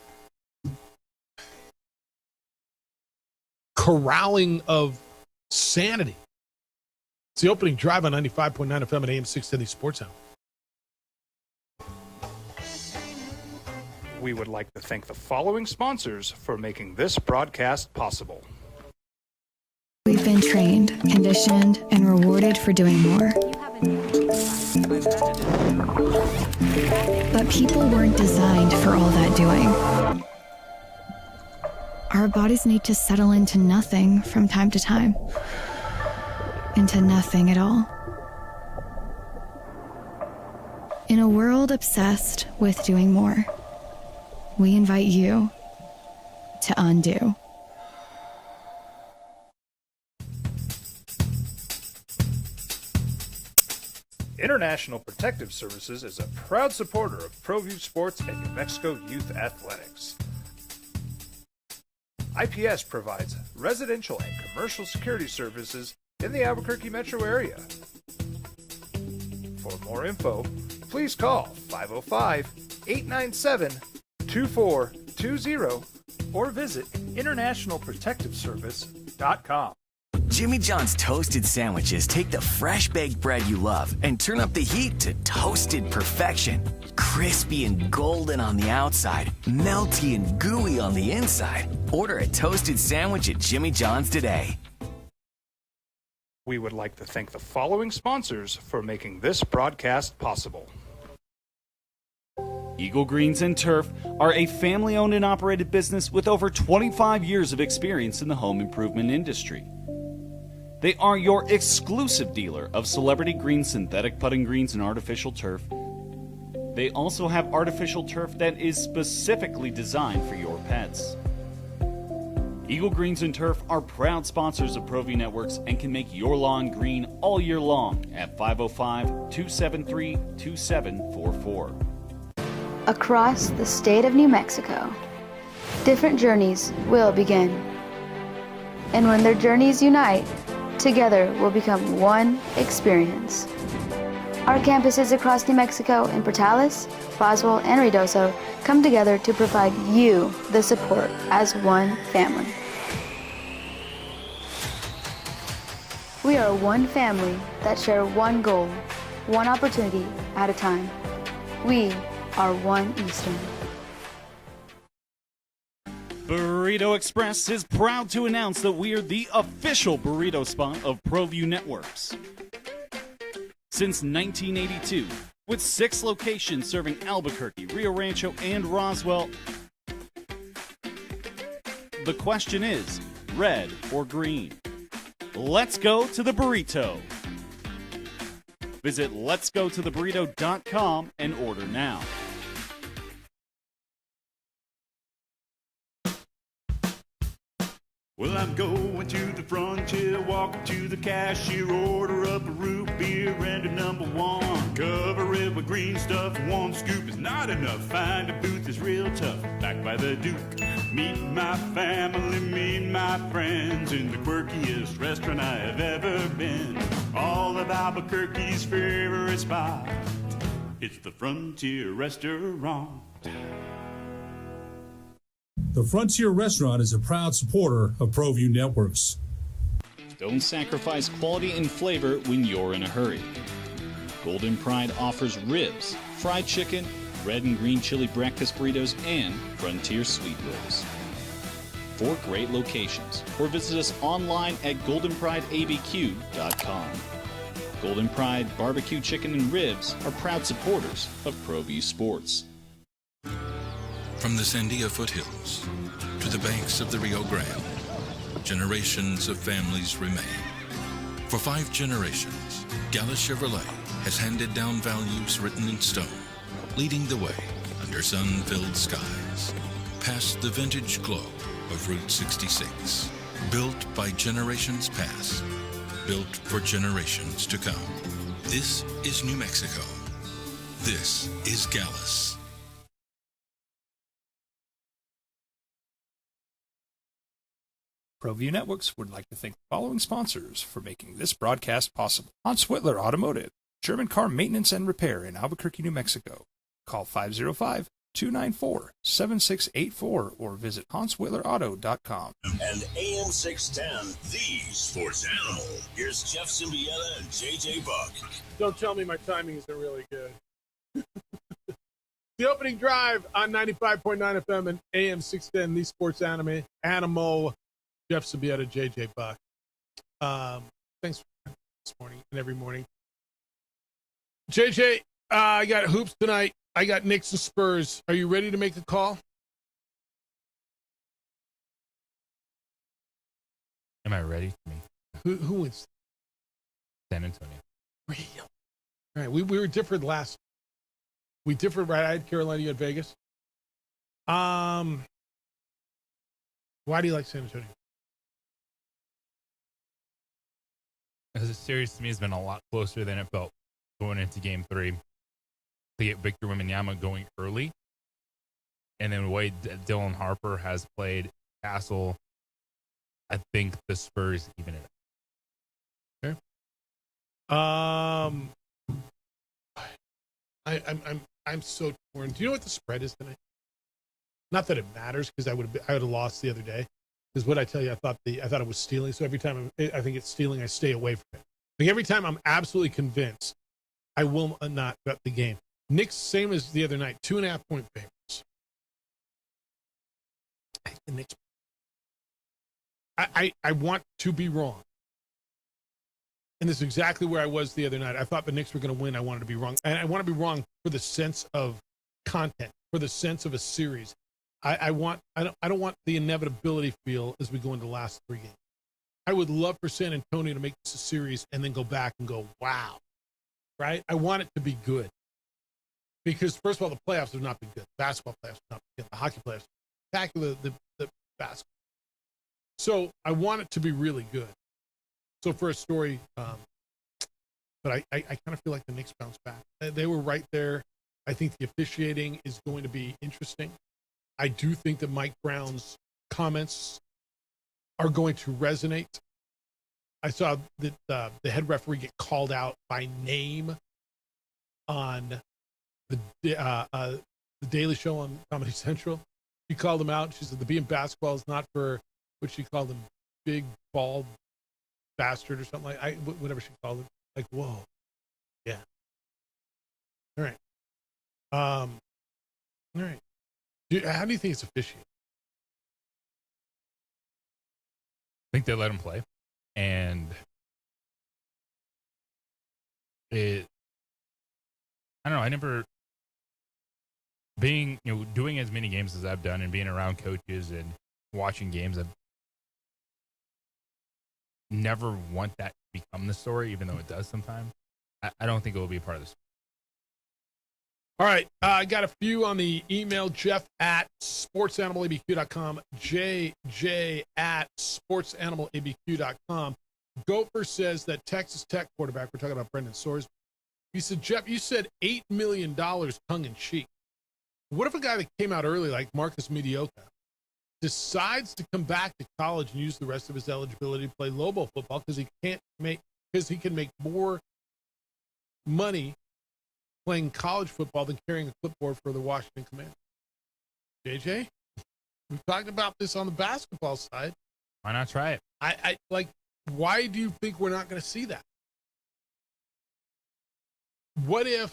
corralling of sanity. It's the opening drive on 95.9 FM at AM 610 Sports Hour. We would like to thank the following sponsors for making this broadcast possible. We've been trained, conditioned, and rewarded for doing more. But people weren't designed for all that doing. Our bodies need to settle into nothing from time to time. Into nothing at all. In a world obsessed with doing more, we invite you to undo. International Protective Services is a proud supporter of ProView Sports and New Mexico Youth Athletics. IPS provides residential and commercial security services in the Albuquerque metro area. For more info, please call 505-897-2420 or visit internationalprotectiveservice.com. Jimmy John's toasted sandwiches take the fresh baked bread you love and turn up the heat to toasted perfection. Crispy and golden on the outside, melty and gooey on the inside. Order a toasted sandwich at Jimmy John's today. We would like to thank the following sponsors for making this broadcast possible. Eagle Greens and Turf are a family-owned and operated business with over 25 years of experience in the home improvement industry. They are your exclusive dealer of Celebrity Green synthetic putting greens and artificial turf. They also have artificial turf that is specifically designed for your pets. Eagle Greens and Turf are proud sponsors of ProView Networks and can make your lawn green all year long at 505-273-2744. Across the state of New Mexico, different journeys will begin. And when their journeys unite, together will become one experience. Our campuses across New Mexico in Portales, Boswell, and Ruidoso come together to provide you the support as one family. We are one family that share one goal, one opportunity at a time. We are One Eastern. Burrito Express is proud to announce that we are the official burrito spot of ProView Networks. Since 1982, with 6 locations serving Albuquerque, Rio Rancho, and Roswell, the question is, red or green? Let's go to the burrito. Visit letsgototheburrito.com and order now. Well, I'm going to the frontier, walking to the cashier, order up a root beer and a number 1. Cover it with green stuff, 1 scoop is not enough. Find a booth is real tough, back by the Duke. Meet my family, meet my friends in the quirkiest restaurant I have ever been. All of Albuquerque's favorite spot, it's the Frontier Restaurant. The Frontier Restaurant is a proud supporter of ProView Networks. Don't sacrifice quality and flavor when you're in a hurry. Golden Pride offers ribs, fried chicken, red and green chili breakfast burritos, and Frontier sweet rolls. 4 great locations, or visit us online at goldenprideabq.com. Golden Pride barbecue chicken and ribs are proud supporters of ProView Sports. From the Sandia foothills to the banks of the Rio Grande, generations of families remain. For 5 generations, Gallus Chevrolet has handed down values written in stone, leading the way under sun-filled skies, past the vintage glow of Route 66. Built by generations past, built for generations to come. This is New Mexico. This is Gallus. ProView Networks would like to thank the following sponsors for making this broadcast possible. Hans Whitler Automotive, German car maintenance and repair in Albuquerque, New Mexico. Call 505-294-7684 or visit hanswhitlerauto.com. And AM 610, the sports animal. Here's Jeff Symbieta and JJ Buck. Don't tell me my timing isn't really good. The opening drive on 95.9 FM and AM 610, the sports animal. Jeff Symbieta, JJ Buck. Thanks for this morning and every morning. JJ, I got hoops tonight. I got Knicks and Spurs. Are you ready to make the call? Am I ready? Who wins? San Antonio. Real. All right, we were different last. We differed, right? I had Carolina, you had Vegas. Why do you like San Antonio? This series to me has been a lot closer than it felt going into Game 3. To get Victor Wembanyama going early, and then the way Dylan Harper has played Castle, I think the Spurs even it. Okay. I'm so torn. Do you know what the spread is tonight? Not that it matters, because I would have lost the other day. Because what I tell you, I thought it was stealing. So every time I think it's stealing, I stay away from it. Like every time I'm absolutely convinced, I will not bet the game. Knicks, same as the other night, 2.5 point favorites. I think the Knicks. I want to be wrong. And this is exactly where I was the other night. I thought the Knicks were going to win. I wanted to be wrong. And I want to be wrong for the sense of content, for the sense of a series. I don't want the inevitability feel as we go into the last 3 games. I would love for San Antonio to make this a series and then go back and go, wow, right? I want it to be good. Because, first of all, the playoffs have not been good. Basketball playoffs have not been good. The hockey playoffs, spectacular, the basketball. So I want it to be really good. So for a story, but I kind of feel like the Knicks bounce back. They were right there. I think the officiating is going to be interesting. I do think that Mike Brown's comments are going to resonate. I saw that the head referee get called out by name on the Daily Show on Comedy Central. She called him out. She said the being basketball is not for what she called him, big bald bastard or something like whatever she called him. Like, whoa, yeah. All right. All right. How do you think it's officiated? I think they let him play, and I don't know. I never doing as many games as I've done and being around coaches and watching games. I've never want that to become the story, even though it does sometimes. I don't think it will be a part of this. All right. I got a few on the email. Jeff at sportsanimalabq.com. JJ at sportsanimalabq.com. Gopher says that Texas Tech quarterback, we're talking about Brendan Soares. He said, Jeff, you said $8 million tongue in cheek. What if a guy that came out early, like Marcus Mediocre, decides to come back to college and use the rest of his eligibility to play Lobo football because he can make more money playing college football than carrying a clipboard for the Washington Commanders? JJ, we've talked about this on the basketball side. Why not try it? I like. Why do you think we're not going to see that? What if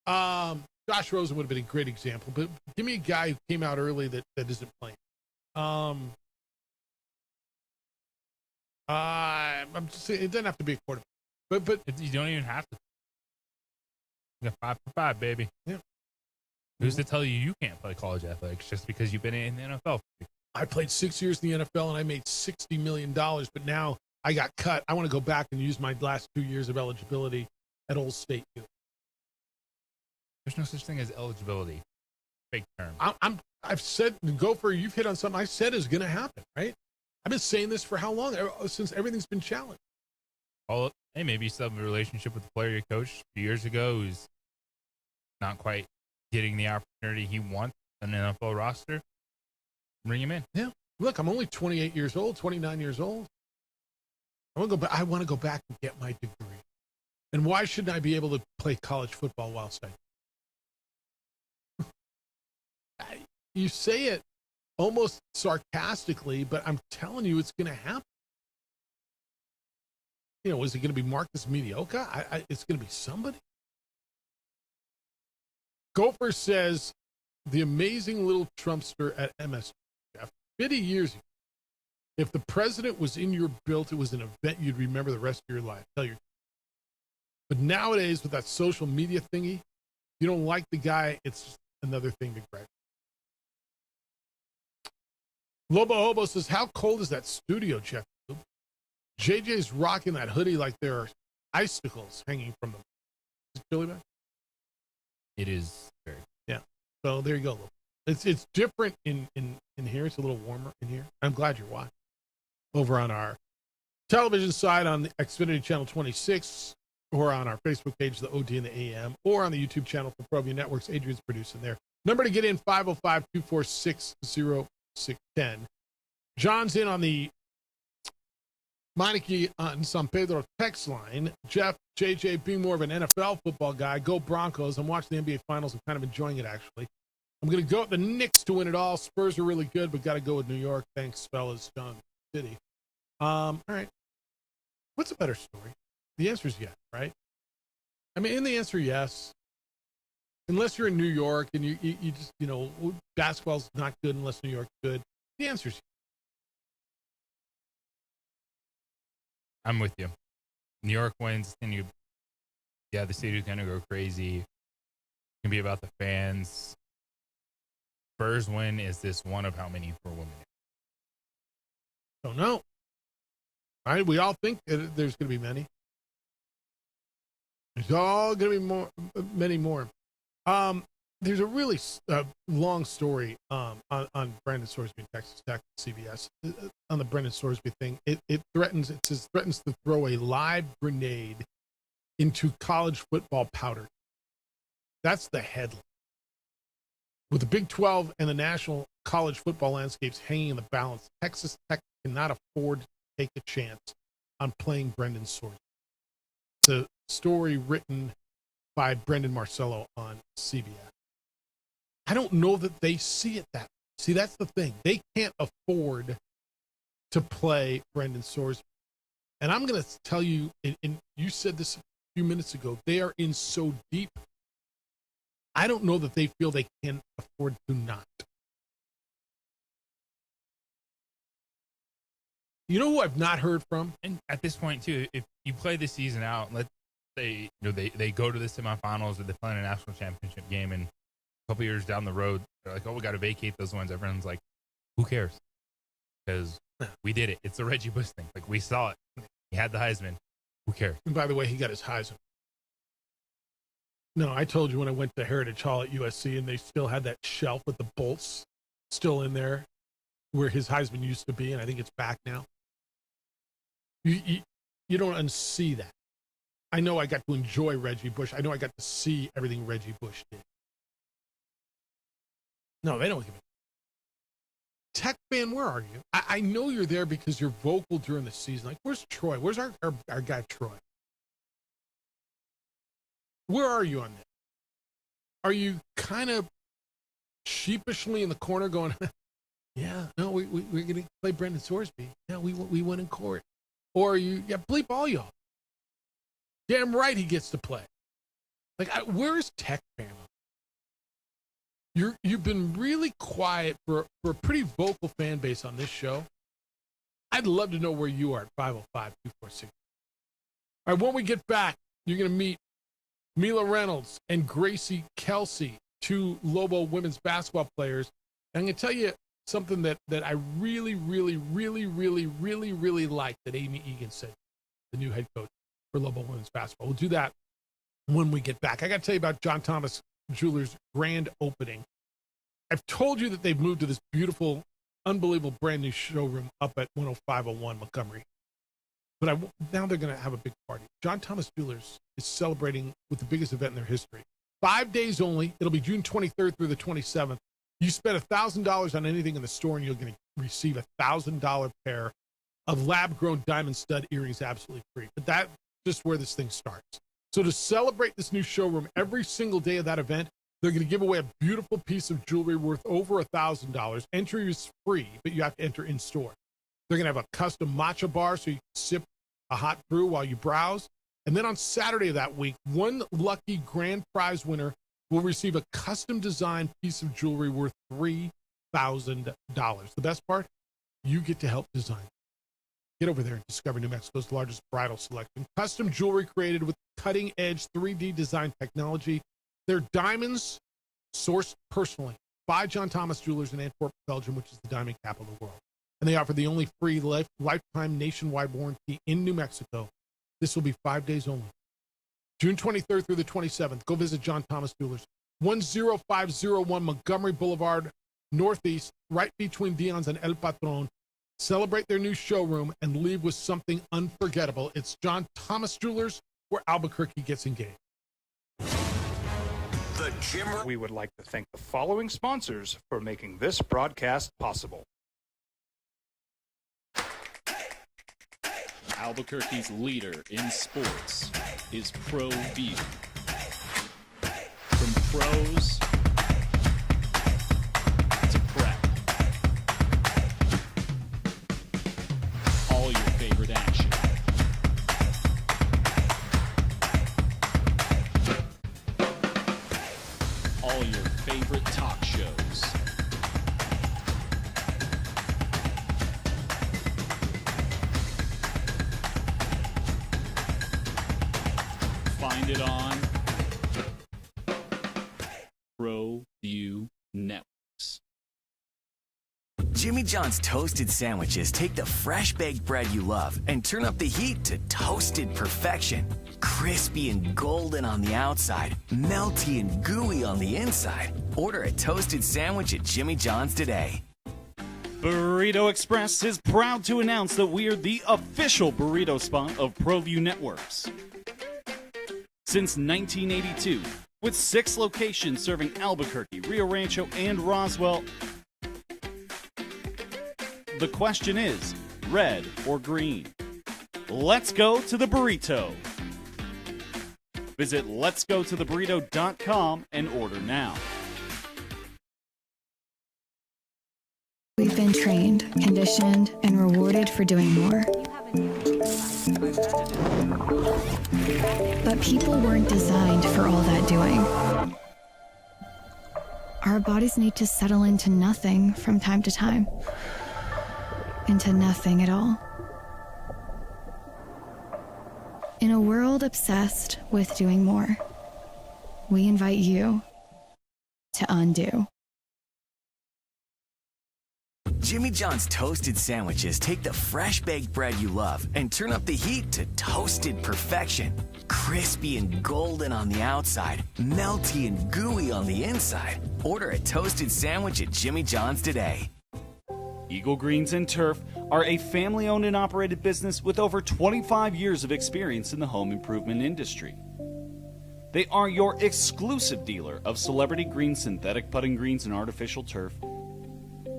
Josh Rosen would have been a great example, but give me a guy who came out early that isn't playing. I'm just saying, it doesn't have to be a quarterback, but you don't even have to. You got 5 for 5, baby. Yeah. Who's to tell you can't play college athletics just because you've been in the NFL? I played 6 years in the NFL and I made $60 million, but now I got cut. I want to go back and use my last 2 years of eligibility at Old State. There's no such thing as eligibility. Fake term. I've said, Gopher, you've hit on something I said is going to happen, right? I've been saying this for how long? Since everything's been challenged. Hey, maybe you still have a relationship with the player you coached a few years ago who's not quite getting the opportunity he wants on an NFL roster. Bring him in. Yeah. Look, I'm only 28 years old, 29 years old. I want to go back and get my degree. And why shouldn't I be able to play college football while studying? You say it almost sarcastically, but I'm telling you it's going to happen. Is it going to be Marcus Mediocre? It's going to be somebody. Gopher says, the amazing little Trumpster at MSG. 50 years ago, if the president was in your build, it was an event you'd remember the rest of your life. But nowadays, with that social media thingy, you don't like the guy, it's just another thing to grab. Lobo Hobo says, how cold is that studio, Jeff? JJ's rocking that hoodie like there are icicles hanging from them. Is it chilly back? It is very. Yeah. So there you go. It's different in here. It's a little warmer in here. I'm glad you're watching. Over on our television side on the Xfinity Channel 26, or on our Facebook page, the OD and the AM, or on the YouTube channel for ProView Networks. Adrian's producing there. Number to get in, 505-246-0610. John's in on the Meineke on San Pedro text line. Jeff, JJ, being more of an NFL football guy, go Broncos. I'm watching the NBA Finals. I'm kind of enjoying it, actually. I'm going to go with the Knicks to win it all. Spurs are really good, but got to go with New York. Thanks, fellas. John City. All right. What's a better story? The answer is yes, right? I mean, in the answer, yes. Unless you're in New York and you just, basketball's not good unless New York's good. The answer is yes. I'm with you. New York wins, and the city's going to go crazy. can be about the fans. Spurs win, is this one of how many for women? Don't know. All right, we all think that there's going to be many. There's all going to be many more. There's a really long story on Brandon Sorsby and Texas Tech, CBS, on the Brendan Sorsby thing. It threatens to throw a live grenade into college football powder. That's the headline. With the Big 12 and the national college football landscapes hanging in the balance, Texas Tech cannot afford to take a chance on playing Brendan Sorsby. It's a story written by Brendan Marcello on CBS. I don't know that they see it that way. See, that's the thing. They can't afford to play Brendan Sorsby. And I'm going to tell you, and you said this a few minutes ago, they are in so deep. I don't know that they feel they can afford to not. You know who I've not heard from? And at this point, too, if you play the season out, let's say they go to the semifinals or they play in a national championship game, and a couple years down the road, they're like, oh, we got to vacate those ones. Everyone's like, who cares? Because we did it. It's the Reggie Bush thing. Like, we saw it. He had the Heisman. Who cares? And by the way, he got his Heisman. No, I told you when I went to Heritage Hall at USC and they still had that shelf with the bolts still in there where his Heisman used to be, and I think it's back now. You don't unsee that. I know I got to enjoy Reggie Bush. I know I got to see everything Reggie Bush did. No, they don't give a Tech fan, where are you? I know you're there because you're vocal during the season. Like, where's Troy? Where's our guy Troy? Where are you on this? Are you kind of sheepishly in the corner going, yeah, no, we're going to play Brendan Sorsby. Yeah, we won in court. Or are you, yeah, bleep all y'all. Damn right he gets to play. Like, where's Tech fan? You've been really quiet for a pretty vocal fan base on this show. I'd love to know where you are at 505-246. All right, when we get back, you're going to meet Mila Reynolds and Gracie Kelsey, two Lobo women's basketball players. And I'm going to tell you something that I really like that Amy Egan said, the new head coach for Lobo women's basketball. We'll do that when we get back. I got to tell you about John Thomas Jewelers' grand opening. I've told you that they've moved to this beautiful, unbelievable brand new showroom up at 10501 Montgomery. But now they're going to have a big party. John Thomas Jewelers is celebrating with the biggest event in their history. 5 days only. It'll be June 23rd through the 27th. You spend $1,000 on anything in the store, and you're going to receive a $1,000 pair of lab-grown diamond stud earrings absolutely free. But that's just where this thing starts. So to celebrate this new showroom, every single day of that event, they're going to give away a beautiful piece of jewelry worth over $1,000. Entry is free, but you have to enter in store. They're going to have a custom matcha bar so you can sip a hot brew while you browse. And then on Saturday of that week, one lucky grand prize winner will receive a custom designed piece of jewelry worth $3,000. The best part, you get to help design. Get over there and discover New Mexico's largest bridal selection. Custom jewelry created with cutting-edge 3D design technology. They're diamonds sourced personally by John Thomas Jewelers in Antwerp, Belgium, which is the diamond capital of the world. And they offer the only free lifetime nationwide warranty in New Mexico. This will be 5 days only. June 23rd through the 27th. Go visit John Thomas Jewelers. 10501 Montgomery Boulevard, Northeast, right between Dion's and El Patron. Celebrate their new showroom and leave with something unforgettable. It's John Thomas Jewelers, where Albuquerque gets engaged. We would like to thank the following sponsors for making this broadcast possible. Albuquerque's leader in sports is Pro View. From pros to prep, all your favorite action. All your favorite talk shows. Find it on ProView Networks. Jimmy John's toasted sandwiches take the fresh baked bread you love and turn up the heat to toasted perfection. Crispy and golden on the outside, melty and gooey on the inside. Order a toasted sandwich at Jimmy John's today. Burrito Express is proud to announce that we are the official burrito spot of ProView Networks. Since 1982, with 6 locations serving Albuquerque, Rio Rancho, and Roswell, the question is, red or green? Let's go to the burrito. Visit letsgototheburrito.com and order now. We've been trained, conditioned, and rewarded for doing more. But people weren't designed for all that doing. Our bodies need to settle into nothing from time to time. Into nothing at all. In a world obsessed with doing more, we invite you to undo. Jimmy John's toasted sandwiches take the fresh baked bread you love and turn up the heat to toasted perfection. Crispy and golden on the outside, melty and gooey on the inside. Order a toasted sandwich at Jimmy John's today. Eagle Greens and Turf are a family-owned and operated business with over 25 years of experience in the home improvement industry. They are your exclusive dealer of celebrity green synthetic putting greens and artificial turf.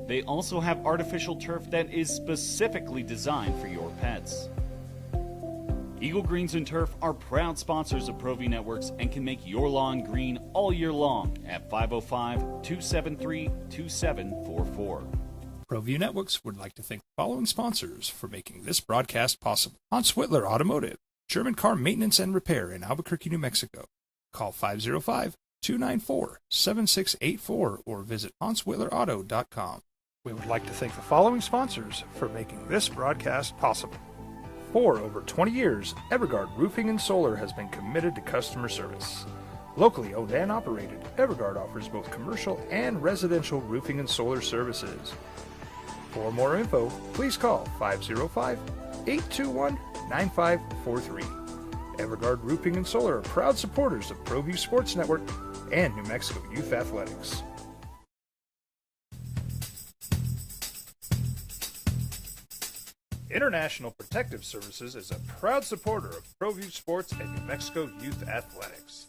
They also have artificial turf that is specifically designed for your pets. Eagle Greens and Turf are proud sponsors of ProView Networks and can make your lawn green all year long at 505-273-2744. ProView Networks would like to thank the following sponsors for making this broadcast possible. Hans Whitler Automotive, German car maintenance and repair in Albuquerque, New Mexico. Call 505-294-7684 or visit HansWhitlerAuto.com. We would like to thank the following sponsors for making this broadcast possible. For over 20 years, Evergard Roofing and Solar has been committed to customer service. Locally owned and operated, Evergard offers both commercial and residential roofing and solar services. For more info, please call 505-821-9543. Evergard Roofing and Solar are proud supporters of ProView Sports Network and New Mexico Youth Athletics. International Protective Services is a proud supporter of ProView Sports and New Mexico Youth Athletics.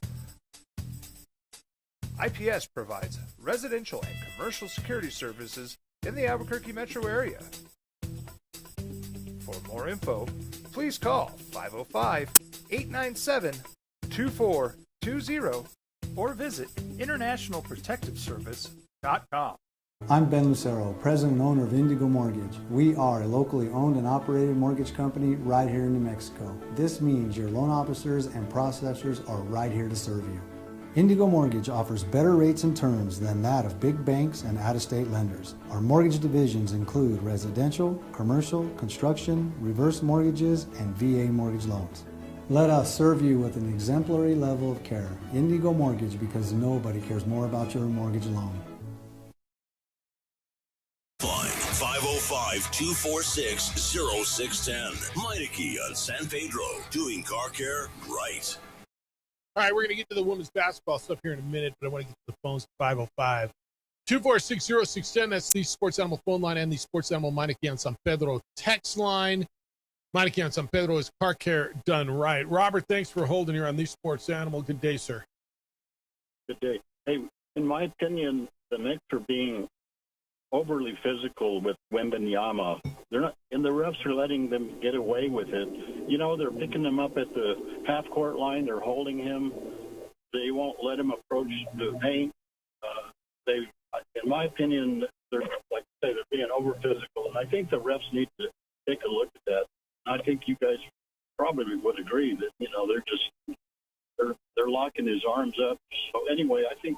IPS provides residential and commercial security services in the Albuquerque metro area. For more info, please call 505-897-2420 or visit internationalprotectiveservice.com. I'm Ben Lucero, president and owner of Indigo Mortgage. We are a locally owned and operated mortgage company right here in New Mexico. This means your loan officers and processors are right here to serve you. Indigo Mortgage offers better rates and terms than that of big banks and out-of-state lenders. Our mortgage divisions include residential, commercial, construction, reverse mortgages, and VA mortgage loans. Let us serve you with an exemplary level of care. Indigo Mortgage, because nobody cares more about your mortgage loan. 505-246-0610. Meineke on San Pedro, doing car care right. All right, we're going to get to the women's basketball stuff here in a minute, but I want to get to the phones at 505-246-0610. That's the Sports Animal phone line and the Sports Animal Meineke on San Pedro text line. Meineke on San Pedro is car care done right. Robert, thanks for holding here on the Sports Animal. Good day, sir. Good day. Hey, in my opinion, the Knicks are being overly physical with Wembanyama. They're not, and the refs are letting them get away with it. You know, they're picking him up at the half-court line. They're holding him. They won't let him approach the paint. In my opinion, they're, like I say, they're being over-physical, and I think the refs need to take a look at that. I think you guys probably would agree that, you know, they're locking his arms up. So anyway, I think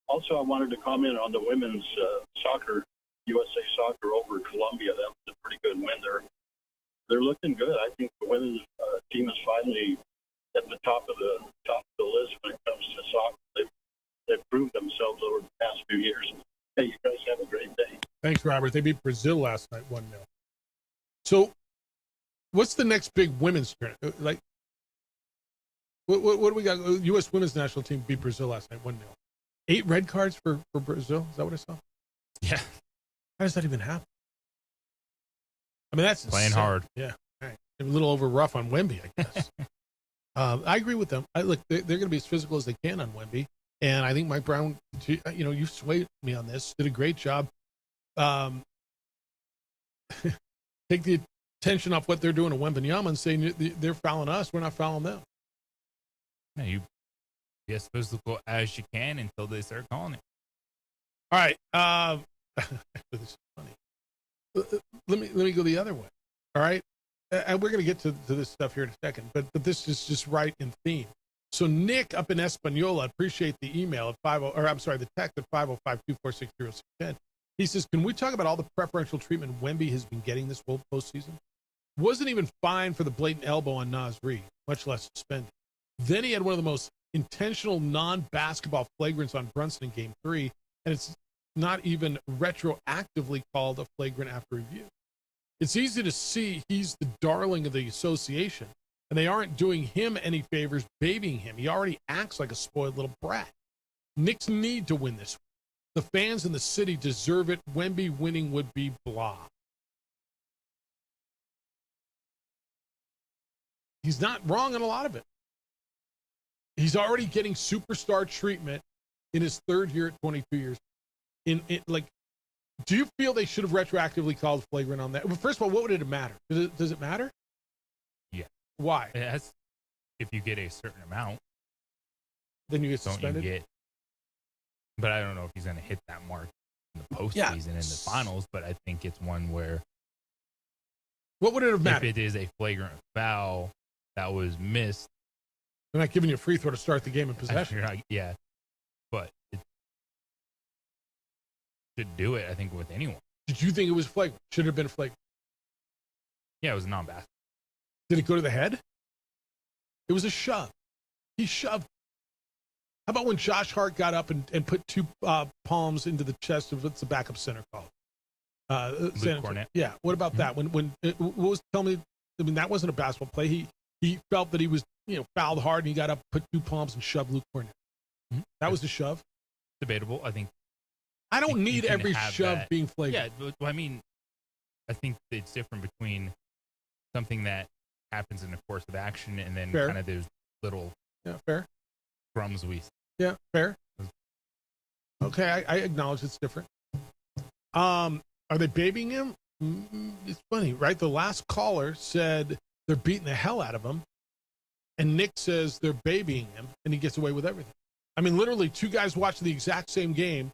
also I wanted to comment on the women's soccer, USA Soccer over Colombia. That was a pretty good win. They're looking good. I think the women's team is finally at the top of the list when it comes to soccer. They've proved themselves over the past Thanks, Robert. They beat Brazil last night, 1-0. So, what's the next big women's tournament? Like, what do we got? U.S. women's national team beat Brazil last night, 1-0. 8 red cards for Brazil? Is that what I saw? Yeah. How does that even happen? I mean, that's playing insane. hard. Yeah. All right. A little over rough on Wemby, I guess. I agree with them. Look, they're going to be as physical as they can on Wemby. And I think Mike Brown, you swayed me on this, did a great job. Take the attention off what they're doing to Wembanyama and saying they're fouling us, we're not fouling them. Yeah, you be as physical as you can until they start calling it. All right. This is funny. Let me go the other way. All right. And we're going to get to this stuff here in a second, but this is just right in theme. So Nick up in Espanola, appreciate the email at the text at 505-246-0610. He says, can we talk about all the preferential treatment Wemby has been getting this whole postseason? Wasn't even fined for the blatant elbow on Naz Reid, much less suspended. Then he had one of the most intentional non-basketball flagrants on Brunson in Game 3, and it's not even retroactively called a flagrant after review. It's easy to see he's the darling of the association, and they aren't doing him any favors babying him. He already acts like a spoiled little brat. Knicks need to win this. The fans in the city deserve it. Wemby winning would be blah. He's not wrong on a lot of it. He's already getting superstar treatment in his third year at 22 years. Do you feel they should have retroactively called flagrant on that? Well, first of all, what would it matter? Does it matter? Yeah. Why? If you get a certain amount, then you get suspended. But I don't know if he's going to hit that mark in the postseason and the finals. But I think it's one where. What would it have mattered? If it is a flagrant foul that was missed, they're not giving you a free throw to start the game in possession. But it should do it. I think with anyone. Did you think it was flagrant? Should have been flagrant. Yeah, it was a non-basketball. Did it go to the head? It was a shove. He shoved. How about when Josh Hart got up and put 2 palms into the chest of what's the backup center called? Luke Cornett. Yeah. What about that? Tell me. I mean, that wasn't a basketball play. He felt that he was fouled hard and he got up, put 2 palms and shoved Luke Cornett. Mm-hmm. That was a shove. Debatable. I think. I don't need every shove being flagrant. Yeah, but I mean, I think it's different between something that happens in the course of action and then kind of those little fair crumbs we. Yeah, fair. Okay, I acknowledge it's different. Are they babying him? It's funny, right? The last caller said they're beating the hell out of him, and Nick says they're babying him, and he gets away with everything. I mean, literally 2 guys watching the exact same game,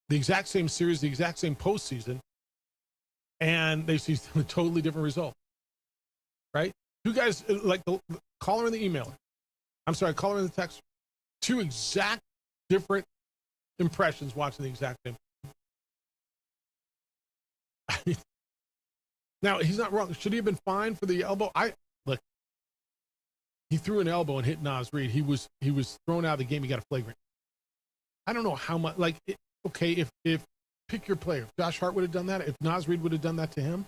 the exact same series, the exact same postseason, and they see a totally different result, right? 2 guys, like the caller and the emailer. I'm sorry, caller and the text. 2 exact different impressions watching the exact same. Now, he's not wrong. Should he have been fined for the elbow? Look, he threw an elbow and hit Naz Reid. He was thrown out of the game. He got a flagrant. I don't know how much. If pick your player. If Josh Hart would have done that, if Naz Reid would have done that to him,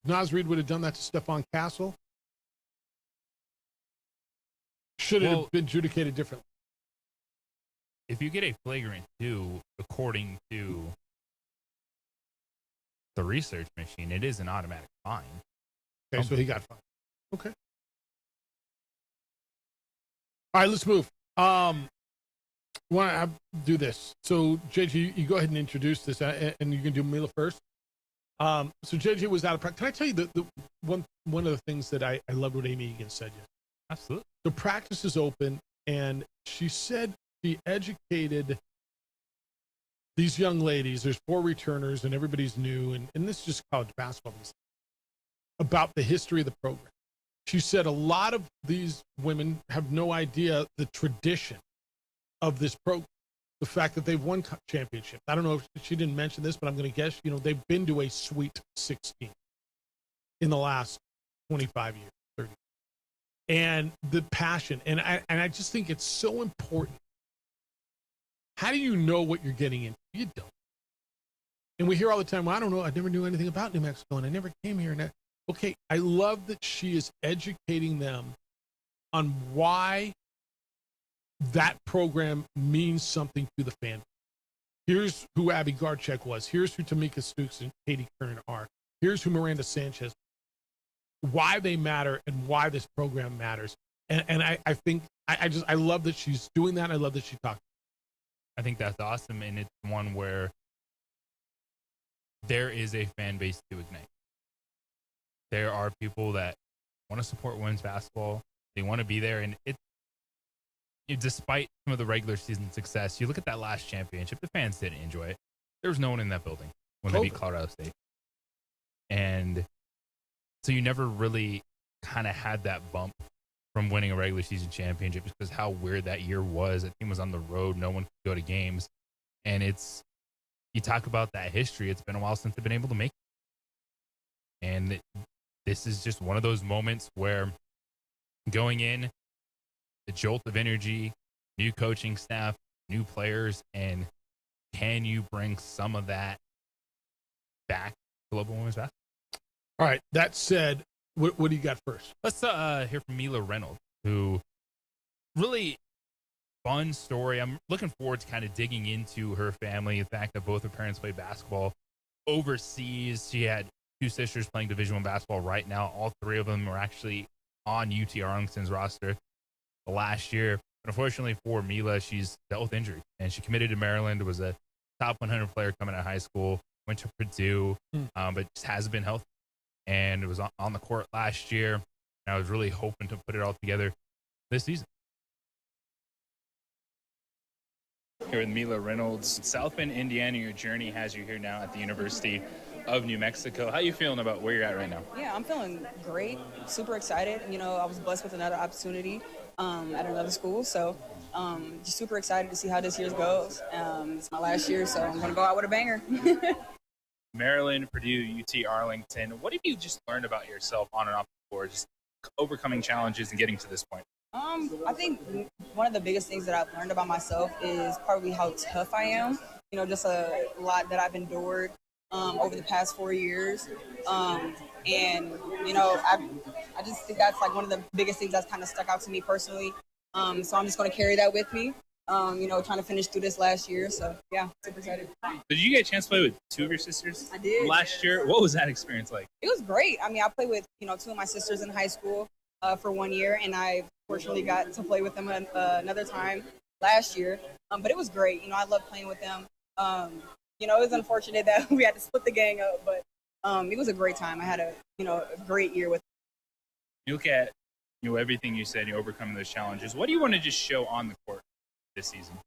if Naz Reid would have done that to Stephon Castle, should it have been adjudicated differently? If you get a flagrant 2, according to the research machine, it is an automatic fine. Okay, so he got fined. Okay. All right, let's move. Want to do this? So JJ, you go ahead and introduce this, and you can do Mila first. So JJ was out of practice. Can I tell you the one of the things that I loved what Amy Egan said yesterday? Absolutely. The practice is open, and she said she educated these young ladies. There's 4 returners, and everybody's new, and this is just college basketball, about the history of the program. She said a lot of these women have no idea the tradition of this program, the fact that they've won championships. I don't know if she didn't mention this, but I'm going to guess, they've been to a Sweet 16 in the last 25 years, 30 years. And the passion, and I just think it's so important. How do you know what you're getting into? You don't. And we hear all the time, well, I don't know, I never knew anything about New Mexico and I never came here. And okay, I love that she is educating them on why that program means something to the fan. Here's who Abby Garchek was. Here's who Tamika Stooks and Katie Kern are. Here's who Miranda Sanchez, why they matter and why this program matters. And I think I love that she's doing that. I love that she talked. I think that's awesome. And it's one where there is a fan base to ignite. There are people that want to support women's basketball. They want to be there. And despite some of the regular season success, you look at that last championship, the fans didn't enjoy it. There was no one in that building when they beat Colorado State. And so you never really kind of had that bump from winning a regular season championship because how weird that year was. That team was on the road. No one could go to games. And you talk about that history. It's been a while since they've been able to make it. And this is just one of those moments where going in, the jolt of energy, new coaching staff, new players, and can you bring some of that back to Global Women's Basketball? All right. That said, what do you got first? Let's hear from Mila Reynolds, who really fun story. I'm looking forward to kind of digging into her family. The fact that both her parents played basketball overseas. She had two sisters playing Division I basketball right now. All three of them are actually on UT Arlington's roster last year. But unfortunately for Mila, she's dealt with injury, and she committed to Maryland, was a top 100 player coming out of high school, went to Purdue, but just hasn't been healthy. And it was on the court last year. And I was really hoping to put it all together this season. Here with Mila Reynolds. South Bend, Indiana, your journey has you here now at the University of New Mexico. How are you feeling about where you're at right now? Yeah, I'm feeling great, super excited. You know, I was blessed with another opportunity at another school, so just super excited to see how this year goes. It's my last year, so I'm going to go out with a banger. Maryland, Purdue, UT Arlington. What have you just learned about yourself on and off the court, just overcoming challenges and getting to this point? I think one of the biggest things that I've learned about myself is probably how tough I am. You know, just a lot that I've endured over the past 4 years. And, you know, I just think that's like one of the biggest things that's kind of stuck out to me personally. So I'm just going to carry that with me. You know, trying to finish through this last year. So, yeah, super excited. Did you get a chance to play with two of your sisters? I did. Last year? What was that experience like? It was great. I mean, I played with, you know, two of my sisters in high school for 1 year, and I fortunately got to play with them another time last year. But it was great. You know, I love playing with them. You know, it was unfortunate that we had to split the gang up, but it was a great time. I had a great year with them. You look at, you know, everything you said, you're overcoming those challenges. What do you want to just show on the court this season?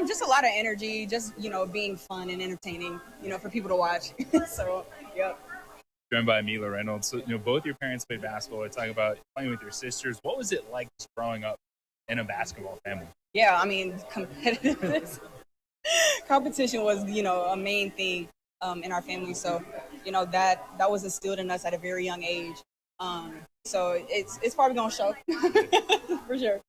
Just a lot of energy, just, you know, being fun and entertaining, you know, for people to watch. So, yep. Joined by Mila Reynolds. So, you know, both your parents played basketball. We're talking about playing with your sisters. What was it like just growing up in a basketball family? Yeah, I mean, competitiveness. Competition was, you know, a main thing in our family. So, you know, that was instilled in us at a very young age. So it's probably going to show for sure.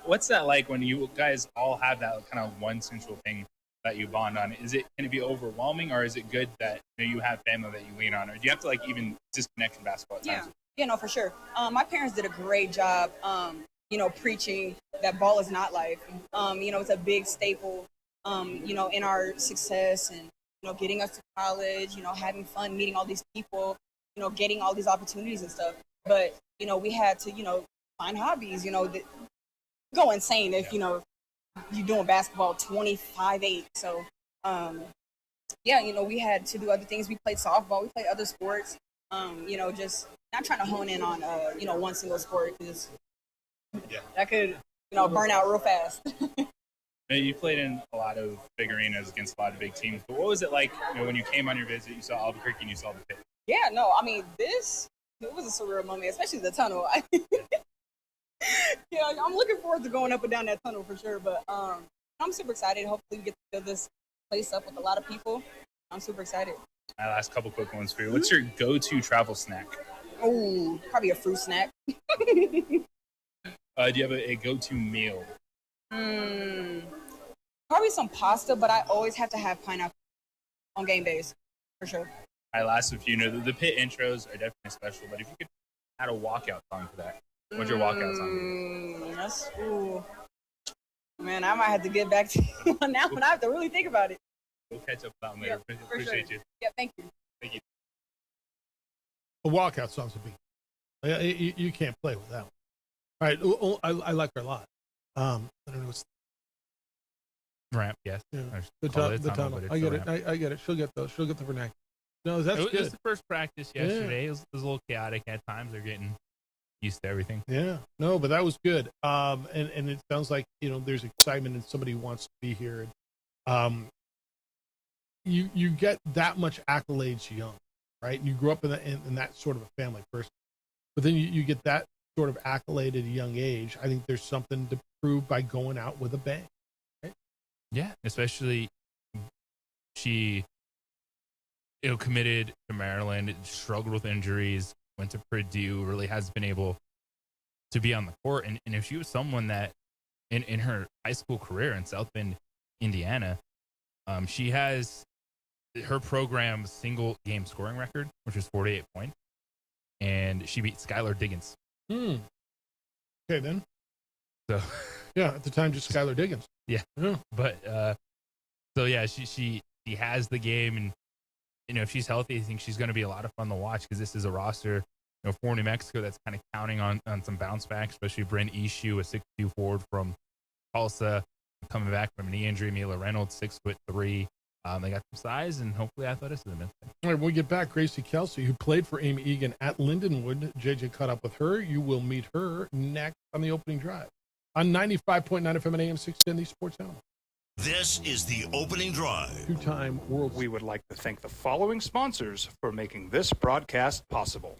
What's that like when you guys all have that kind of one central thing that you bond on? Can it be overwhelming, or is it good that, you know, you have family that you lean on, or do you have to like even disconnect from basketball at times? Yeah, no, for sure. My parents did a great job, you know, preaching that ball is not life. You know, it's a big staple, you know, in our success and, you know, getting us to college, you know, having fun, meeting all these people, you know, getting all these opportunities and stuff. But, you know, we had to, you know, find hobbies, you know, that go insane if, you know, you're doing basketball 25/8. So, yeah, you know, we had to do other things. We played softball. We played other sports. You know, just not trying to hone in on, you know, one single sport because that could, you know, burn out real fast. You played in a lot of big arenas against a lot of big teams. But what was it like, you know, when you came on your visit, you saw Albuquerque and you saw the pit? Yeah, no, I mean, it was a surreal moment, especially the tunnel. Yeah, I'm looking forward to going up and down that tunnel for sure. But I'm super excited. Hopefully we get to fill this place up with a lot of people. I'm super excited. My last couple quick ones for you. What's your go-to travel snack? Oh, probably a fruit snack. Do you have a go-to meal? Probably some pasta, but I always have to have pineapple. on game days, for sure. All right, last few. The pit intros are definitely special, but if you could add a walkout song for that, what's your walkout song? That's ooh. Man, I might have to get back to you on that one. I have to really think about it. We'll catch up on that later. Yeah, for Appreciate sure. you. Yeah, thank you. Thank you. The walkout songs would be. You can't play with that one. All right, I like her a lot. I don't know what's Ramp, yes. Yeah. Or the call it tunnel. but it's I get the it. ramp. I get it. She'll get the vernacular. No, that's It good. was the first practice yesterday. It was a little chaotic at times. They're getting used to everything. Yeah, no, but that was good. And it sounds like there's excitement and somebody wants to be here. And you get that much accolades young, right? And you grew up in that sort of a family person, but then you get that sort of accolade at a young age. I think there's something to prove by going out with a bang. Right? Yeah, especially she committed to Maryland, struggled with injuries, went to Purdue, really has been able to be on the court. And if she was someone that in her high school career in South Bend, Indiana, she has her program's single game scoring record, which is 48 points. And she beat Skylar Diggins. Okay, then. So, yeah, at the time, just Skylar Diggins. Yeah. But, so yeah, she has the game. And, if she's healthy, I think she's going to be a lot of fun to watch because this is a roster, for New Mexico that's kind of counting on some bounce back, especially Bryn Ishu, a 6'2" forward from Tulsa, coming back from a knee injury. Mila Reynolds, 6'3". They got some size and hopefully athleticism. All right, when we get back, Gracie Kelsey, who played for Amy Egan at Lindenwood. JJ caught up with her. You will meet her next on the opening drive on 95.9 FM and AM 610, the Sports Animal. This is the opening drive. Two-time world. We would like to thank the following sponsors for making this broadcast possible.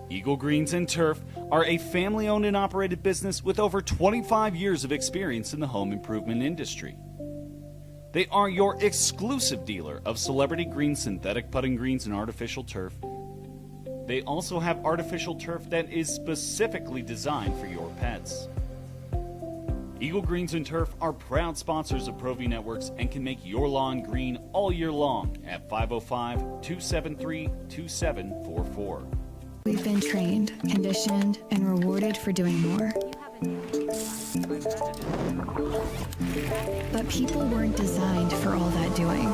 Eagle Greens and Turf are a family-owned and operated business with over 25 years of experience in the home improvement industry. They are your exclusive dealer of celebrity green synthetic putting greens and artificial turf. They also have artificial turf that is specifically designed for your pets. Eagle Greens and Turf are proud sponsors of ProView Networks and can make your lawn green all year long at 505-273-2744. We've been trained, conditioned, and rewarded for doing more. But people weren't designed for all that doing.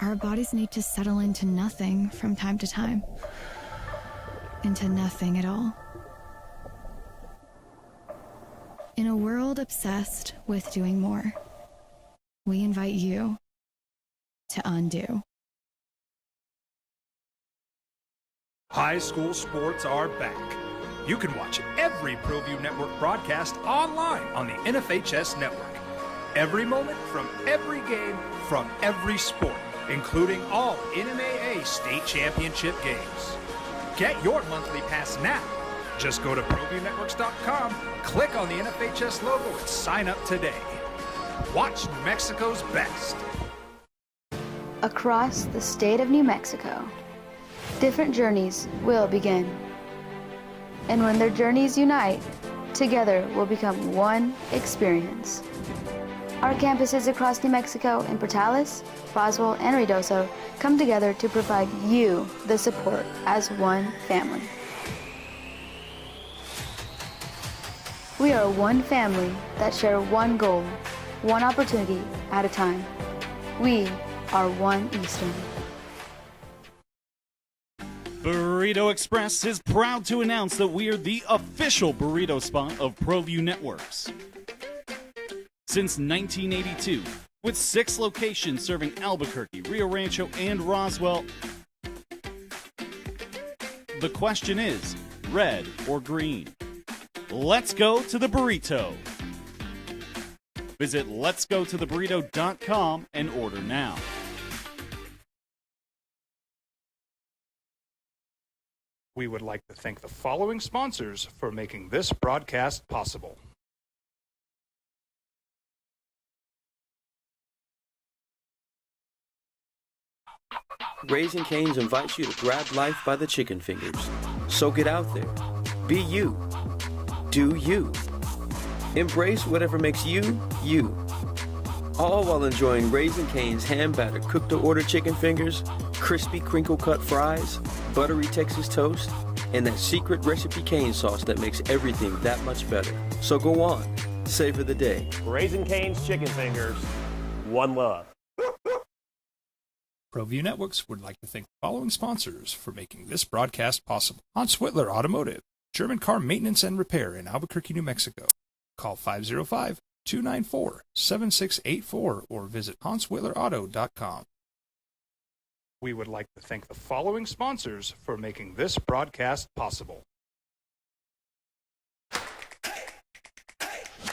Our bodies need to settle into nothing from time to time. Into nothing at all. In a world obsessed with doing more, we invite you to undo. High school sports are back. You can watch every ProView Network broadcast online on the NFHS network. Every moment from every game from every sport, including all NMAA state championship games. Get your monthly pass now. Just go to ProViewNetworks.com, click on the NFHS logo, and sign up today. Watch New Mexico's best. Across the state of New Mexico, different journeys will begin. And when their journeys unite, together will become one experience. Our campuses across New Mexico in Portales, Roswell, and Ruidoso come together to provide you the support as one family. We are one family that share one goal, one opportunity at a time. We are One Eastern. Burrito Express is proud to announce that we are the official burrito spot of ProView Networks. Since 1982, with 6 locations serving Albuquerque, Rio Rancho, and Roswell, the question is, red or green? Let's go to the burrito. Visit letsgototheburrito.com and order now. We would like to thank the following sponsors for making this broadcast possible. Raising Cane's invites you to grab life by the chicken fingers. So get out there. Be you. Do you. Embrace whatever makes you, you. All while enjoying Raising Cane's hand-battered cooked-to-order chicken fingers, crispy crinkle-cut fries, buttery Texas toast, and that secret recipe cane sauce that makes everything that much better. So go on, savor the day. Raising Cane's chicken fingers, one love. ProView Networks would like to thank the following sponsors for making this broadcast possible. Hans Whitler Automotive, German car maintenance and repair in Albuquerque, New Mexico. Call 505-294-7684 or visit HansWhitlerAuto.com. We would like to thank the following sponsors for making this broadcast possible.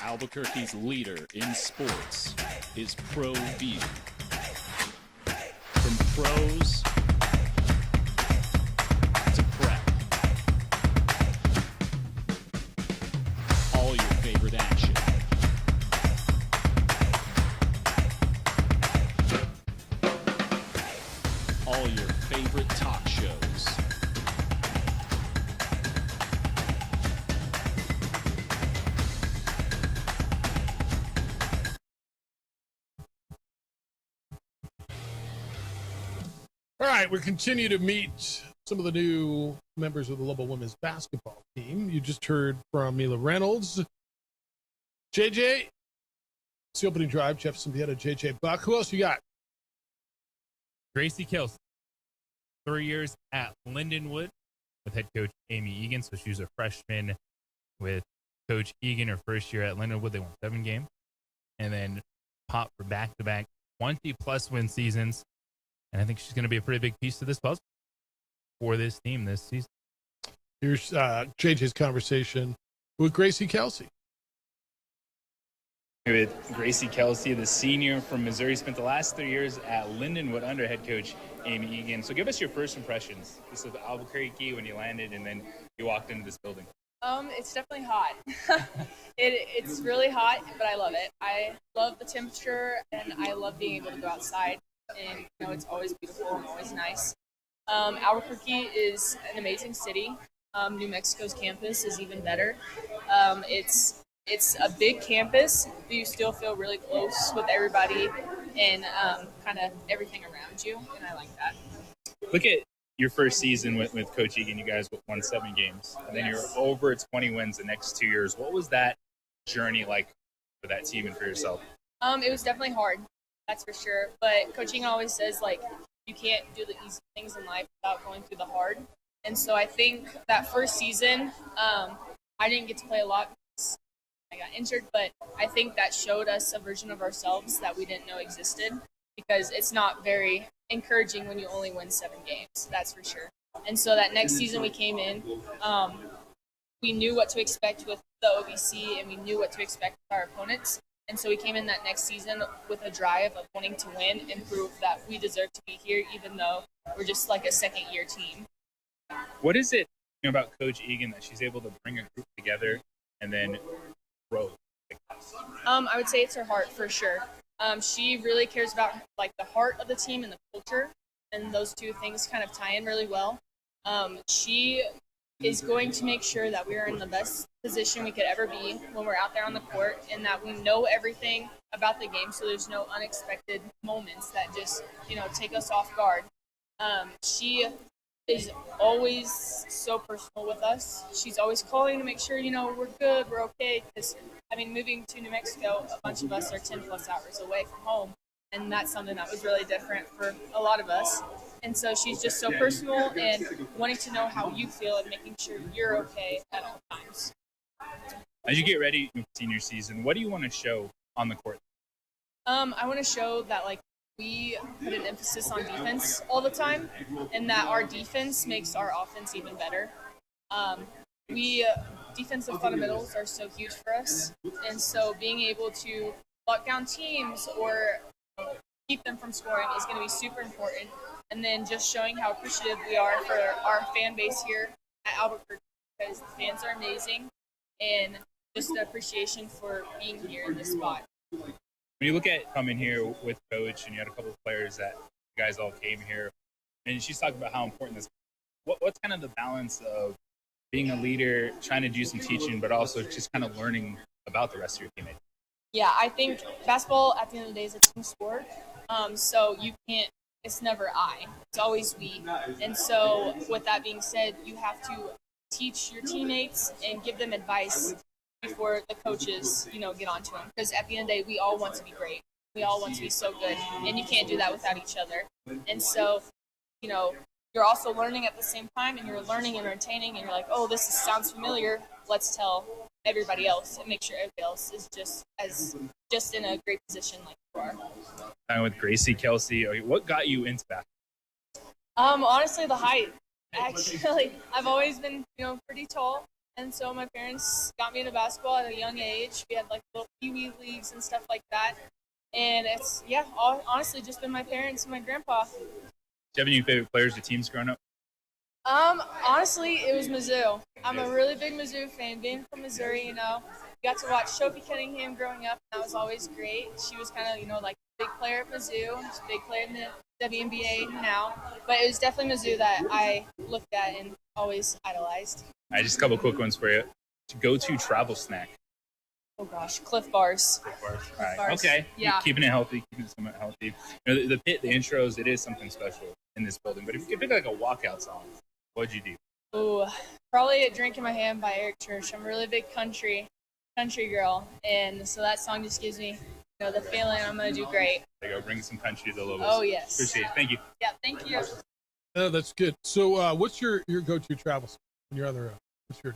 Albuquerque's leader in sports is ProView. From pros to prep, all your favorite action. All your favorite talk shows. All right, we continue to meet some of the new members of the Lobo women's basketball team. You just heard from Mila Reynolds. JJ, it's the opening drive. Jeff Simbieta, JJ Buck. Who else you got? Gracie Kelsey, 3 years at Lindenwood with head coach Amy Egan. So she was a freshman with Coach Egan her first year at Lindenwood. They won 7 games and then popped for back-to-back 20-plus win seasons. And I think she's going to be a pretty big piece to this puzzle for this team this season. Here's JJ's conversation with Gracie Kelsey. With Gracie Kelsey, the senior from Missouri, spent the last 3 years at Lindenwood under head coach Amy Egan. So give us your first impressions. This is Albuquerque when you landed and then you walked into this building. It's definitely hot. It's really hot, but I love it. I love the temperature and I love being able to go outside. And you know, it's always beautiful and always nice. Albuquerque is an amazing city. New Mexico's campus is even better. It's a big campus, but you still feel really close with everybody and kind of everything around you, and I like that. Look at your first season with Coach Egan. You guys won 7 games, and then you're over 20 wins the next 2 years. What was that journey like for that team and for yourself? It was definitely hard. That's for sure. But Coach Egan always says, like, you can't do the easy things in life without going through the hard. And so I think that first season, I didn't get to play a lot because I got injured, but I think that showed us a version of ourselves that we didn't know existed because it's not very encouraging when you only win 7 games, that's for sure. And so that next season we came in, we knew what to expect with the OVC and we knew what to expect with our opponents. And so we came in that next season with a drive of wanting to win and prove that we deserve to be here, even though we're just like a second-year team. What is it about Coach Egan that she's able to bring a group together and then grow? I would say it's her heart for sure. She really cares about like the heart of the team and the culture, and those two things kind of tie in really well. She is going to make sure that we are in the best position we could ever be when we're out there on the court and that we know everything about the game so there's no unexpected moments that just, take us off guard. She is always so personal with us. She's always calling to make sure, we're good, we're okay. Because, moving to New Mexico, a bunch of us are 10-plus hours away from home. And that's something that was really different for a lot of us. And so she's just so personal and wanting to know how you feel and making sure you're okay at all times. As you get ready for senior season, what do you want to show on the court? I want to show that, we put an emphasis on defense all the time and that our defense makes our offense even better. Defensive fundamentals are so huge for us. And so being able to lock down teams or keep them from scoring is going to be super important. And then just showing how appreciative we are for our fan base here at Albuquerque because the fans are amazing and just the appreciation for being here in this spot. When you look at coming here with Coach and you had a couple of players that you guys all came here, and she's talking about how important this is. What's kind of the balance of being a leader, trying to do some teaching, but also just kind of learning about the rest of your teammates? Yeah, I think basketball at the end of the day is a team sport. So you can't, it's never I, it's always we. And so with that being said, you have to teach your teammates and give them advice before the coaches, get onto them. Because at the end of the day, we all want to be great. We all want to be so good. And you can't do that without each other. And so, you're also learning at the same time, and you're learning and retaining, and you're like, oh, sounds familiar. Let's tell everybody else and make sure everybody else is just in a great position like you are. I'm with Gracie Kelsey. What got you into basketball? Honestly, the height. Actually, I've always been, pretty tall, and so my parents got me into basketball at a young age. We had like little pee-wee leagues and stuff like that, and it's honestly just been my parents and my grandpa. Do you have any favorite players or teams growing up? Honestly, it was Mizzou. I'm a really big Mizzou fan. Being from Missouri, got to watch Sophie Cunningham growing up, and that was always great. She was kind of, like a big player at Mizzou, she's a big player in the WNBA now. But it was definitely Mizzou that I looked at and always idolized. All right, just a couple quick ones for you. Go-to travel snack. Oh gosh, Cliff Bars. All right. Okay. Yeah. Keeping it healthy, keeping it somewhat healthy. The pit, the intros, it is something special in this building. But if you could pick like a walkout song, what'd you do? Ooh, probably A Drink in My Hand by Eric Church. I'm a really big country girl, and so that song just gives me, the feeling I'm gonna do great. There you go, bring some country to the Lobos. Oh yes. Appreciate it. Thank you. Yeah, thank you. Oh, that's good. So, what's your go-to travel song when you're on the road? What's your?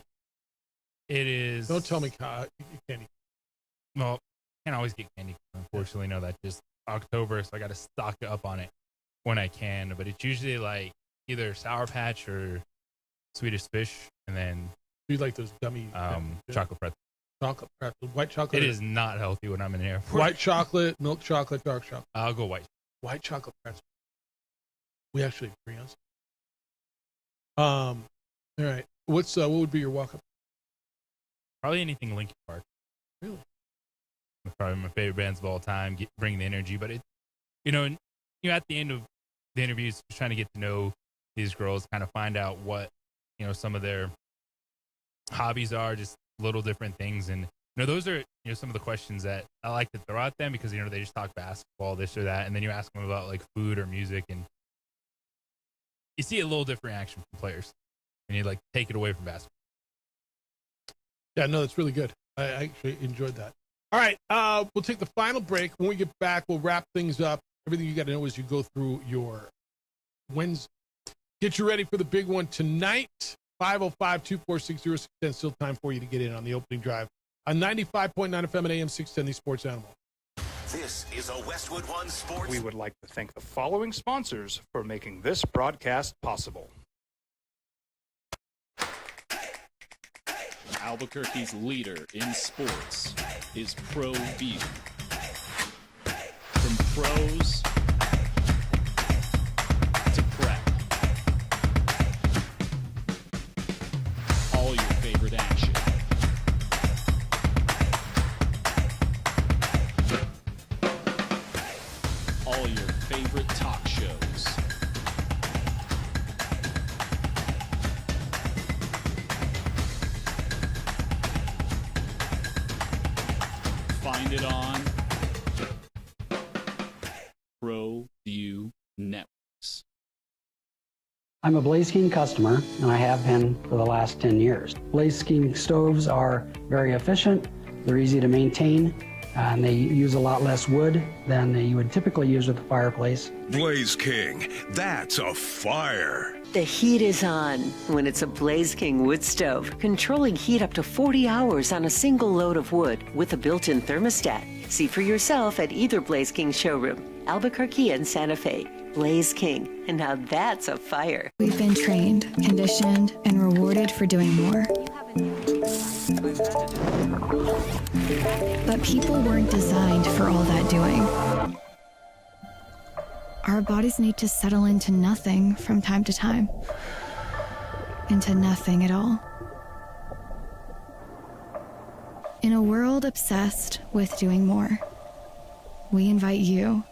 It is. Don't tell me candy. Well, can't always get candy. Unfortunately, no. That's just October, so I got to stock up on it when I can. But it's usually like either Sour Patch or Swedish Fish, and then you like those gummy chocolate pretzel. Chocolate pretzel, white chocolate. It is not healthy when I'm in the airport. White chocolate, milk chocolate, dark chocolate. I'll go white. White chocolate pretzel. We actually agree on. All right. What would be your walk-up? Probably anything Linkin Park. Really? Probably my favorite bands of all time. Bring the energy, but at the end of the interviews, just trying to get to know these girls, kind of find out what some of their hobbies are, just little different things, and those are some of the questions that I like to throw at them because they just talk basketball, this or that, and then you ask them about like food or music, and you see a little different reaction from players, and you like take it away from basketball. Yeah, no, that's really good. I actually enjoyed that. All right, we'll take the final break. When we get back, we'll wrap things up. Everything you got to know as you go through your Wednesday. Get you ready for the big one tonight. 505-246-0610. Still time for you to get in on the opening drive on 95.9 FM and AM 610, the Sports Animal. This is a Westwood One Sports. We would like to thank the following sponsors for making this broadcast possible. Albuquerque's leader in sports is ProView. From pros to prep, all your favorite action. All your favorite talk shows. Find it on ProView Networks. I'm a Blaze King customer, and I have been for the last 10 years. Blaze King stoves are very efficient, they're easy to maintain, and they use a lot less wood than you would typically use with a fireplace. Blaze King, that's a fire. The heat is on when it's a Blaze King wood stove, controlling heat up to 40 hours on a single load of wood with a built-in thermostat. See for yourself at either Blaze King showroom, Albuquerque and Santa Fe. Blaze King, and now that's a fire. We've been trained, conditioned, and rewarded for doing more. But people weren't designed for all that doing. Our bodies need to settle into nothing from time to time. Into nothing at all. In a world obsessed with doing more, we invite you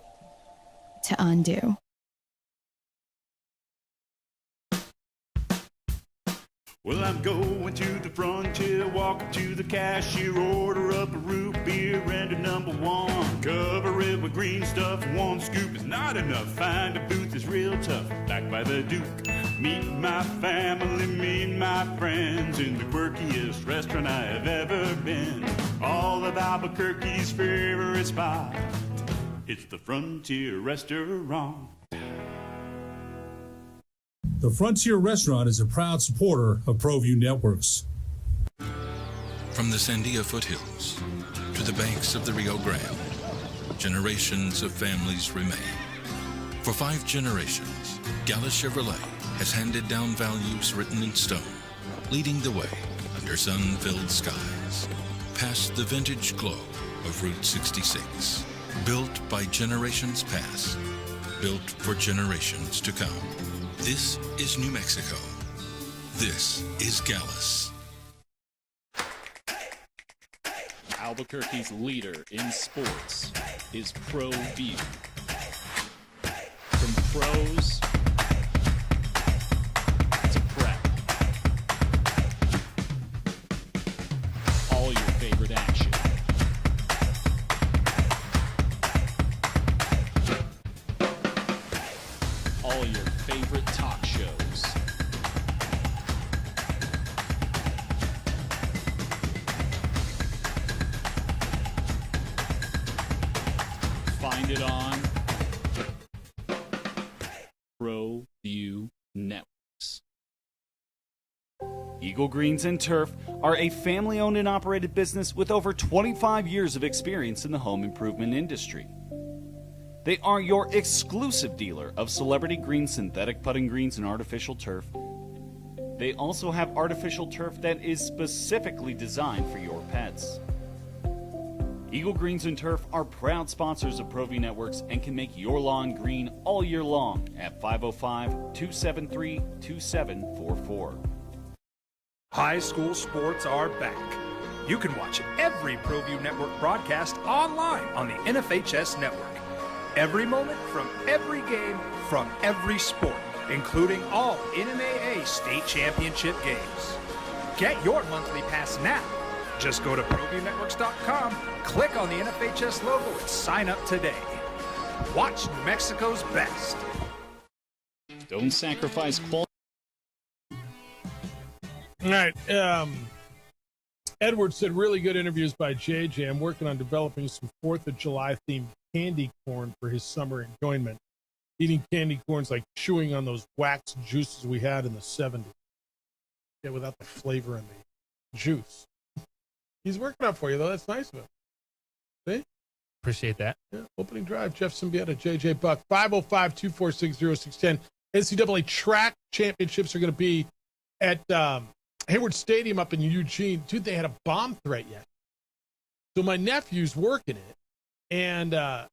to undo. Well, I'm going to the frontier, walk up to the cashier, order up a root beer and a number one. Cover it with green stuff, one scoop is not enough. Find a booth is real tough, back by the Duke. Meet my family, meet my friends in the quirkiest restaurant I have ever been. All of Albuquerque's favorite spot, it's the Frontier Restaurant. The Frontier Restaurant is a proud supporter of ProView Networks. From the Sandia foothills to the banks of the Rio Grande, generations of families remain. For 5 generations, Gallus Chevrolet has handed down values written in stone, leading the way under sun-filled skies, past the vintage glow of Route 66. Built by generations past, built for generations to come. This is New Mexico. This is Gallus. Albuquerque's leader in sports is ProView. From pros to prep. All your favorite action. All your favorite talk shows. Find it on ProView Networks. Eagle Greens and Turf are a family-owned and operated business with over 25 years of experience in the home improvement industry. They are your exclusive dealer of celebrity green, synthetic putting greens, and artificial turf. They also have artificial turf that is specifically designed for your pets. Eagle Greens and Turf are proud sponsors of ProView Networks and can make your lawn green all year long at 505-273-2744. High school sports are back. You can watch every ProView Network broadcast online on the NFHS network. Every moment from every game from every sport, including all NMAA state championship games. Get your monthly pass now. Just go to ProViewNetworks.com, click on the NFHS logo, and sign up today. Watch New Mexico's best. Don't sacrifice quality. All right. Edward said, really good interviews by JJ. I'm working on developing some 4th of July themed candy corn for his summer enjoyment. Eating candy corn's like chewing on those wax juices we had in the 70s. Yeah, without the flavor and the juice. He's working out for you, though. That's nice of him. See? Appreciate that. Yeah, opening drive, Jeff Symbieta, JJ Buck, 505-246-0610. NCAA track championships are going to be at Hayward Stadium up in Eugene. Dude, they had a bomb threat yet. So my nephew's working it, and I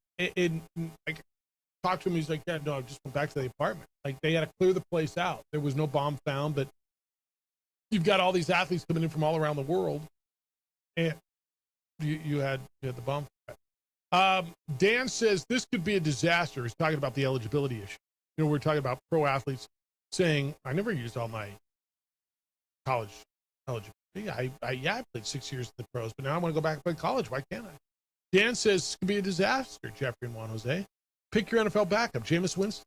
talked to him. He's like, yeah, no, I just went back to the apartment. Like, they had to clear the place out. There was no bomb found, but you've got all these athletes coming in from all around the world, and you had the bomb threat. Dan says this could be a disaster. He's talking about the eligibility issue. You know, we're talking about pro athletes saying, I never used all my college eligibility. I played 6 years in the pros, but now I want to go back and play college. Why can't I? Dan says this could be a disaster, Jeffrey and Juan Jose. Pick your NFL backup, Jameis Winston.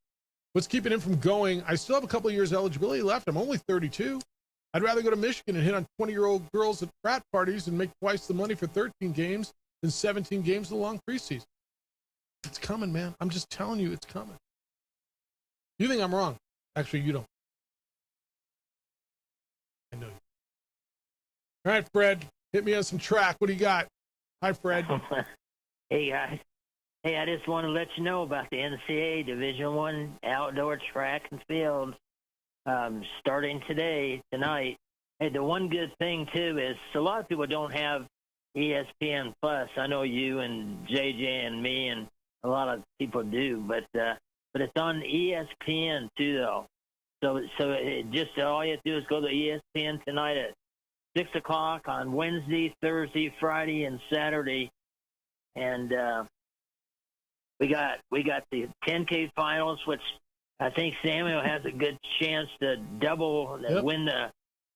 What's keeping him from going? I still have a couple of years eligibility left. I'm only 32. I'd rather go to Michigan and hit on 20-year-old girls at frat parties and make twice the money for 13 games than 17 games in a long preseason. It's coming, man. I'm just telling you, it's coming. You think I'm wrong. Actually, you don't. I know you. All right, Fred, hit me on some track. What do you got? Hi, Fred. Hey, guys. Hey, I just want to let you know about the NCAA Division I outdoor track and field starting tonight. Hey, the one good thing, too, is a lot of people don't have ESPN Plus. I know you and JJ and me and a lot of people do, but it's on ESPN, too, though. So just all you have to do is go to ESPN tonight at 6 o'clock on Wednesday, Thursday, Friday, and Saturday. And we got the 10K finals, which I think Samuel has a good chance to win the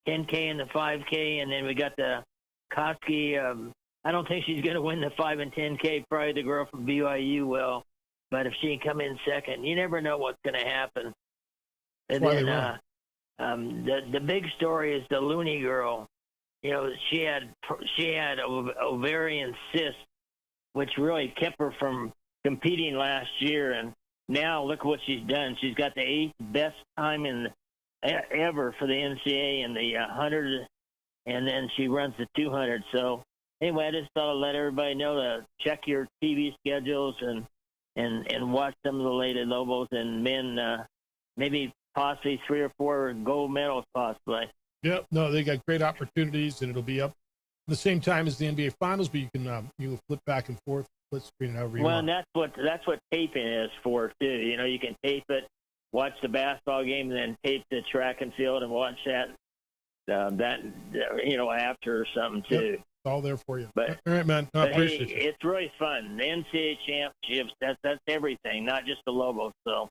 10K and the 5K, and then we got the Koski. I don't think she's going to win the 5 and 10K. Probably the girl from BYU will. But if she can come in second, you never know what's going to happen. And then the big story is the Looney girl. You know, she had ovarian cyst, which really kept her from competing last year. And now look what she's done. She's got the 8th best time ever for the NCAA in the 100, and then she runs the 200. So anyway, I just thought I'd let everybody know to check your TV schedules and watch some of the Lady Lobos and men, maybe possibly 3 or 4 gold medals possibly. Yep. No, they got great opportunities, and it'll be up at the same time as the NBA Finals, but you can flip back and forth, split screen, however you want. Well, and that's what taping is for too. You know, you can tape it, watch the basketball game, and then tape the track and field and watch that after or something too. Yep. It's all there for you. But, all right, man. I appreciate hey, you. it's really fun. The NCAA championships, that's everything, not just the Lobos. So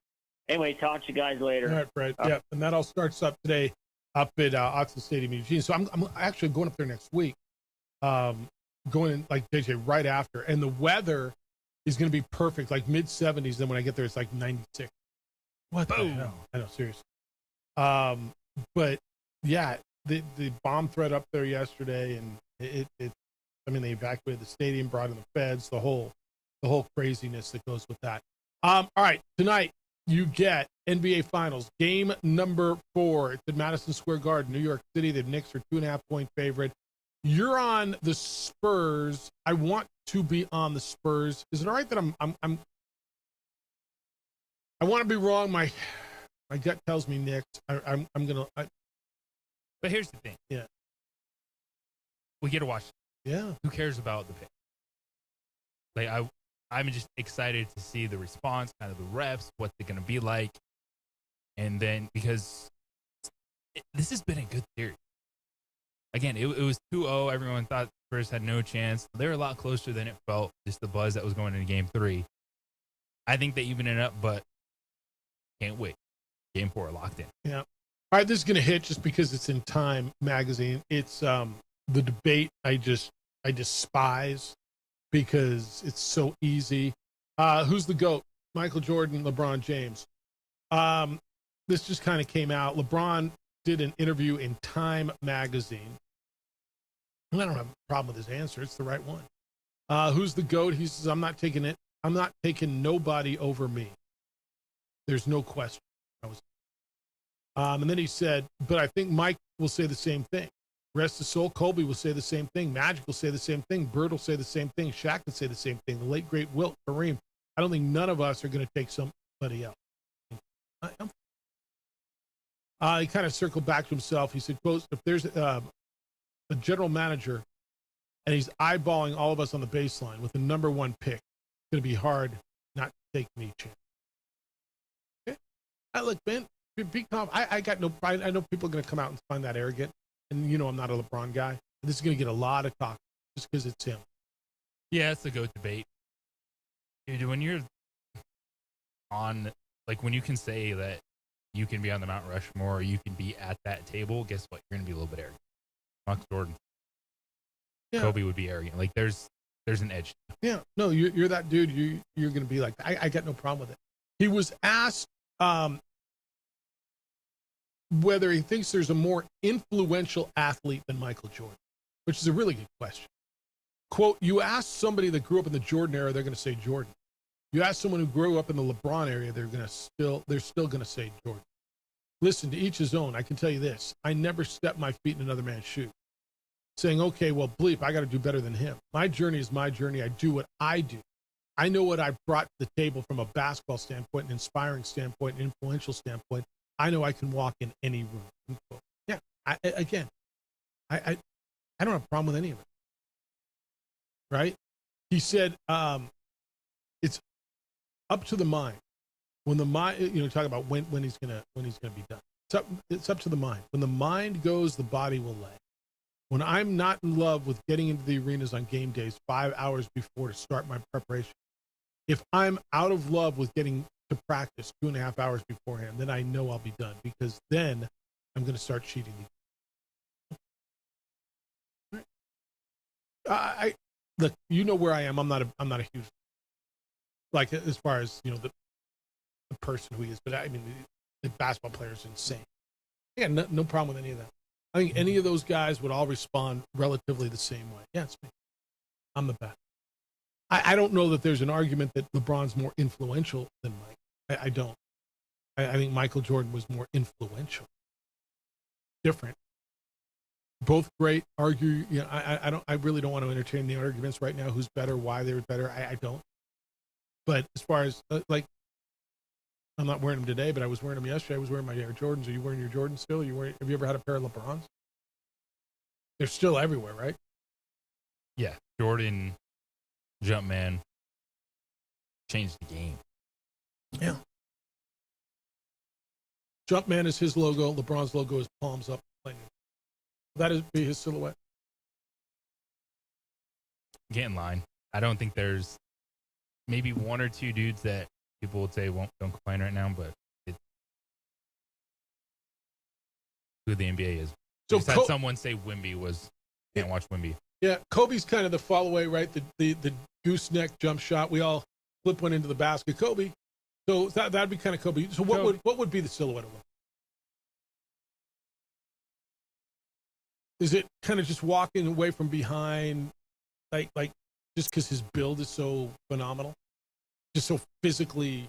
anyway, talk to you guys later. All right, Fred. Yeah, and that all starts up today up at Autzen Stadium, Eugene. So I'm actually going up there next week, going in, like JJ, right after. And the weather is going to be perfect, like mid-70s. Then when I get there, it's like 96. What the hell? I know, seriously. But, yeah, the bomb threat up there yesterday, and they evacuated the stadium, brought in the feds, the whole craziness that goes with that. All right, tonight you get NBA Finals game number 4. It's at Madison Square Garden, New York City. The Knicks are 2.5-point favorite. You're on the Spurs. I want to be on the Spurs. Is it all right that I want to be wrong? My gut tells me Knicks. I'm gonna. But here's the thing. Yeah. We get to watch. Yeah. Who cares about the pick? Like I'm just excited to see the response, kind of the refs, what they're going to be like. And then, because this has been a good series. Again, it was 2-0. Everyone thought Spurs had no chance. They were a lot closer than it felt, just the buzz that was going into Game 3. I think they even it up, but can't wait. Game 4 locked in. Yeah. All right, this is going to hit just because it's in Time magazine. It's the debate I despise because it's so easy. Who's the GOAT? Michael Jordan, LeBron James. This just kind of came out. LeBron did an interview in Time magazine. And I don't have a problem with his answer. It's the right one. Who's the GOAT? He says, I'm not taking it. I'm not taking nobody over me. There's no question. And then he said, but I think Mike will say the same thing. Rest his soul, Kobe will say the same thing. Magic will say the same thing. Bird will say the same thing. Shaq will say the same thing. The late, great Wilt, Kareem. I don't think none of us are going to take somebody else. He kind of circled back to himself. He said, quote, if there's a general manager and he's eyeballing all of us on the baseline with the number 1 pick, it's going to be hard not to take me chance. Okay. Look, Ben, be calm. I got no pride. I know people are going to come out and find that arrogant. And, I'm not a LeBron guy. This is going to get a lot of talk just because it's him. Yeah, it's the GOAT debate. Dude, when you're on, like, when you can say that you can be on the Mount Rushmore, or you can be at that table, guess what? You're going to be a little bit arrogant. Michael Jordan. Yeah. Kobe would be arrogant. Like, there's an edge. Yeah. No, you're that dude. You're going to be like, I got no problem with it. He was asked whether he thinks there's a more influential athlete than Michael Jordan, which is a really good question. Quote, you ask somebody that grew up in the Jordan era, they're going to say Jordan. You ask someone who grew up in the LeBron area, they're still going to say Jordan. Listen, to each his own. I can tell you this. I never step my feet in another man's shoe. Saying, okay, well, bleep, I got to do better than him. My journey is my journey. I do what I do. I know what I brought to the table from a basketball standpoint, an inspiring standpoint, an influential standpoint. I know I can walk in any room. Yeah, I don't have a problem with any of it. Right? He said, it's up to the mind. When the mind, talk about when he's gonna be done. It's up to the mind. When the mind goes, the body will lay. When I'm not in love with getting into the arenas on game days 5 hours before to start my preparation, if I'm out of love with getting to practice 2.5 hours beforehand, then I know I'll be done, because then I'm going to start cheating. I look, you know where I am. I'm not a huge, like, as far as, you know, the person who he is, but I mean, the basketball player is insane. Yeah, no problem with any of that. I think any of those guys would all respond relatively the same way. Yeah, it's me. I'm the best. I don't know that there's an argument that LeBron's more influential than Mike. I don't. I think Michael Jordan was more influential. Different. Both great. Argue. You know, I really don't want to entertain the arguments right now. Who's better? Why they're better? I don't. But as far as like, I'm not wearing them today, but I was wearing them yesterday. I was wearing my Air Jordans. Are you wearing your Jordans still? Have you ever had a pair of LeBrons? They're still everywhere, right? Yeah, Jordan, Jumpman, changed the game. Yeah. Jumpman is his logo. LeBron's logo is palms up. That is be his silhouette. Get in line. I don't think there's maybe one or two dudes that people would say don't complain right now, but it's who the NBA is. So Just had someone say Wemby can't watch Wemby. Yeah, Kobe's kind of the fall away, right? The gooseneck jump shot. We all flip one into the basket. Kobe. So that'd be kind of Kobe. So what would be the silhouette of him? Is it kind of just walking away from behind, like just because his build is so phenomenal, just so physically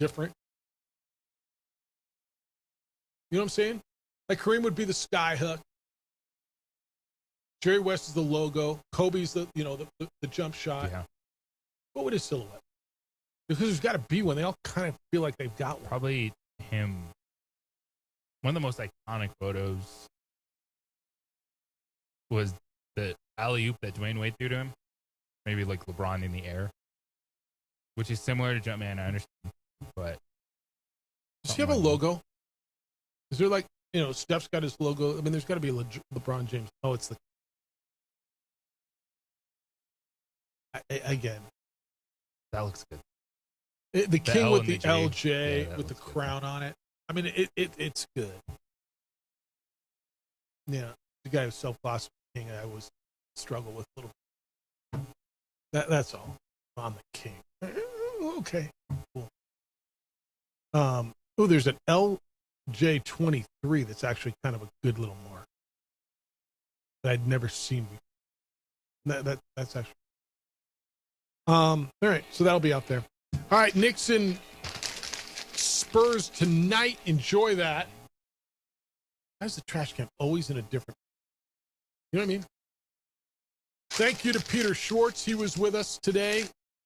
different? You know what I'm saying? Like Kareem would be the sky hook. Jerry West is the logo. Kobe's the jump shot. Yeah. What would his silhouette? Because there's got to be one. They all kind of feel like they've got one. Probably him. One of the most iconic photos was the alley-oop that Dwayne Wade threw to him. Maybe like LeBron in the air, which is similar to Jumpman, I understand. But does he have a logo? Is there like, Steph's got his logo. I mean, there's got to be a LeBron James. Oh, it's the... Again. That looks good. The king with the LJ with the crown on it. I mean, it's good. Yeah. The guy who's self-classified king, I always struggle with a little bit. That's all. I'm the king. Okay. Cool. There's an LJ23 that's actually kind of a good little mark that I'd never seen before. That's actually. All right, so that'll be out there. All right, Knicks and Spurs tonight. Enjoy that. How's the trash can always in a different? You know what I mean? Thank you to Peter Schwartz. He was with us today.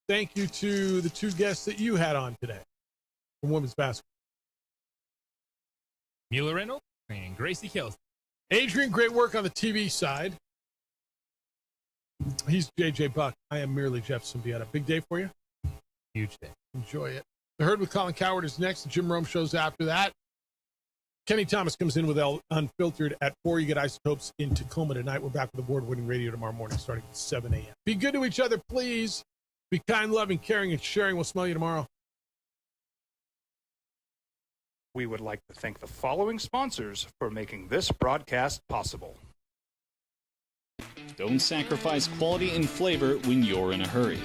Thank you to the two guests that you had on today from women's basketball. Mila Reynolds and Gracie Kelsey. Adrian, great work on the TV side. He's JJ Buck. I am merely Jeff Symbieta. Big day for you? Huge day. Enjoy it. The Herd with Colin Cowherd is next. The Jim Rome show's after that. Kenny Thomas comes in with Unfiltered at 4. You get Isotopes in Tacoma tonight. We're back with award-winning radio tomorrow morning starting at 7 a.m. Be good to each other, please. Be kind, loving, caring, and sharing. We'll smell you tomorrow. We would like to thank the following sponsors for making this broadcast possible. Don't sacrifice quality and flavor when you're in a hurry.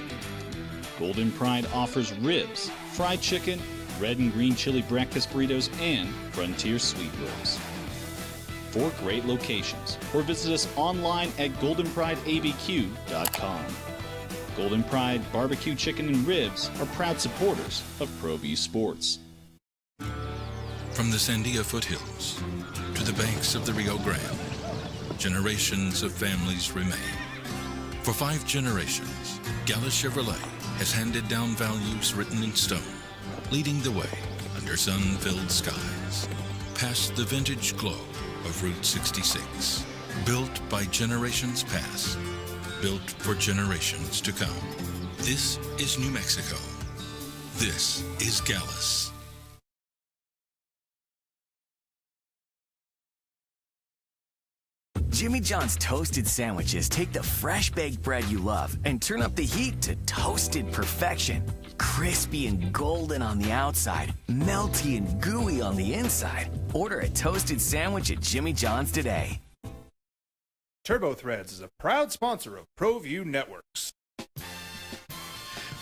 Golden Pride offers ribs, fried chicken, red and green chili breakfast burritos, and Frontier sweet rolls. 4 great locations, or visit us online at goldenprideabq.com. Golden Pride Barbecue Chicken and Ribs are proud supporters of ProView Sports. From the Sandia foothills to the banks of the Rio Grande, generations of families remain. For 5 generations, Gala Chevrolet has handed down values written in stone, leading the way under sun-filled skies, past the vintage glow of Route 66. Built by generations past, built for generations to come. This is New Mexico. This is Gallus. Jimmy John's toasted sandwiches take the fresh baked bread you love and turn up the heat to toasted perfection. Crispy and golden on the outside, melty and gooey on the inside. Order a toasted sandwich at Jimmy John's today. TurboThreads is a proud sponsor of ProView Networks.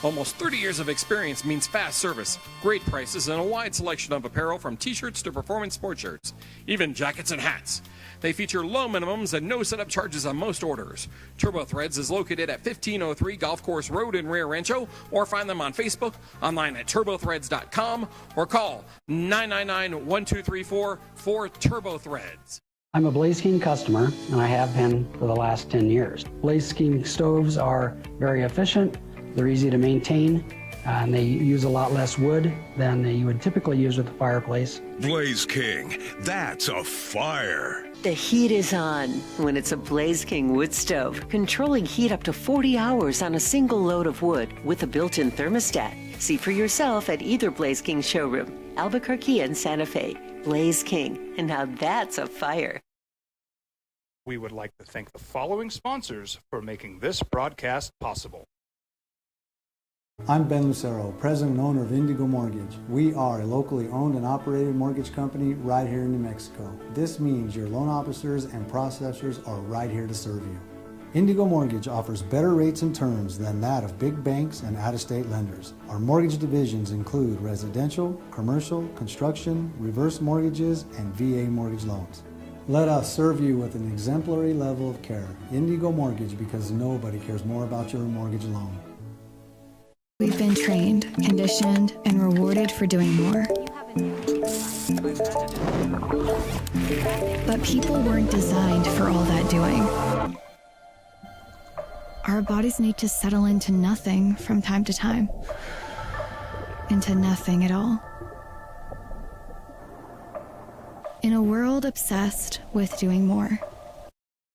Almost 30 years of experience means fast service, great prices, and a wide selection of apparel from t-shirts to performance sports shirts, even jackets and hats. They feature low minimums and no setup charges on most orders. TurboThreads is located at 1503 Golf Course Road in Rio Rancho, or find them on Facebook, online at turbothreads.com, or call 999-1234 for TurboThreads. I'm a Blaze King customer, and I have been for the last 10 years. Blaze King stoves are very efficient, they're easy to maintain, and they use a lot less wood than you would typically use with a fireplace. Blaze King, that's a fire. The heat is on when it's a Blaze King wood stove, controlling heat up to 40 hours on a single load of wood with a built-in thermostat. See for yourself at either Blaze King showroom, Albuquerque and Santa Fe. Blaze King, and now that's a fire. We would like to thank the following sponsors for making this broadcast possible. I'm Ben Lucero, president and owner of Indigo Mortgage. We are a locally owned and operated mortgage company right here in New Mexico. This means your loan officers and processors are right here to serve you. Indigo Mortgage offers better rates and terms than that of big banks and out-of-state lenders. Our mortgage divisions include residential, commercial, construction, reverse mortgages, and VA mortgage loans. Let us serve you with an exemplary level of care. Indigo Mortgage, because nobody cares more about your mortgage loan. We've been trained, conditioned, and rewarded for doing more. But people weren't designed for all that doing. Our bodies need to settle into nothing from time to time. Into nothing at all. In a world obsessed with doing more,